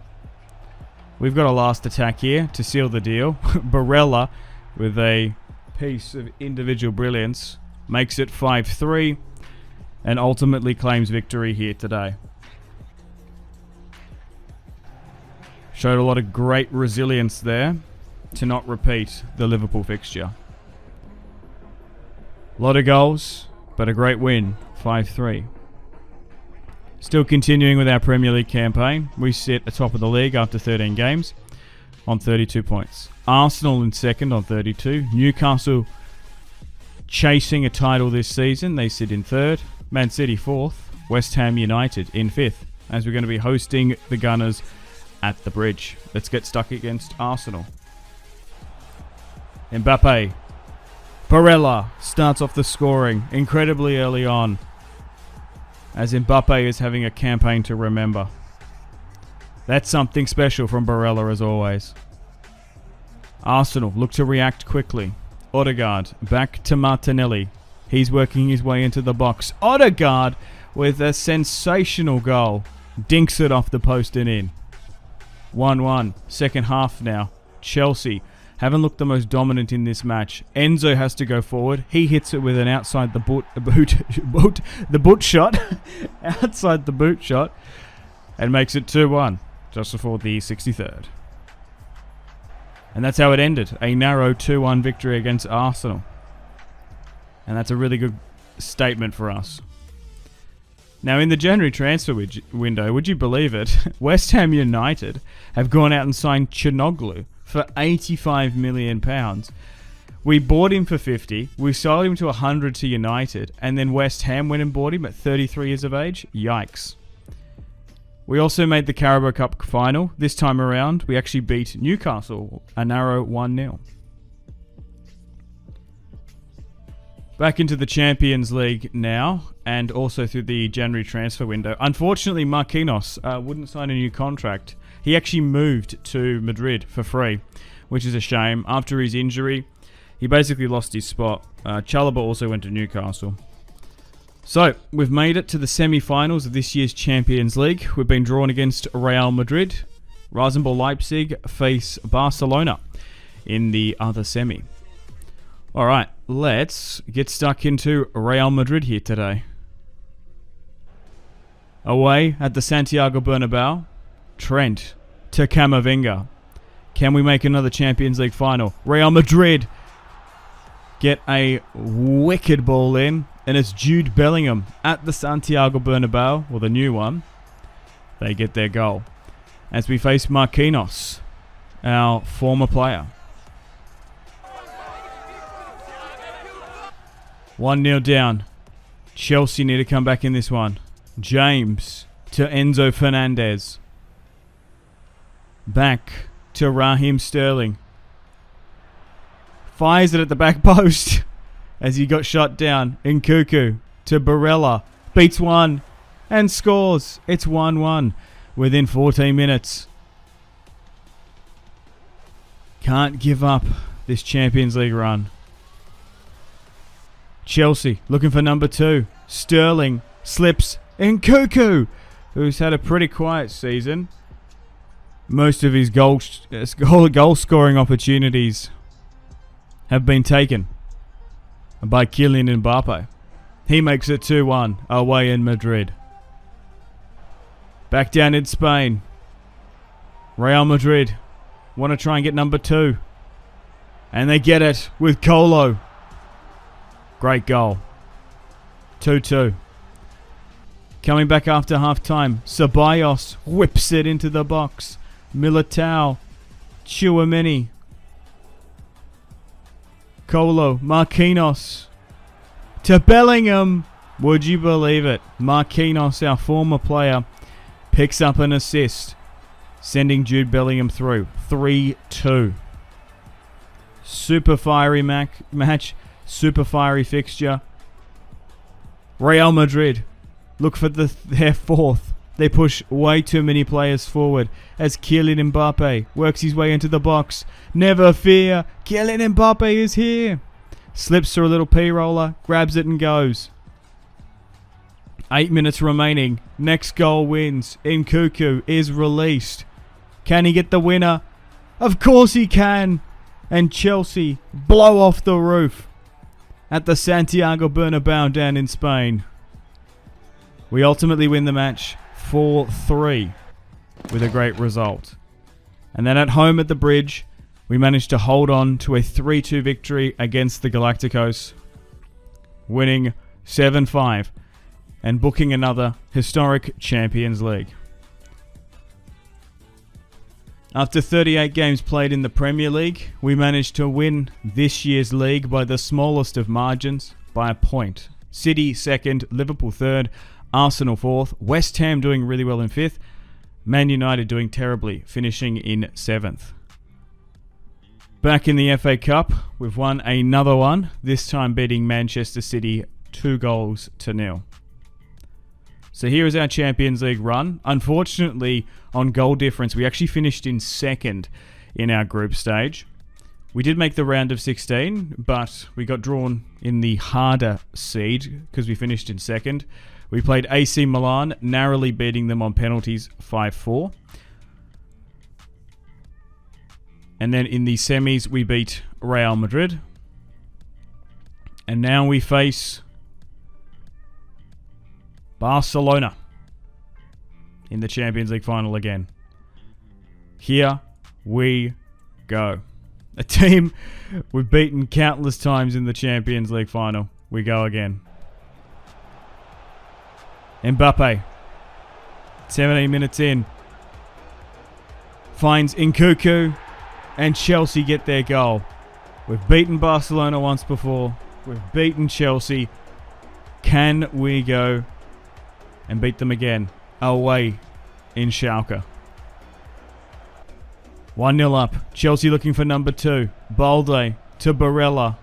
We've got a last attack here to seal the deal. Barella, with a piece of individual brilliance, makes it 5-3 and ultimately claims victory here today. Showed a lot of great resilience there to not repeat the Liverpool fixture. A lot of goals, but a great win, 5-3. Still continuing with our Premier League campaign, we sit atop of the league after 13 games on 32 points. Arsenal in second on 32. Newcastle chasing a title this season, they sit in third. Man City fourth. West Ham United in fifth, as we're going to be hosting the Gunners at the Bridge. Let's get stuck against Arsenal. Mbappe. Barella starts off the scoring incredibly early on, as Mbappe is having a campaign to remember. That's something special from Barella as always. Arsenal look to react quickly. Odegaard back to Martinelli. He's working his way into the box. Odegaard with a sensational goal. Dinks it off the post and in. 1-1. Second half now. Chelsea haven't looked the most dominant in this match. Enzo has to go forward. He hits it with an outside the boot shot. Outside the boot shot. And makes it 2-1. Just before the 63rd. And that's how it ended. A narrow 2-1 victory against Arsenal. And that's a really good statement for us. Now, in the January transfer window, would you believe it? West Ham United have gone out and signed Chanoglu for £85 million. We bought him for 50. We sold him to 100 to United. And then West Ham went and bought him at 33 years of age. Yikes. We also made the Carabao Cup final. This time around, we actually beat Newcastle, a narrow 1-0. Back into the Champions League now, and also through the January transfer window. Unfortunately, Marquinhos wouldn't sign a new contract. He actually moved to Madrid for free, which is a shame. After his injury, he basically lost his spot. Chalobah also went to Newcastle. So, we've made it to the semi-finals of this year's Champions League. We've been drawn against Real Madrid. Rasenball Leipzig face Barcelona in the other semi. Alright, let's get stuck into Real Madrid here today. Away at the Santiago Bernabéu, Trent to Camavinga. Can we make another Champions League final? Real Madrid get a wicked ball in, and it's Jude Bellingham at the Santiago Bernabéu, or the new one. They get their goal as we face Marquinhos, our former player. 1-0 down. Chelsea need to come back in this one. James to Enzo Fernandez. Back to Raheem Sterling. Fires it at the back post as he got shot down. Nkunku to Barella. Beats one and scores. It's 1-1 within 14 minutes. Can't give up this Champions League run. Chelsea looking for number 2. Sterling slips. Nkunku, who's had a pretty quiet season. Most of his goal scoring opportunities have been taken by Kylian Mbappe. He makes it 2-1 away in Madrid. Back down in Spain. Real Madrid want to try and get number 2. And they get it with Colo. Great goal. 2-2. Coming back after half-time. Ceballos whips it into the box. Militao. Tchouaméni. Colo. Marquinhos. To Bellingham. Would you believe it? Marquinhos, our former player, picks up an assist, sending Jude Bellingham through. 3-2. Super fiery match. Super fiery fixture. Real Madrid look for their fourth. They push way too many players forward as Kylian Mbappe works his way into the box. Never fear, Kylian Mbappe is here. Slips through a little P-roller, grabs it and goes. 8 minutes remaining. Next goal wins. Nkunku is released. Can he get the winner? Of course he can. And Chelsea blow off the roof at the Santiago Bernabéu down in Spain. We ultimately win the match 4-3 with a great result. And then at home at the Bridge, we managed to hold on to a 3-2 victory against the Galacticos, winning 7-5 and booking another historic Champions League. After 38 games played in the Premier League, we managed to win this year's league by the smallest of margins, by a point. City second, Liverpool third, Arsenal fourth, West Ham doing really well in fifth, Man United doing terribly, finishing in seventh. Back in the FA Cup, we've won another one, this time beating Manchester City 2-0. So here is our Champions League run. Unfortunately, on goal difference, we actually finished in second in our group stage. We did make the round of 16, but we got drawn in the harder seed because we finished in second. We played AC Milan, narrowly beating them on penalties 5-4. And then in the semis, we beat Real Madrid. And now we face Barcelona in the Champions League final again. Here we go. A team we've beaten countless times in the Champions League final. We go again. Mbappe, 17 minutes in, finds Nkunku, and Chelsea get their goal. We've beaten Barcelona once before. We've beaten Chelsea. Can we go and beat them again away in Schalke? 1-0 up. Chelsea looking for number 2. Balde to Barella.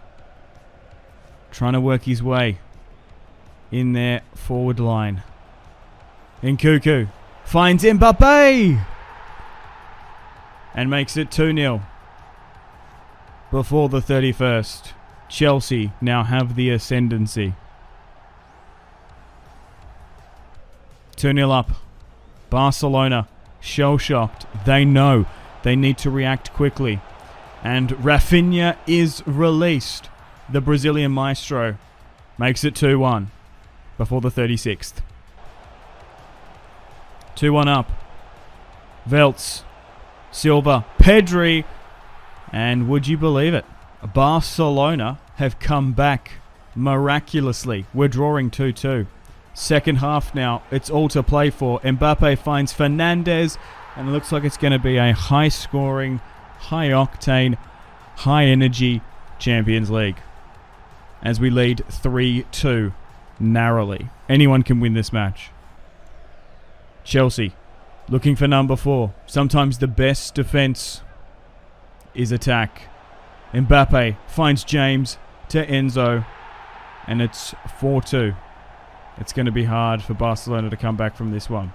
Trying to work his way in their forward line. Nkunku finds Mbappe and makes it 2-0 before the 31st. Chelsea now have the ascendancy. 2-0 up. Barcelona shell-shocked. They know they need to react quickly. And Rafinha is released. The Brazilian maestro makes it 2-1 before the 36th. 2-1 up. Veltz, Silva, Pedri, and would you believe it? Barcelona have come back miraculously. We're drawing 2-2. Second half now, it's all to play for. Mbappe finds Fernandes, and it looks like it's going to be a high-scoring, high-octane, high-energy Champions League as we lead 3-2 narrowly. Anyone can win this match. Chelsea looking for number 4. Sometimes the best defense is attack. Mbappe finds James to Enzo, and it's 4-2. It's going to be hard for Barcelona to come back from this one.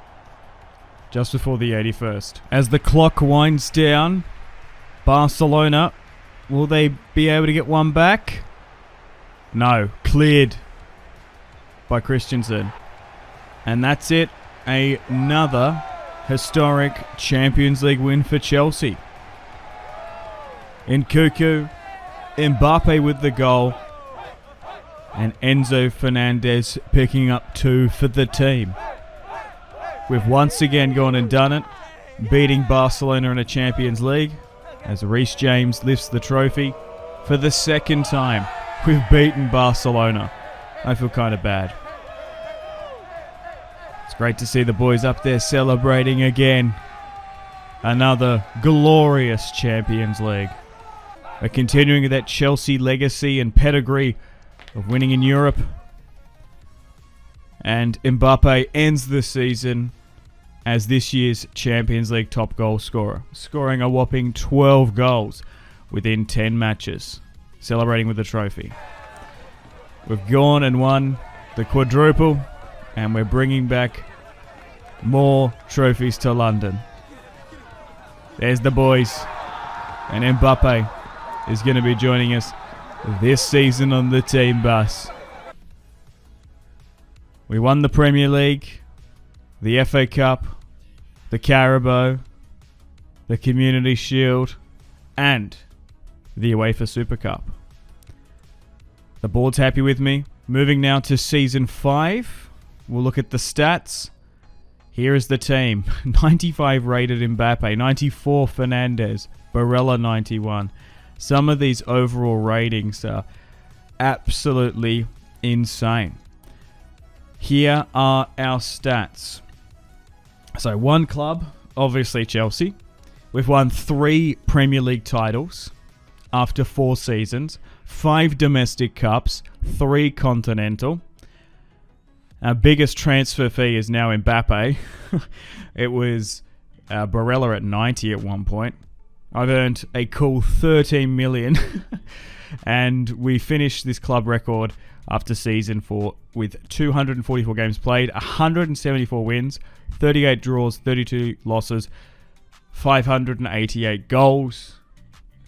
Just before the 81st. As the clock winds down, Barcelona, will they be able to get one back? No. Cleared by Christensen. And that's it. Another historic Champions League win for Chelsea. Nkunku, Mbappe with the goal, and Enzo Fernandez picking up 2 for the team. We've once again gone and done it, beating Barcelona in a Champions League as Reece James lifts the trophy. For the second time, we've beaten Barcelona. I feel kind of bad. It's great to see the boys up there celebrating again. Another glorious Champions League. We're continuing that Chelsea legacy and pedigree of winning in Europe. And Mbappe ends the season as this year's Champions League top goal scorer, scoring a whopping 12 goals within 10 matches, celebrating with the trophy. We've gone and won the quadruple, And we're bringing back more trophies to London. There's the boys. And Mbappe is going to be joining us this season on the team bus. We won the Premier League, the FA Cup, the Carabao, the Community Shield, and the UEFA Super Cup. The board's happy with me. Moving now to Season 5. We'll look at the stats. Here is the team. 95 rated Mbappe, 94 Fernandes, Barella 91. Some of these overall ratings are absolutely insane. Here are our stats. So one club, obviously Chelsea. We've won 3 Premier League titles after 4 seasons, 5 domestic cups, 3 continental. Our biggest transfer fee is now Mbappe. It was Barella at 90 at one point. I've earned a cool 13 million. And we finished this club record after season 4 with 244 games played, 174 wins, 38 draws, 32 losses, 588 goals,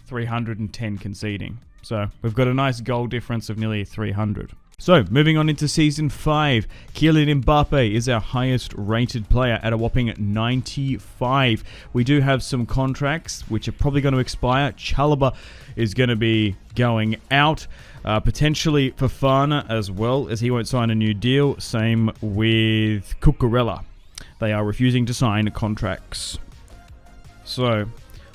310 conceding. So we've got a nice goal difference of nearly 300. So, moving on into Season 5, Kylian Mbappe is our highest rated player at a whopping 95. We do have some contracts which are probably going to expire. Chalobah is going to be going out. Potentially Fofana as well, as he won't sign a new deal. Same with Cucurella. They are refusing to sign contracts. So,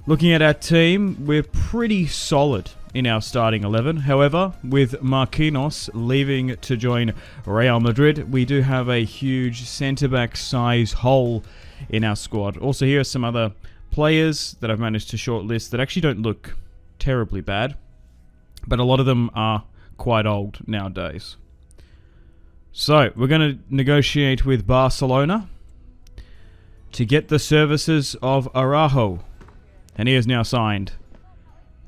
looking at our team, we're pretty solid in our starting 11. However, with Marquinhos leaving to join Real Madrid, we do have a huge centre-back size hole in our squad. Also, here are some other players that I've managed to shortlist that actually don't look terribly bad, but a lot of them are quite old nowadays. So, we're going to negotiate with Barcelona to get the services of Araujo, and he is now signed.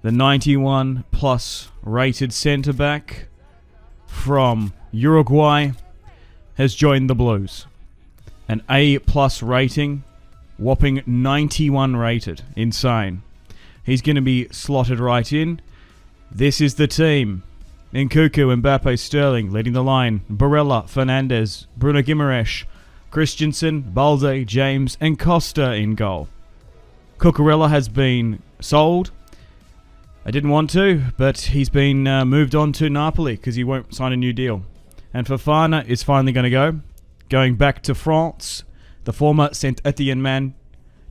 The 91 plus rated centre-back from Uruguay has joined the Blues. An A plus rating, whopping 91 rated. Insane. He's going to be slotted right in. This is the team. Nkunku, Mbappe, Sterling leading the line. Barella, Fernandes, Bruno Guimaraes, Christensen, Balde, James and Costa in goal. Cucurella has been sold. I didn't want to, but he's been moved on to Napoli because he won't sign a new deal. And Fofana is finally going to go. Going back to France. The former Saint-Etienne man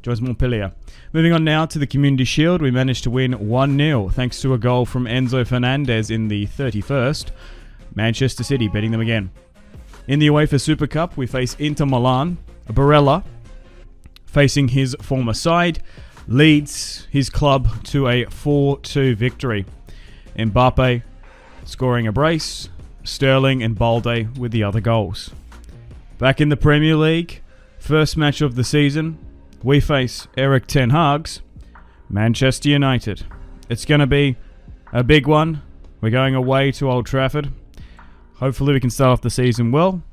joins Montpellier. Moving on now to the Community Shield. We managed to win 1-0 thanks to a goal from Enzo Fernandez in the 31st. Manchester City betting them again. In the UEFA Super Cup, we face Inter Milan. Barella, facing his former side, leads his club to a 4-2 victory. Mbappe scoring a brace, Sterling and Balde with the other goals. Back in the Premier League, first match of the season, we face Erik ten Hag's Manchester United. It's going to be a big one. We're going away to Old Trafford. Hopefully we can start off the season well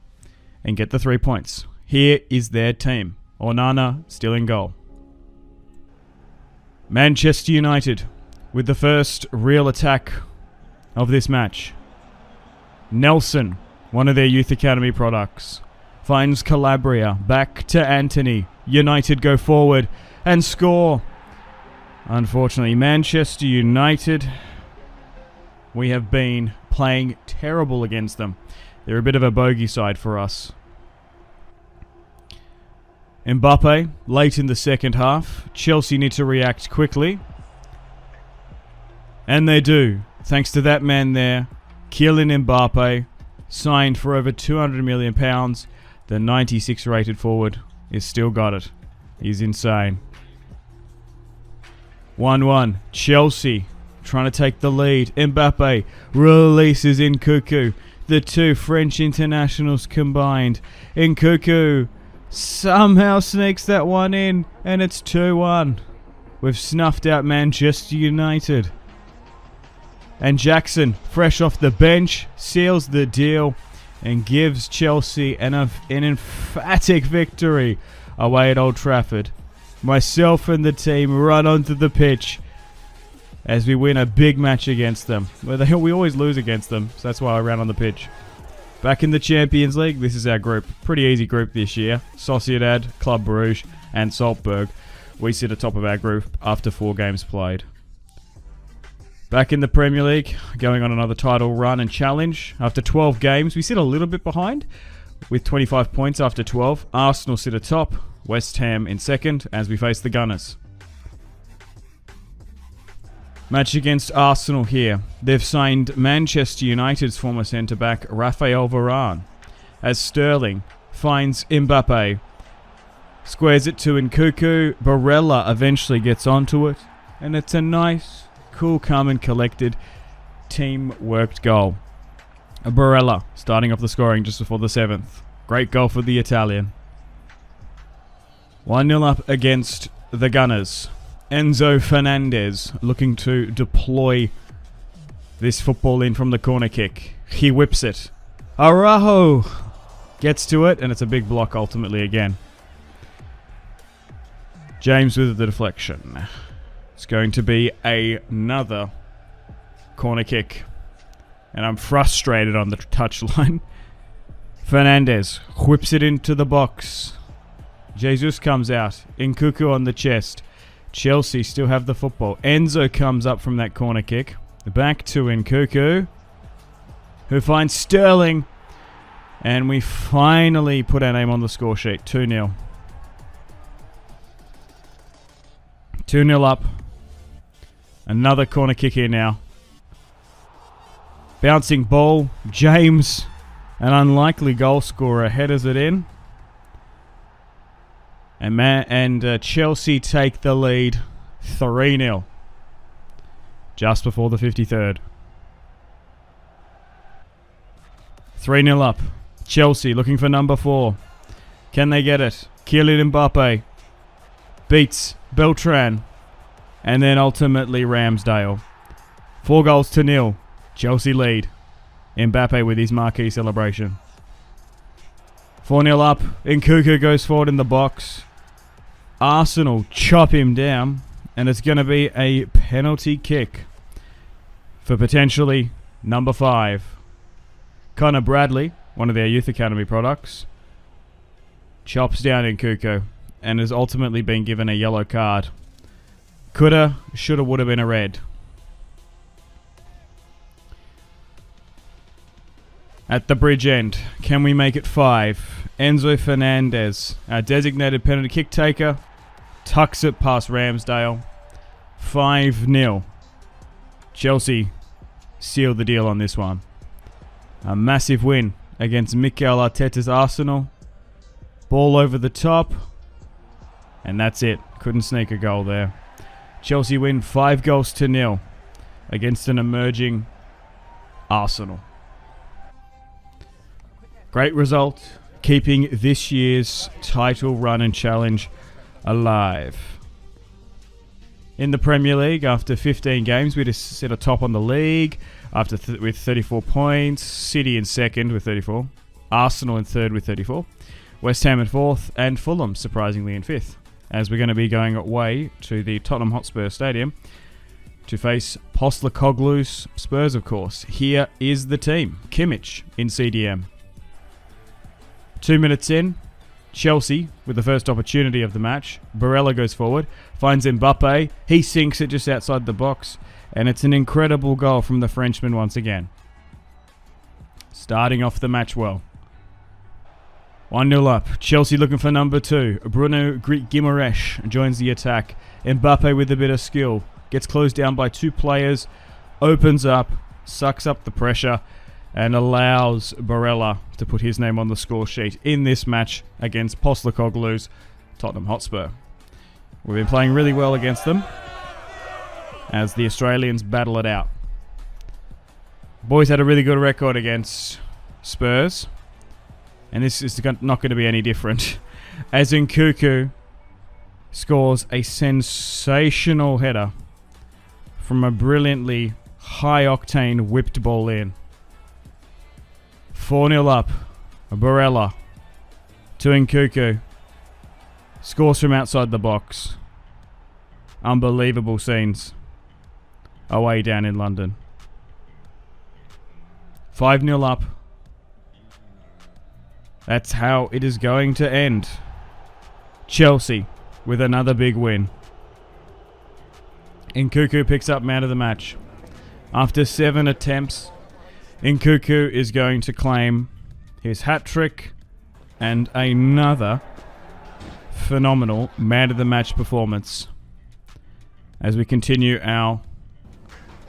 and get the 3 points. Here is their team. Onana still in goal. Manchester United with the first real attack of this match. Nelson, one of their youth academy products, finds Calabria. Back to Anthony. United go forward and score. Unfortunately, Manchester United, we have been playing terrible against them. They're a bit of a bogey side for us. Mbappe, late in the second half. Chelsea need to react quickly. And they do. Thanks to that man there, Kylian Mbappe, signed for over £200 million. The 96 rated forward is still got it. He's insane. 1-1. Chelsea trying to take the lead. Mbappe releases Nkunku. The two French internationals combined. Nkunku somehow sneaks that one in, and it's 2-1. We've snuffed out Manchester United. And Jackson, fresh off the bench, seals the deal. and gives Chelsea an emphatic victory away at Old Trafford. Myself and the team run onto the pitch as we win a big match against them. We always lose against them, so that's why I ran on the pitch. Back in the Champions League, this is our group. Pretty easy group this year. Sociedad, Club Brugge, and Salzburg. We sit atop of our group after 4 games played. Back in the Premier League, going on another title run and challenge. After 12 games, we sit a little bit behind with 25 points after 12. Arsenal sit atop, West Ham in second as we face the Gunners. Match against Arsenal here. They've signed Manchester United's former centre-back Raphael Varane as Sterling finds Mbappe. Squares it to Nkunku. Barella eventually gets onto it. And it's a nice, cool, calm and collected team-worked goal. Barella starting off the scoring just before the 7th. Great goal for the Italian. 1-0 up against the Gunners. Enzo Fernandez looking to deploy this football in from the corner kick. He whips it. Araujo gets to it, and it's a big block ultimately again. James with the deflection. It's going to be another corner kick. And I'm frustrated on the touchline. Fernandez whips it into the box. Jesus comes out. Nkunku on the chest. Chelsea still have the football. Enzo comes up from that corner kick. Back to Nkunku, who finds Sterling. And we finally put our name on the score sheet. 2-0. 2-0 up. Another corner kick here now. Bouncing ball. James, an unlikely goal scorer, headers it in. And Chelsea take the lead 3-0. Just before the 53rd. 3-0 up. Chelsea looking for number 4. Can they get it? Kylian Mbappe beats Beltran. And then ultimately Ramsdale. 4-0. Chelsea lead. Mbappe with his marquee celebration. 4-0 up. Nkunku goes forward in the box. Arsenal chop him down. And it's going to be a penalty kick for potentially number 5. Connor Bradley, one of their youth academy products, chops down Nkunku and has ultimately been given a yellow card. Coulda, shoulda, woulda been a red. At the bridge end, can we make it 5? Enzo Fernandez, our designated penalty kick taker, tucks it past Ramsdale. 5-0. Chelsea seal the deal on this one. A massive win against Mikel Arteta's Arsenal. Ball over the top. And that's it. Couldn't sneak a goal there. Chelsea win 5-0 against an emerging Arsenal. Great result, keeping this year's title run and challenge alive. In the Premier League, after 15 games, we just sit atop on the league with 34 points. City in second with 34. Arsenal in third with 34. West Ham in fourth, and Fulham, surprisingly, in fifth. As we're going to be going away to the Tottenham Hotspur Stadium to face Postecoglou's Spurs, of course. Here is the team. Kimmich in CDM. 2 minutes in, Chelsea with the first opportunity of the match. Barella goes forward, finds Mbappe. He sinks it just outside the box. And it's an incredible goal from the Frenchman once again. Starting off the match well. 1-0 up. Chelsea looking for number 2. Bruno Guimaraes joins the attack. Mbappe with a bit of skill. Gets closed down by 2 players. Opens up. Sucks up the pressure. And allows Barella to put his name on the score sheet in this match against Postecoglou's Tottenham Hotspur. We've been playing really well against them as the Australians battle it out. Boys had a really good record against Spurs. And this is not going to be any different. As Nkunku scores a sensational header from a brilliantly high-octane whipped ball in. 4-0 up. Barella to Nkuku. Scores from outside the box. Unbelievable scenes away down in London. 5-0 up. That's how it is going to end. Chelsea with another big win. Nkuku picks up man of the match. After 7 attempts, Nkuku is going to claim his hat-trick and another phenomenal man of the match performance as we continue our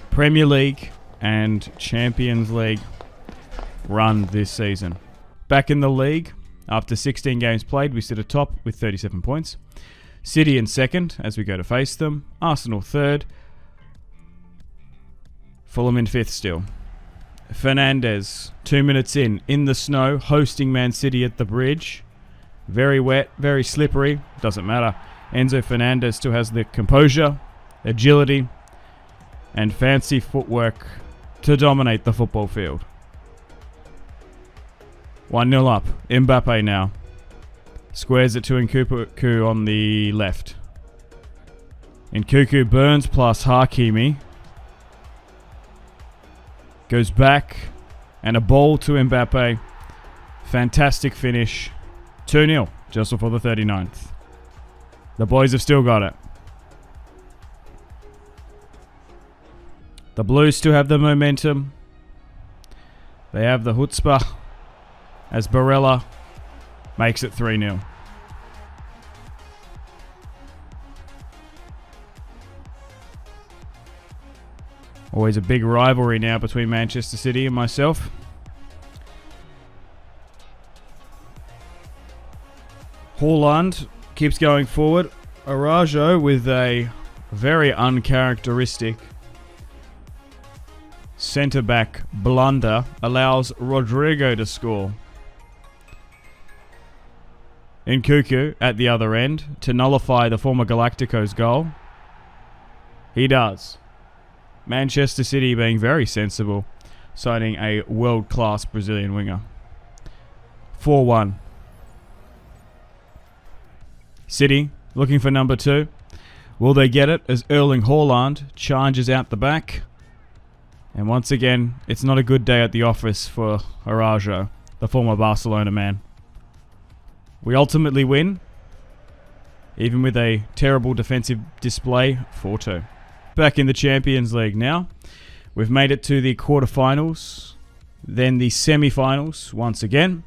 Premier League and Champions League run this season. Back in the league, after 16 games played, we sit atop with 37 points. City in second as we go to face them. Arsenal third. Fulham in fifth still. Fernandes, 2 minutes in the snow, hosting Man City at the bridge. Very wet, very slippery, doesn't matter. Enzo Fernandez still has the composure, agility, and fancy footwork to dominate the football field. 1-0 up. Mbappe now. Squares it to Nkuku on the left. Nkuku burns plus Hakimi. Goes back. And a ball to Mbappe. Fantastic finish. 2-0 just before the 39th. The boys have still got it. The Blues still have the momentum. They have the chutzpah as Barella makes it 3-0. Always a big rivalry now between Manchester City and myself. Haaland keeps going forward. Araujo with a very uncharacteristic centre-back blunder allows Rodrigo to score. Nkuku at the other end to nullify the former Galacticos goal. He does. Manchester City being very sensible, signing a world-class Brazilian winger. 4-1. City looking for number 2. Will they get it as Erling Haaland charges out the back? And once again, it's not a good day at the office for Araujo, the former Barcelona man. We ultimately win, even with a terrible defensive display, 4-2. Back in the Champions League now. We've made it to the quarterfinals, then the semi-finals once again.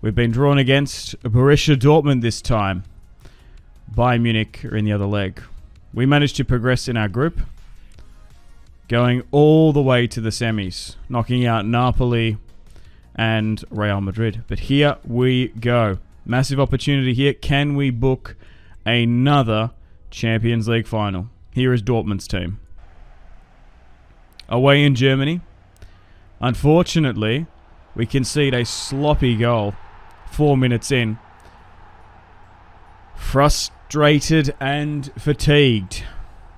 We've been drawn against Borussia Dortmund this time. Bayern Munich are in the other leg. We managed to progress in our group, going all the way to the semis, knocking out Napoli and Real Madrid. But here we go. Massive opportunity here. Can we book another Champions League final? Here is Dortmund's team. Away in Germany. Unfortunately, we concede a sloppy goal 4 minutes in. Frustrated and fatigued.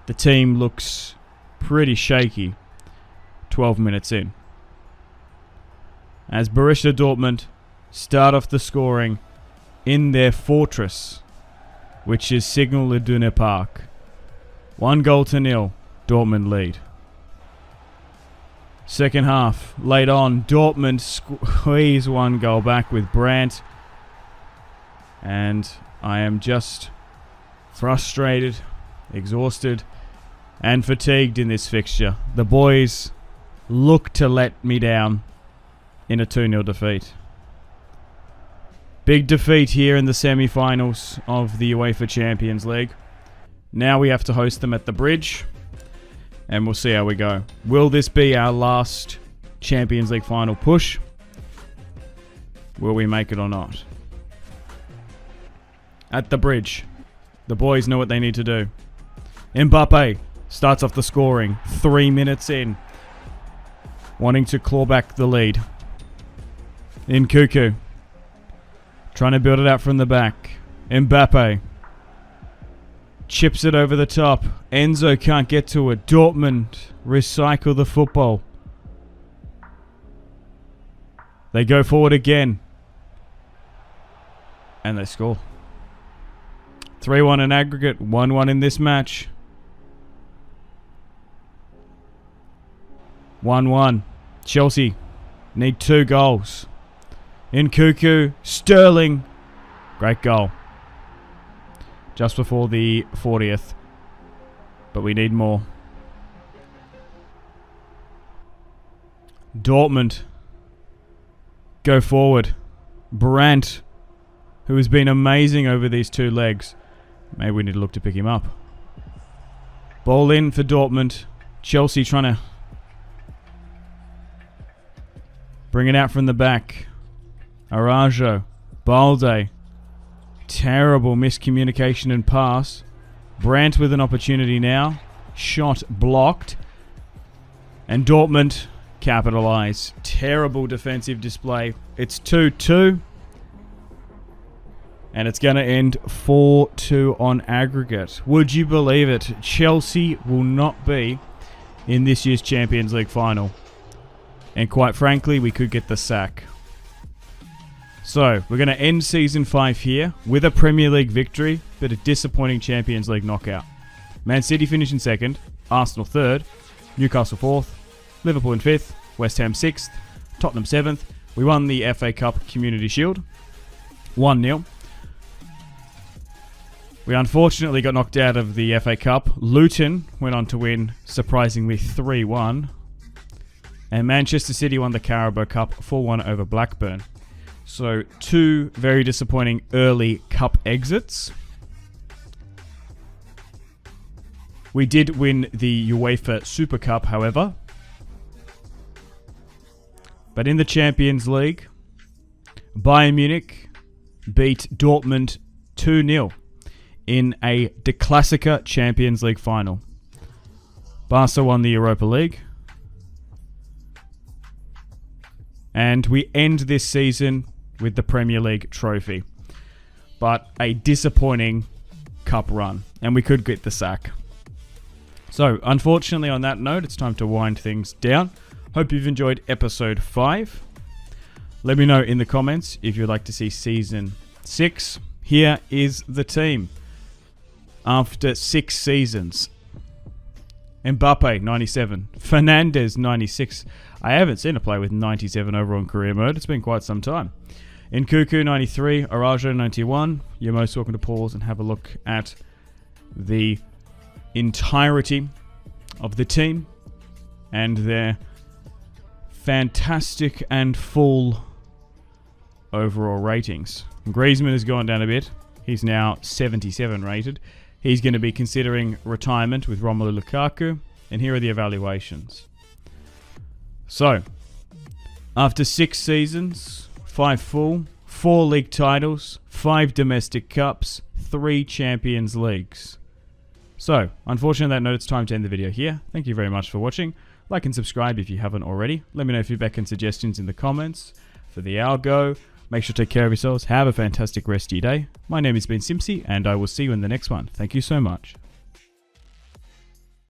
The team looks pretty shaky 12 minutes in. As Borussia Dortmund start off the scoring in their fortress, which is Signal Iduna Park. 1-0, Dortmund lead. Second half, late on, Dortmund squeeze 1 goal back with Brandt. And I am just frustrated, exhausted, and fatigued in this fixture. The boys look to let me down in a 2-0 defeat. Big defeat here in the semi-finals of the UEFA Champions League. Now we have to host them at the bridge, and we'll see how we go. Will this be our last Champions League final push? Will we make it or not? At the bridge, the boys know what they need to do. Mbappe starts off the scoring 3 minutes in, wanting to claw back the lead. Nkuku trying to build it out from the back. Mbappe chips it over the top. Enzo can't get to it. Dortmund recycle the football. They go forward again. And they score. 3-1 in aggregate, 1-1 in this match. 1-1. Chelsea need 2 goals. Nkunku, Sterling. Great goal. Just before the 40th. But we need more. Dortmund go forward. Brandt, who has been amazing over these 2 legs. Maybe we need to look to pick him up. Ball in for Dortmund. Chelsea trying to bring it out from the back. Arajo. Balde. Terrible miscommunication and pass. Brandt with an opportunity now. Shot blocked. And Dortmund capitalise. Terrible defensive display. It's 2-2. And it's going to end 4-2 on aggregate. Would you believe it? Chelsea will not be in this year's Champions League final. And quite frankly, we could get the sack. So, we're going to end Season 5 here with a Premier League victory, but a disappointing Champions League knockout. Man City finishing 2nd, Arsenal 3rd, Newcastle 4th, Liverpool in 5th, West Ham 6th, Tottenham 7th. We won the FA Cup Community Shield, 1-0. We unfortunately got knocked out of the FA Cup. Luton went on to win, surprisingly, 3-1. And Manchester City won the Carabao Cup 4-1 over Blackburn. So, 2 very disappointing early cup exits. We did win the UEFA Super Cup, however. But in the Champions League, Bayern Munich beat Dortmund 2-0 in a De Klassiker Champions League final. Barca won the Europa League. And we end this season with the Premier League trophy. But a disappointing cup run. And we could get the sack. So, unfortunately, on that note, it's time to wind things down. Hope you've enjoyed episode 5. Let me know in the comments if you'd like to see season 6. Here is the team. After 6 seasons. Mbappe, 97. Fernandes, 96. I haven't seen a player with 97 overall in career mode. It's been quite some time. Nkunku, 93. Arajo, 91. You're most welcome to pause and have a look at the entirety of the team and their fantastic and full overall ratings. Griezmann has gone down a bit. He's now 77 rated. He's going to be considering retirement with Romelu Lukaku. And here are the evaluations. So, after 6 seasons, 5 full, 4 league titles, 5 domestic cups, 3 Champions Leagues. So, unfortunately on that note, it's time to end the video here. Thank you very much for watching. Like and subscribe if you haven't already. Let me know feedback and suggestions in the comments. For the algo, make sure to take care of yourselves. Have a fantastic rest of your day. My name has been Simpzy, and I will see you in the next one. Thank you so much.